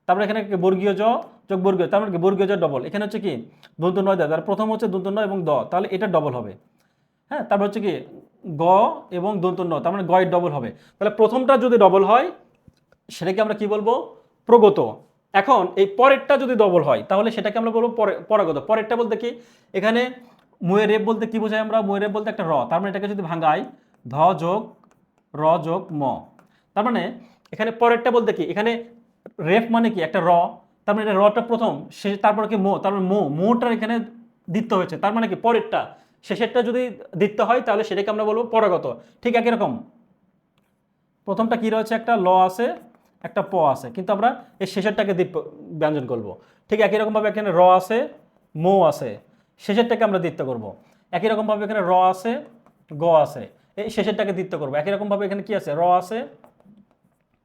তারপরে এখানে বর্গীয় জ যোগ বর্গীয়, তার মানে কি বর্গীয় জ ডবল। এখানে হচ্ছে কি দন্ত নয় দ, তাহলে প্রথম হচ্ছে দন্ত নয় এবং দ, তাহলে এটা ডবল হবে। হ্যাঁ, তারপর হচ্ছে কি গ এবং দন্ত ন, তার মানে গয়ের ডবল হবে। তাহলে প্রথমটা যদি ডবল হয় সেটাকে আমরা কি বলবো, প্রগত। এখন এই পরেরটা যদি ডবল হয় তাহলে সেটাকে আমরা বলবো পরাগত। পরেরটা বলতে কি, এখানে মুয়ে রেপ বলতে কি বোঝায়, আমরা মুয়ে রেপ বলতে একটা র, তার মানে এটাকে যদি ভাঙাই ধ যোগ র যোগ ম, তার মানে এখানে পরেরটা বলতে কি, এখানে রেফ মানে কি একটা র, তার মানে এটা রটা প্রথম, সে তারপরে কি মো, তার মানে মোটার এখানে দ্বিত্ব হয়েছে, তার মানে কি পরেরটা শেষেরটা যদি দ্বিত্ব হয় তাহলে সেটাকে আমরা বলবো পরাগত। ঠিক একই রকম প্রথমটা কি রয়েছে, একটা ল আছে একটা প আছে, কিন্তু আমরা এই শেষেরটাকে ব্যঞ্জন করব। ঠিক একই রকমভাবে এখানে র আছে, মো আছে, শেষেরটাকে আমরা দ্বিত্ব করব। একই রকমভাবে এখানে র আছে, গ আছে, এই শেষেরটাকে দ্বিত্ব করব। একই রকমভাবে এখানে কি আছে, র আছে,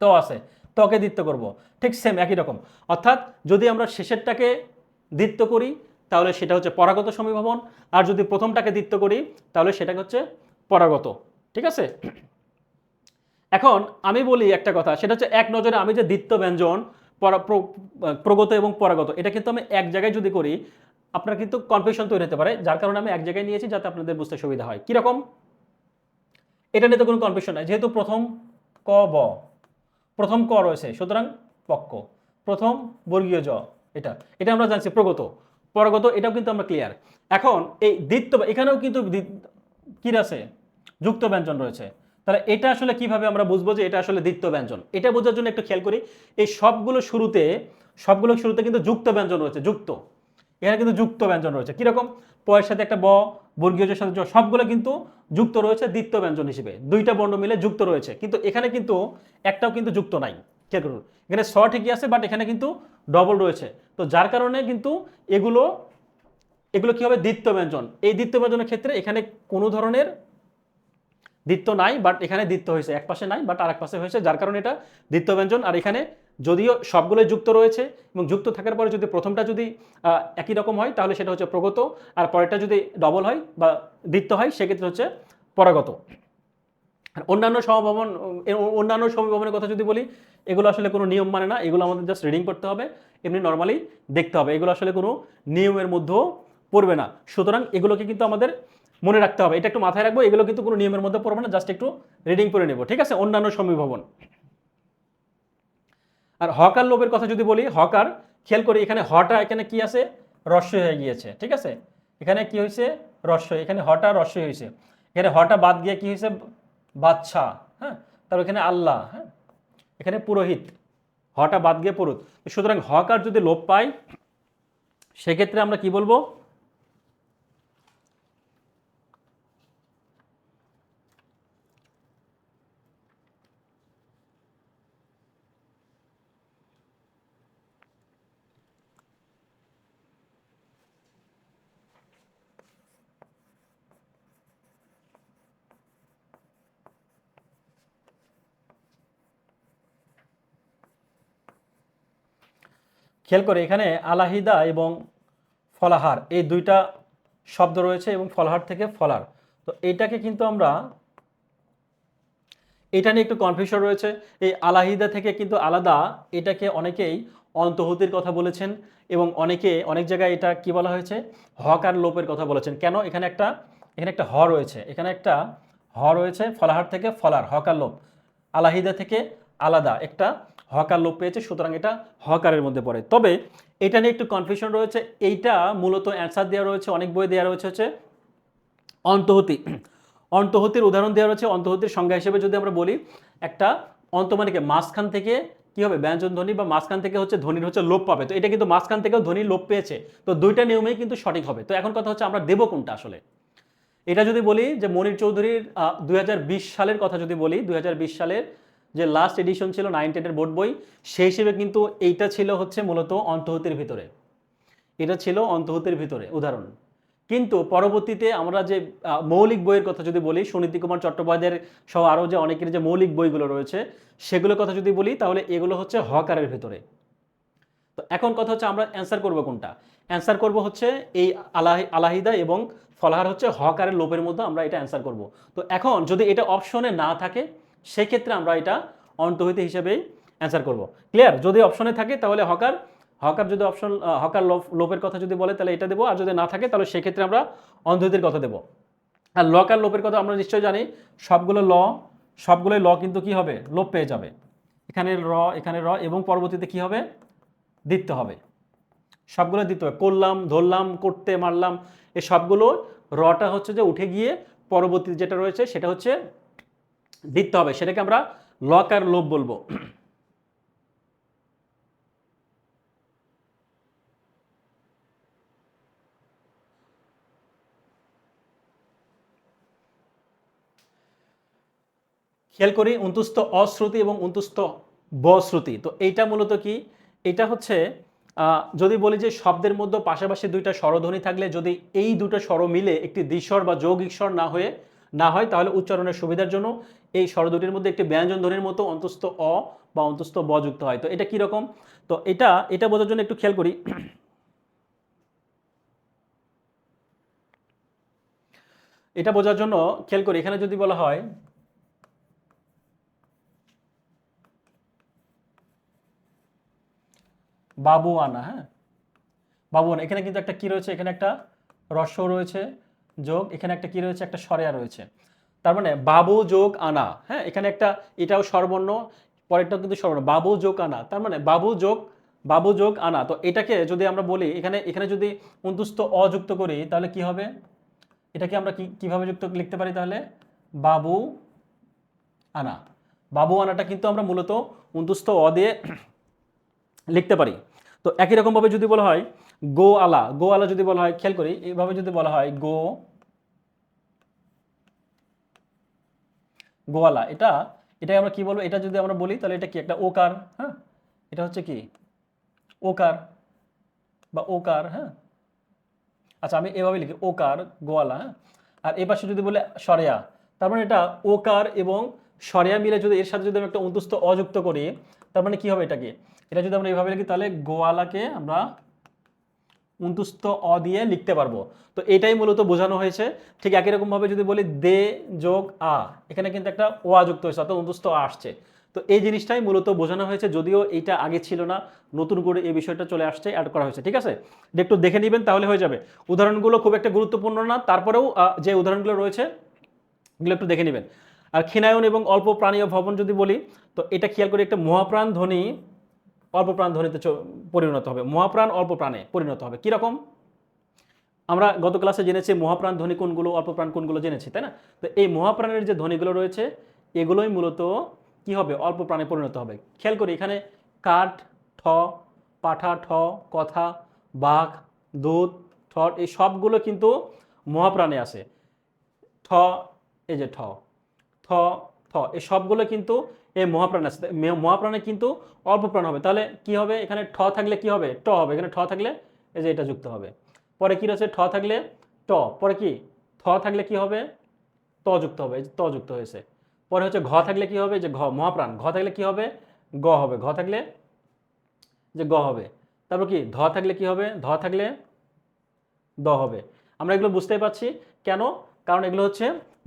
ত আছে, তকে দ্বিত্ব করব। ঠিক সেম একই রকম। অর্থাৎ যদি আমরা শেষেরটাকে দ্বিত্ব করি তাহলে সেটা হচ্ছে পরাগত সমীভবন, আর যদি প্রথমটাকে দ্বিত্ব করি তাহলে সেটা হচ্ছে পরাগত। ঠিক আছে, এখন আমি বলি একটা কথা, সেটা হচ্ছে এক নজরে আমি যে দ্বিত্ব ব্যঞ্জন প্রগত এবং পরাগত এটা কিন্তু আমি এক জায়গায় যদি করি আপনার কিন্তু কনফিউশন তৈরি হতে পারে, যার কারণে আমি এক জায়গায় নিয়েছি যাতে আপনাদের বুঝতে সুবিধা হয়। কিরকম, এটা নিয়ে তো কোনো কনফিউশন নাই, যেহেতু প্রথম ক ব, প্রথম ক রয়েছে সুতরাং পক্ষ, প্রথম বর্গীয় জ, এটা এটা আমরা জানছি প্রগত। পরাগত এটাও কিন্তু আমরা ক্লিয়ার। এখন এই দ্বিত্ব এখানেও কিন্তু কি আছে, যুক্ত ব্যঞ্জন রয়েছে। তাহলে এটা আসলে কিভাবে আমরা বুঝবো যে এটা আসলে দ্বিত্ব ব্যঞ্জন, এটা বোঝার জন্য একটু খেয়াল করি। এই সবগুলো শুরুতে কিন্তু যুক্ত ব্যঞ্জন রয়েছে, যুক্ত, এখানে কিন্তু যুক্ত ব্যঞ্জন রয়েছে। কিরকম, পয়ের সাথে একটা ব, বর্গীয় সাথে জ, সবগুলো কিন্তু যুক্ত রয়েছে দ্বিত্ব ব্যঞ্জন হিসেবে, দুইটা বর্ণ মিলে যুক্ত রয়েছে। কিন্তু এখানে কিন্তু একটাও কিন্তু যুক্ত নাই। খেয়াল করুন, এখানে স ঠিকই আছে বাট এখানে কিন্তু ডবল রয়েছে। তো যার কারণে কিন্তু এগুলো এগুলো কি হবে, দ্বিত্ব ব্যঞ্জন। এই দ্বিত্ব ব্যঞ্জনের ক্ষেত্রে এখানে কোনো ধরনের দ্বিত্ব নাই, বাট এখানে দ্বিত্ব হয়েছে, এক পাশে নাই বাট আরেক পাশে হয়েছে, যার কারণে এটা দ্বিত্ব ব্যঞ্জন। আর এখানে যদিও সবগুলোই যুক্ত রয়েছে এবং যুক্ত থাকার পরে যদি প্রথমটা যদি একই রকম হয় তাহলে সেটা হচ্ছে প্রগত, আর পরেরটা যদি ডবল হয় বা দ্বিত্ব হয় সেক্ষেত্রে হচ্ছে পরাগত। আর অন্যান্য সমীভবনের কথা যদি বলি, এগুলো আসলে কোনো নিয়ম মানে না, এগুলো আমাদের জাস্ট রিডিং করতে হবে, এমনি নর্মালি দেখতে হবে, এগুলো আসলে কোনো নিয়মের মধ্যেও পড়বে না। সুতরাং এগুলোকে কিন্তু আমাদের মনে রাখতে হবে, এটা একটু মাথায় রাখবো, এগুলো কিন্তু কোনো নিয়মের মধ্যে পড়বে না, জাস্ট একটু রিডিং করে নেব। ঠিক আছে, অন্যান্য সমীভবন। আর হকার লোভের কথা যদি বলি, হকার খেয়াল করি এখানে হটা এখানে কি আছে, রস্বই হয়ে গিয়েছে। ঠিক আছে, এখানে কি হয়েছে, রস্বই, এখানে হটা রস্বই হয়েছে, এখানে হটা বাদ গিয়ে কি হয়েছে, বাদশা। হ্যাঁ, তারপর এখানে আল্লাহ, হ্যাঁ, এখানে পুরোহিত, হটা বাদ গিয়ে পুরোহিত। সুতরাং হকার যদি লোপ পাই সেক্ষেত্রে আমরা কি বলবো, খেয়াল করে এখানে আলাহিদা এবং ফলাহার এই দুইটা শব্দ রয়েছে এবং ফলাহার থেকে ফলার। তো এইটাকে কিন্তু আমরা, এটা নিয়ে একটু কনফিউশন রয়েছে। এই আলাহিদা থেকে কিন্তু আলাদা, এটাকে অনেকেই অন্তহূতির কথা বলেছেন এবং অনেক জায়গায় এটা কি বলা হয়েছে, হকার লোপের কথা বলেছেন। কেন, এখানে একটা হ রয়েছে, এখানে একটা হ রয়েছে, ফলাহার থেকে ফলার, হকার লোপ, আলাহিদা থেকে আলাদা একটা হকার লোপ পেয়েছে, সুতরাং এটা হকারের মধ্যে পড়ে। তবে এটা নিয়ে একটু কনফিউশন রয়েছে, এইটা মূলত অ্যান্সার দেওয়া রয়েছে, অনেক বই দেওয়া রয়েছে হচ্ছে অন্তহূতি। অন্তহূতির উদাহরণ দেওয়া রয়েছে, অন্তহূতির সংজ্ঞা হিসেবে যদি আমরা বলি, একটা অন্ত মানে কি মাঝখান থেকে কি হবে ব্যঞ্জন ধ্বনি বা মাঝখান থেকে হচ্ছে ধ্বনির হচ্ছে লোপ পাবে, তো এটা কিন্তু মাঝখান থেকেও ধ্বনি লোপ পেয়েছে, তো দুইটা নিয়মেই কিন্তু সঠিক হবে। তো এখন কথা হচ্ছে আমরা দেবো কোনটা আসলে। এটা যদি বলি যে মনির চৌধুরীর 2020 সালের কথা যদি বলি, 2020 সালের যে লাস্ট এডিশন ছিল 9-10 বোর্ড বই, সেই হিসেবে কিন্তু এইটা ছিল হচ্ছে মূলত অন্তহতির ভিতরে, এটা ছিল অন্তহতির ভিতরে উদাহরণ। কিন্তু পরবর্তীতে আমরা যে মৌলিক বইয়ের কথা যদি বলি, সুনীতি কুমার চট্টোপাধ্যায়ের সহ আরও যে অনেকের যে মৌলিক বইগুলো রয়েছে সেগুলোর কথা যদি বলি, তাহলে এগুলো হচ্ছে হকারের ভিতরে। তো এখন কথা হচ্ছে আমরা অ্যান্সার করব কোনটা, অ্যান্সার করব হচ্ছে এই আলাহিদা এবং ফলাহার হচ্ছে হকারের লোপের মধ্যে আমরা এটা অ্যান্সার করব। তো এখন যদি এটা অপশনে না থাকে সেক্ষেত্রে আমরা এটা অন্তর্হিত হিসেবেই অ্যান্সার করব। ক্লিয়ার? যদি অপশনে থাকে তাহলে হকার, হকার যদি অপশন হকার লোপের কথা যদি বলে তাহলে এটা দেবো, আর যদি না থাকে তাহলে সেক্ষেত্রে আমরা অন্তর্হিতের কথা দেবো। আর লকার লোপের কথা আমরা নিশ্চয়ই জানি, সবগুলোই ল কিন্তু কি হবে, লোপ পেয়ে যাবে। এখানে র এবং পরবর্তীতে কি হবে, দিতে হবে, সবগুলো দিতে হবে। করলাম, ধরলাম, করতে, মারলাম, এই সবগুলো রটা হচ্ছে যে উঠে গিয়ে পরবর্তী যেটা রয়েছে সেটা হচ্ছে দিতে হবে, সেটাকে আমরা লক আর লোপ বলবো। খেয়াল করি অন্তুস্থ অশ্রুতি এবং অন্তুস্থ বশ্রুতি। তো এইটা মূলত কি, এটা হচ্ছে যদি বলি যে শব্দের মধ্যে পাশাপাশি দুইটা স্বরধ্বনি থাকলে যদি এই দুটো স্বর মিলে একটি দ্বিস্বর বা যৌগিক স্বর না হয় তাহলে উচ্চারণের সুবিধার জন্য এই স্বর দুটির মধ্যে একটি ব্যঞ্জন ধ্বনির মতো অন্তস্থ অ বা অন্তস্থ ব যুক্ত হয়। তো এটা কীরকম, তো এটা বোঝার জন্য একটু খেয়াল করি। এটা বোঝার জন্য খেয়াল করি, এখানে যদি বলা হয় বাবু আনা, হ্যাঁ বাবু আনা, এখানে কিন্তু একটা কি রয়েছে, এখানে একটা রস্য রয়েছে যোগ, এখানে একটা কি রয়েছে, একটা স্বরেয়া রয়েছে। তার মানে বাবু যোগ আনা, হ্যাঁ এখানে একটা, এটাও স্বরবর্ণ, পরেরটাও কিন্তু স্বরবর্ণ, বাবু যোগ আনা, তার মানে বাবু যোগ আনা। তো এটাকে যদি আমরা বলি এখানে এখানে যদি অন্তুস্থ অযুক্ত করি তাহলে কি হবে, এটাকে আমরা কিভাবে যুক্ত লিখতে পারি তাহলে, বাবু আনা, বাবু আনাটা কিন্তু আমরা মূলত অন্তুস্থ অ দিয়ে লিখতে পারি। তো একই রকমভাবে যদি বলা হয় গো আলা যদি বলা হয়, খেয়াল করি এইভাবে যদি বলা হয় গোয়ালা, এটাই আমরা কি বলবো, এটা যদি আমরা বলি তাহলে এটা কি একটা ওকার, হ্যাঁ এটা হচ্ছে কি ওকার বা ওকার, হ্যাঁ আচ্ছা আমি এভাবে লিখি ওকার গোয়ালা, হ্যাঁ। আর এই পাশে যদি বলে সরেয়া, তার মানে এটা ওকার এবং সরেয়া মিলে যদি এর সাথে যদি আমি একটা অন্তুস্থ অযুক্ত করি তার মানে কি হবে, এটা যদি আমরা এইভাবে লিখি তাহলে গোয়ালাকে আমরা অন্তুস্থ অ দিয়ে লিখতে পারবো। তো এটাই মূলত বোঝানো হয়েছে। ঠিক একই রকমভাবে যদি বলি দে যোগ আ, এখানে কিন্তু একটা ও যুক্ত হয়েছে অর্থাৎ অন্তুস্থ আ আসছে। তো এই জিনিসটাই মূলত বোঝানো হয়েছে, যদিও এইটা আগে ছিল না, নতুন করে এই বিষয়টা চলে আসছে, অ্যাড করা হয়েছে। ঠিক আছে, একটু দেখে নেবেন তাহলে হয়ে যাবে। উদাহরণগুলো খুব একটা গুরুত্বপূর্ণ না, তারপরেও যে উদাহরণগুলো রয়েছে এগুলো একটু দেখে নেবেন। আর ক্ষীণায়ন এবং অল্প প্রাণীয় ভবন যদি বলি, তো এটা খেয়াল করে একটা মহাপ্রাণ ধ্বনি অল্প প্রাণ ধ্বনিতে পরিণত হবে, মহাপ্রাণ অল্প প্রাণে পরিণত হবে। কিরকম, আমরা গত ক্লাসে জেনেছি মহাপ্রাণ ধ্বনি কোনগুলো, অল্প প্রাণ কোনগুলো জেনেছি, তাই না? তো এই মহাপ্রাণের যে ধ্বনিগুলো রয়েছে এগুলোই মূলত কি হবে, অল্প প্রাণে পরিণত হবে। খেয়াল করি এখানে কাঠ, ঠ, পাঠা, ঠ, কথা, বাঘ, দুধ, ঠট, এই সবগুলো কিন্তু মহাপ্রাণে আসে। ঠ, এই যে ঠ, থ, থ, এই সবগুলো কিন্তু এই মহাপ্রাণে আসে। মহাপ্রাণে কিন্তু অল্প প্রাণ হবে, তাহলে কি হবে, এখানে ঠ থাকলে কি হবে, ট হবে, এখানে ঠ থাকলে এই যে এটা যুক্ত হবে। পরে কি রয়েছে, ঠ থাকলে ট, পরে কি থ থাকলে কি হবে, ত যুক্ত হবে, এই যে ত যুক্ত হয়েছে। পরে হচ্ছে ঘ থাকলে কি হবে, যে ঘ মহাপ্রাণ, ঘ থাকলে কি হবে, গ হবে, ঘ থাকলে যে গ হবে। তারপর কি ধ থাকলে কি হবে, ধ থাকলে দ হবে। আমরা এগুলো বুঝতেই পারছি কেন, কারণ এগুলো হচ্ছে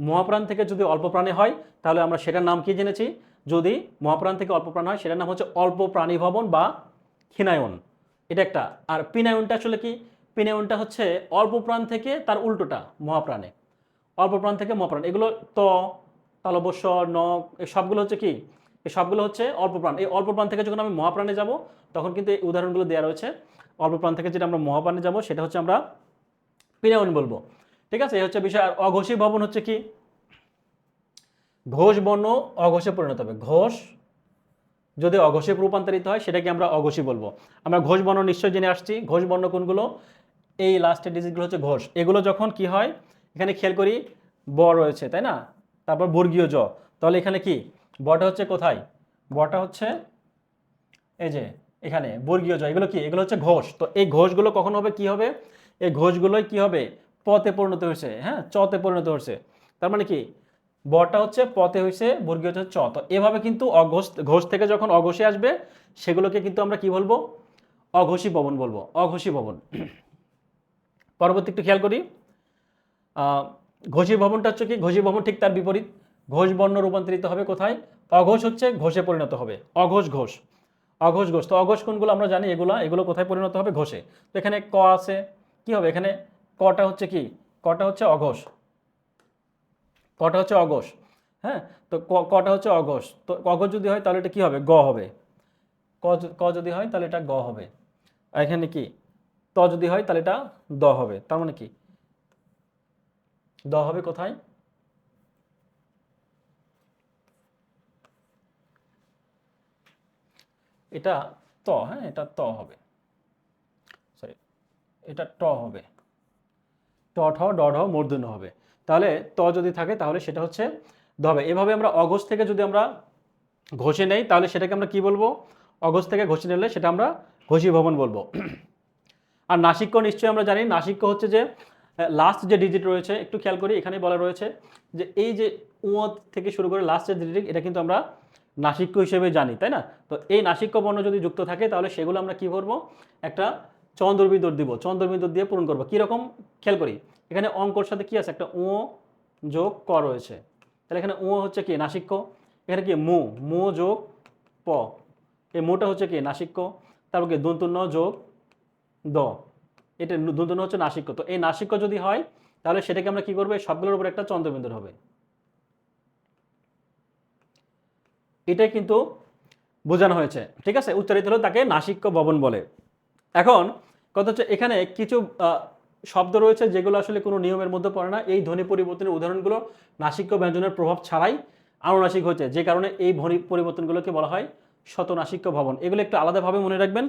মহাপ্রাণ থেকে যদি অল্প প্রাণে হয় তাহলে আমরা সেটার নাম কি জেনেছি, যদি মহাপ্রাণ থেকে অল্প প্রাণ হয় সেটার নাম হচ্ছে অল্প প্রাণী ভবন বা ক্ষীণায়ন, এটা একটা। আর পিনায়নটা আসলে কি, পিনায়নটা হচ্ছে অল্প প্রাণ থেকে তার উল্টোটা মহাপ্রাণে, অল্প প্রাণ থেকে মহাপ্রাণ। এগুলো ত, তালবস্য, ন, এই সবগুলো হচ্ছে কি, এই সবগুলো হচ্ছে অল্প প্রাণ। এই অল্প প্রাণ থেকে যখন আমি মহাপ্রাণে যাব তখন কিন্তু এই উদাহরণগুলো দেওয়া রয়েছে। অল্প প্রাণ থেকে যেটা আমরা মহাপ্রাণে যাব সেটা হচ্ছে আমরা পিনায়ন বলবো। ঠিক আছে, এই হচ্ছে বিষয়। আর অঘোষী ভবন হচ্ছে কি, ঘোষ বর্ণ অঘোষে পরিণত হবে, ঘোষ যদি অঘোষে রূপান্তরিত হয় সেটাকে আমরা অঘোষী বলবো। আমরা ঘোষ বর্ণ নিশ্চয় জেনে আসছি। ঘোষ বর্ণ কোনগুলো? এই লাস্টের ডিজিটগুলো হচ্ছে ঘোষ। এগুলো যখন কি হয়, এখানে খেয়াল করি ব রয়েছে, তাই না? তারপর বর্গীয় জ, তাহলে এখানে কি বটা হচ্ছে কোথায়? বটা হচ্ছে এই যে এখানে বর্গীয় জ, এগুলো কি? এগুলো হচ্ছে ঘোষ। তো এই ঘোষগুলো কখন হবে, কি হবে? এই ঘোষগুলোই কি হবে? পতে পরিণত হয়েছে, হ্যাঁ, চতে পরিণত হয়েছে। তার মানে কি বটা হচ্ছে পতে হয়েছে, বর্গীয় হচ্ছে চ। তো এভাবে কিন্তু অঘোষ, ঘোষ থেকে যখন অঘোষে আসবে সেগুলোকে কিন্তু আমরা কি বলবো? অঘোষী ভবন বলবো, অঘোষী ভবন। পরবর্তী একটু খেয়াল করি, ঘোষী ভবনটা হচ্ছে কি? ঘোষী ভবন ঠিক তার বিপরীত। ঘোষ বর্ণ রূপান্তরিত হবে কোথায়? অঘোষ হচ্ছে ঘোষে পরিণত হবে, অঘোষ ঘোষ, অঘোষ ঘোষ। তো অঘোষ কোনগুলো আমরা জানি, এগুলো এগুলো কোথায় পরিণত হবে? ঘোষে। তো এখানে ক আছে, কি হবে এখানে? কটা হচ্ছে কি? কটা হচ্ছে অঘোষ, কটা হচ্ছে অঘোষ, হ্যাঁ। তো কটা হচ্ছে অঘোষ। তো অঘোষ যদি হয় তাহলে এটা কি হবে? গ হবে। ক যদি হয় তাহলে এটা গ হবে। আর এখানে কি ত যদি হয় তাহলে এটা দ হবে। তার মানে কি দ হবে কোথায়? এটা ত, হ্যাঁ, এটা ত হবে, সরি, এটা ট হবে। ট ঠ ড ঢ মূর্ধন্য হবে। তাহলে ত যদি থাকে তাহলে সেটা হচ্ছে দ হবে। এভাবে আমরা অঘোষ থেকে যদি আমরা ঘষে নেই তাহলে সেটাকে আমরা কি বলবো? অঘোষ থেকে ঘষে নিলে সেটা আমরা ঘোষী ভবন বলবো। আর নাসিক্য নিশ্চয়ই আমরা জানি, নাসিক্য হচ্ছে যে লাস্ট যে ডিজিট রয়েছে, একটু খেয়াল করি এখানে বলা রয়েছে যে এই যে উ থেকে শুরু করে লাস্টের ডিজিট, এটা কিন্তু আমরা নাসিক্য হিসেবে জানি, তাই না? তো এই নাসিক্য বর্ণ যদি যুক্ত থাকে তাহলে সেগুলো আমরা কি করবো? একটা চন্দ্রবিন্দুর দিব, চন্দ্রবিন্দুর দিয়ে পূরণ করবো। কীরকম খেয়াল করি, এখানে অঙ্কর সাথে কি আছে? একটা উ যোগ ক রয়েছে, তাহলে এখানে উ হচ্ছে কি? নাসিক্য। এখানে কি মু, মু যোগ প, এই মুটা হচ্ছে কি? নাসিক্য। তারপর কি দন্তন্য যোগ দ, এটা দন্তন্য হচ্ছে নাসিক্য। তো এই নাসিক্য যদি হয় তাহলে সেটাকে আমরা কি করবো? সবগুলোর উপর একটা চন্দ্রবিন্দুর হবে। এটাই কিন্তু বোঝানো হয়েছে, ঠিক আছে? উচ্চারিত হলে তাকে নাসিক্য ভবন বলে। এখন কথা হচ্ছে এখানে কিছু শব্দ রয়েছে যেগুলো আসলে কোনো নিয়মের মধ্যে পড়ে না। এই ধ্বনি পরিবর্তনের উদাহরণগুলো নাসিক্য ব্যঞ্জনের প্রভাব ছাড়াই আনুনাসিক হয়েছে, যে কারণে এই ধ্বনি পরিবর্তনগুলোকে বলা হয় শতনাসিক্য ভবন। এগুলো একটু আলাদাভাবে মনে রাখবেন।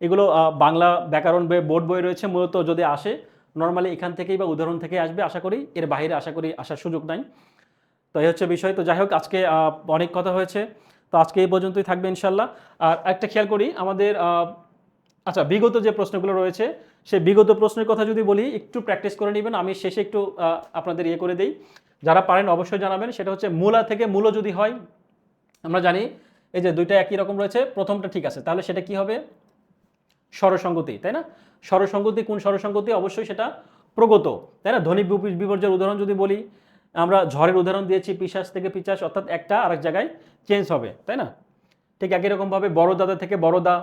এগুলো বাংলা ব্যাকরণ বোর্ড বই রয়েছে, মূলত যদি আসে নর্মালি এখান থেকেই বা উদাহরণ থেকে আসবে, আশা করি এর বাইরে আশা করি আসার সুযোগ নাই। তো এই হচ্ছে বিষয়। তো যাই হোক, আজকে অনেক কথা হয়েছে, তো আজকে এই পর্যন্তই থাকবে ইনশাল্লাহ। আর একটা খেয়াল করি আমাদের আচ্ছা, বিগত যে প্রশ্নগুলো রয়েছে সেই বিগত প্রশ্নের কথা যদি বলি, একটু প্র্যাকটিস করে নেবেন। আমি শেষে একটু আপনাদের ইয়ে করে দিই, যারা পারেন অবশ্যই জানাবেন। সেটা হচ্ছে মূলা থেকে মূল যদি হয়, আমরা জানি এই যে দুইটা একই রকম রয়েছে, প্রথমটা ঠিক আছে, তাহলে সেটা কি হবে? স্বরসঙ্গতি, তাই না? স্বরসঙ্গতি কোন স্বরসঙ্গতি? অবশ্যই সেটা প্রগত, তাই না? ধ্বনি বিপর্যয়ের উদাহরণ যদি বলি, আমরা ঝড়ের উদাহরণ দিয়েছি, পিশাচ থেকে পিচাস, অর্থাৎ একটা আরেক জায়গায় চেঞ্জ হবে, তাই না? ঠিক একই রকমভাবে বড় দাদা থেকে বড় দা,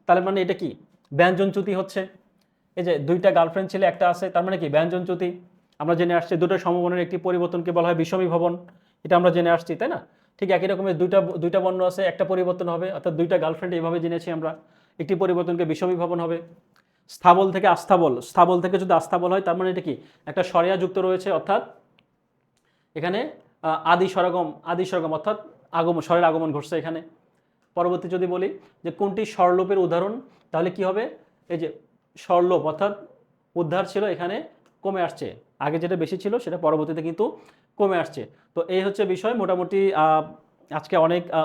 তার মানে এটা কি? ব্যঞ্জনচ্যুতি হচ্ছে। এই যে দুইটা গার্লফ্রেন্ড ছেলে একটা আছে, তার মানে কি? ব্যঞ্জনচ্যুতি। আমরা জেনে আসছি দুটো সমবর্ণের একটি পরিবর্তনকে বলা হয় বিষমী ভবন, এটা আমরা জেনে আসছি, তাই না? ঠিক একই রকমের দুইটা বর্ণ আছে, একটা পরিবর্তন হবে, অর্থাৎ দুইটা গার্লফ্রেন্ড এইভাবে জেনেছি আমরা, একটি পরিবর্তনকে বিষমী ভবন হবে। স্থাবল থেকে আস্থাবল, স্থাবল থেকে যদি আস্থাবল হয় তার মানে এটা কি? একটা স্বরেয়া যুক্ত রয়েছে, অর্থাৎ এখানে আদি সরগম অর্থাৎ স্বরের আগমন ঘটছে এখানে। পরবর্তী যদি বলি যে কোনটি স্বরলোপের উদাহরণ, তাহলে কি হবে? এই যে স্বরলোপ অর্থাৎ উদ্ধার ছিল, এখানে কমে আসছে, আগে যেটা বেশি ছিল সেটা পরবর্তীতে কিন্তু কমে আসছে। তো এই হচ্ছে বিষয়। মোটামুটি আজকে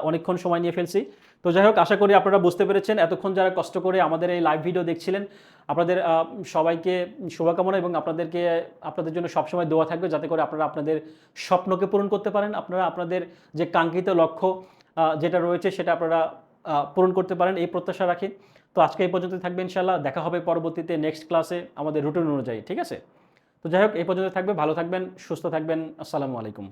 অনেকক্ষণ সময় নিয়ে ফেলছি। তো যাই হোক, আশা করি আপনারা বুঝতে পেরেছেন। এতক্ষণ যারা কষ্ট করে আমাদের এই লাইভ ভিডিও দেখছিলেন, আপনাদের সবাইকে শুভকামনা, এবং আপনাদের জন্য সবসময় দোয়া থাকবে যাতে করে আপনারা আপনাদের স্বপ্নকে পূরণ করতে পারেন, আপনারা আপনাদের যে কাঙ্ক্ষিত লক্ষ্য যেটা রয়েছে সেটা আপনারা পূরণ করতে পারেন, এই প্রত্যাশা রাখি। তো আজকে এই পর্যন্ত থাকবে ইনশাল্লাহ। দেখা হবে পরবর্তীতে নেক্সট ক্লাসে আমাদের রুটিন অনুযায়ী, ঠিক আছে? তো যাই হোক, এই পর্যন্ত থাকবে। ভালো থাকবেন, সুস্থ থাকবেন। আসসালামু আলাইকুম।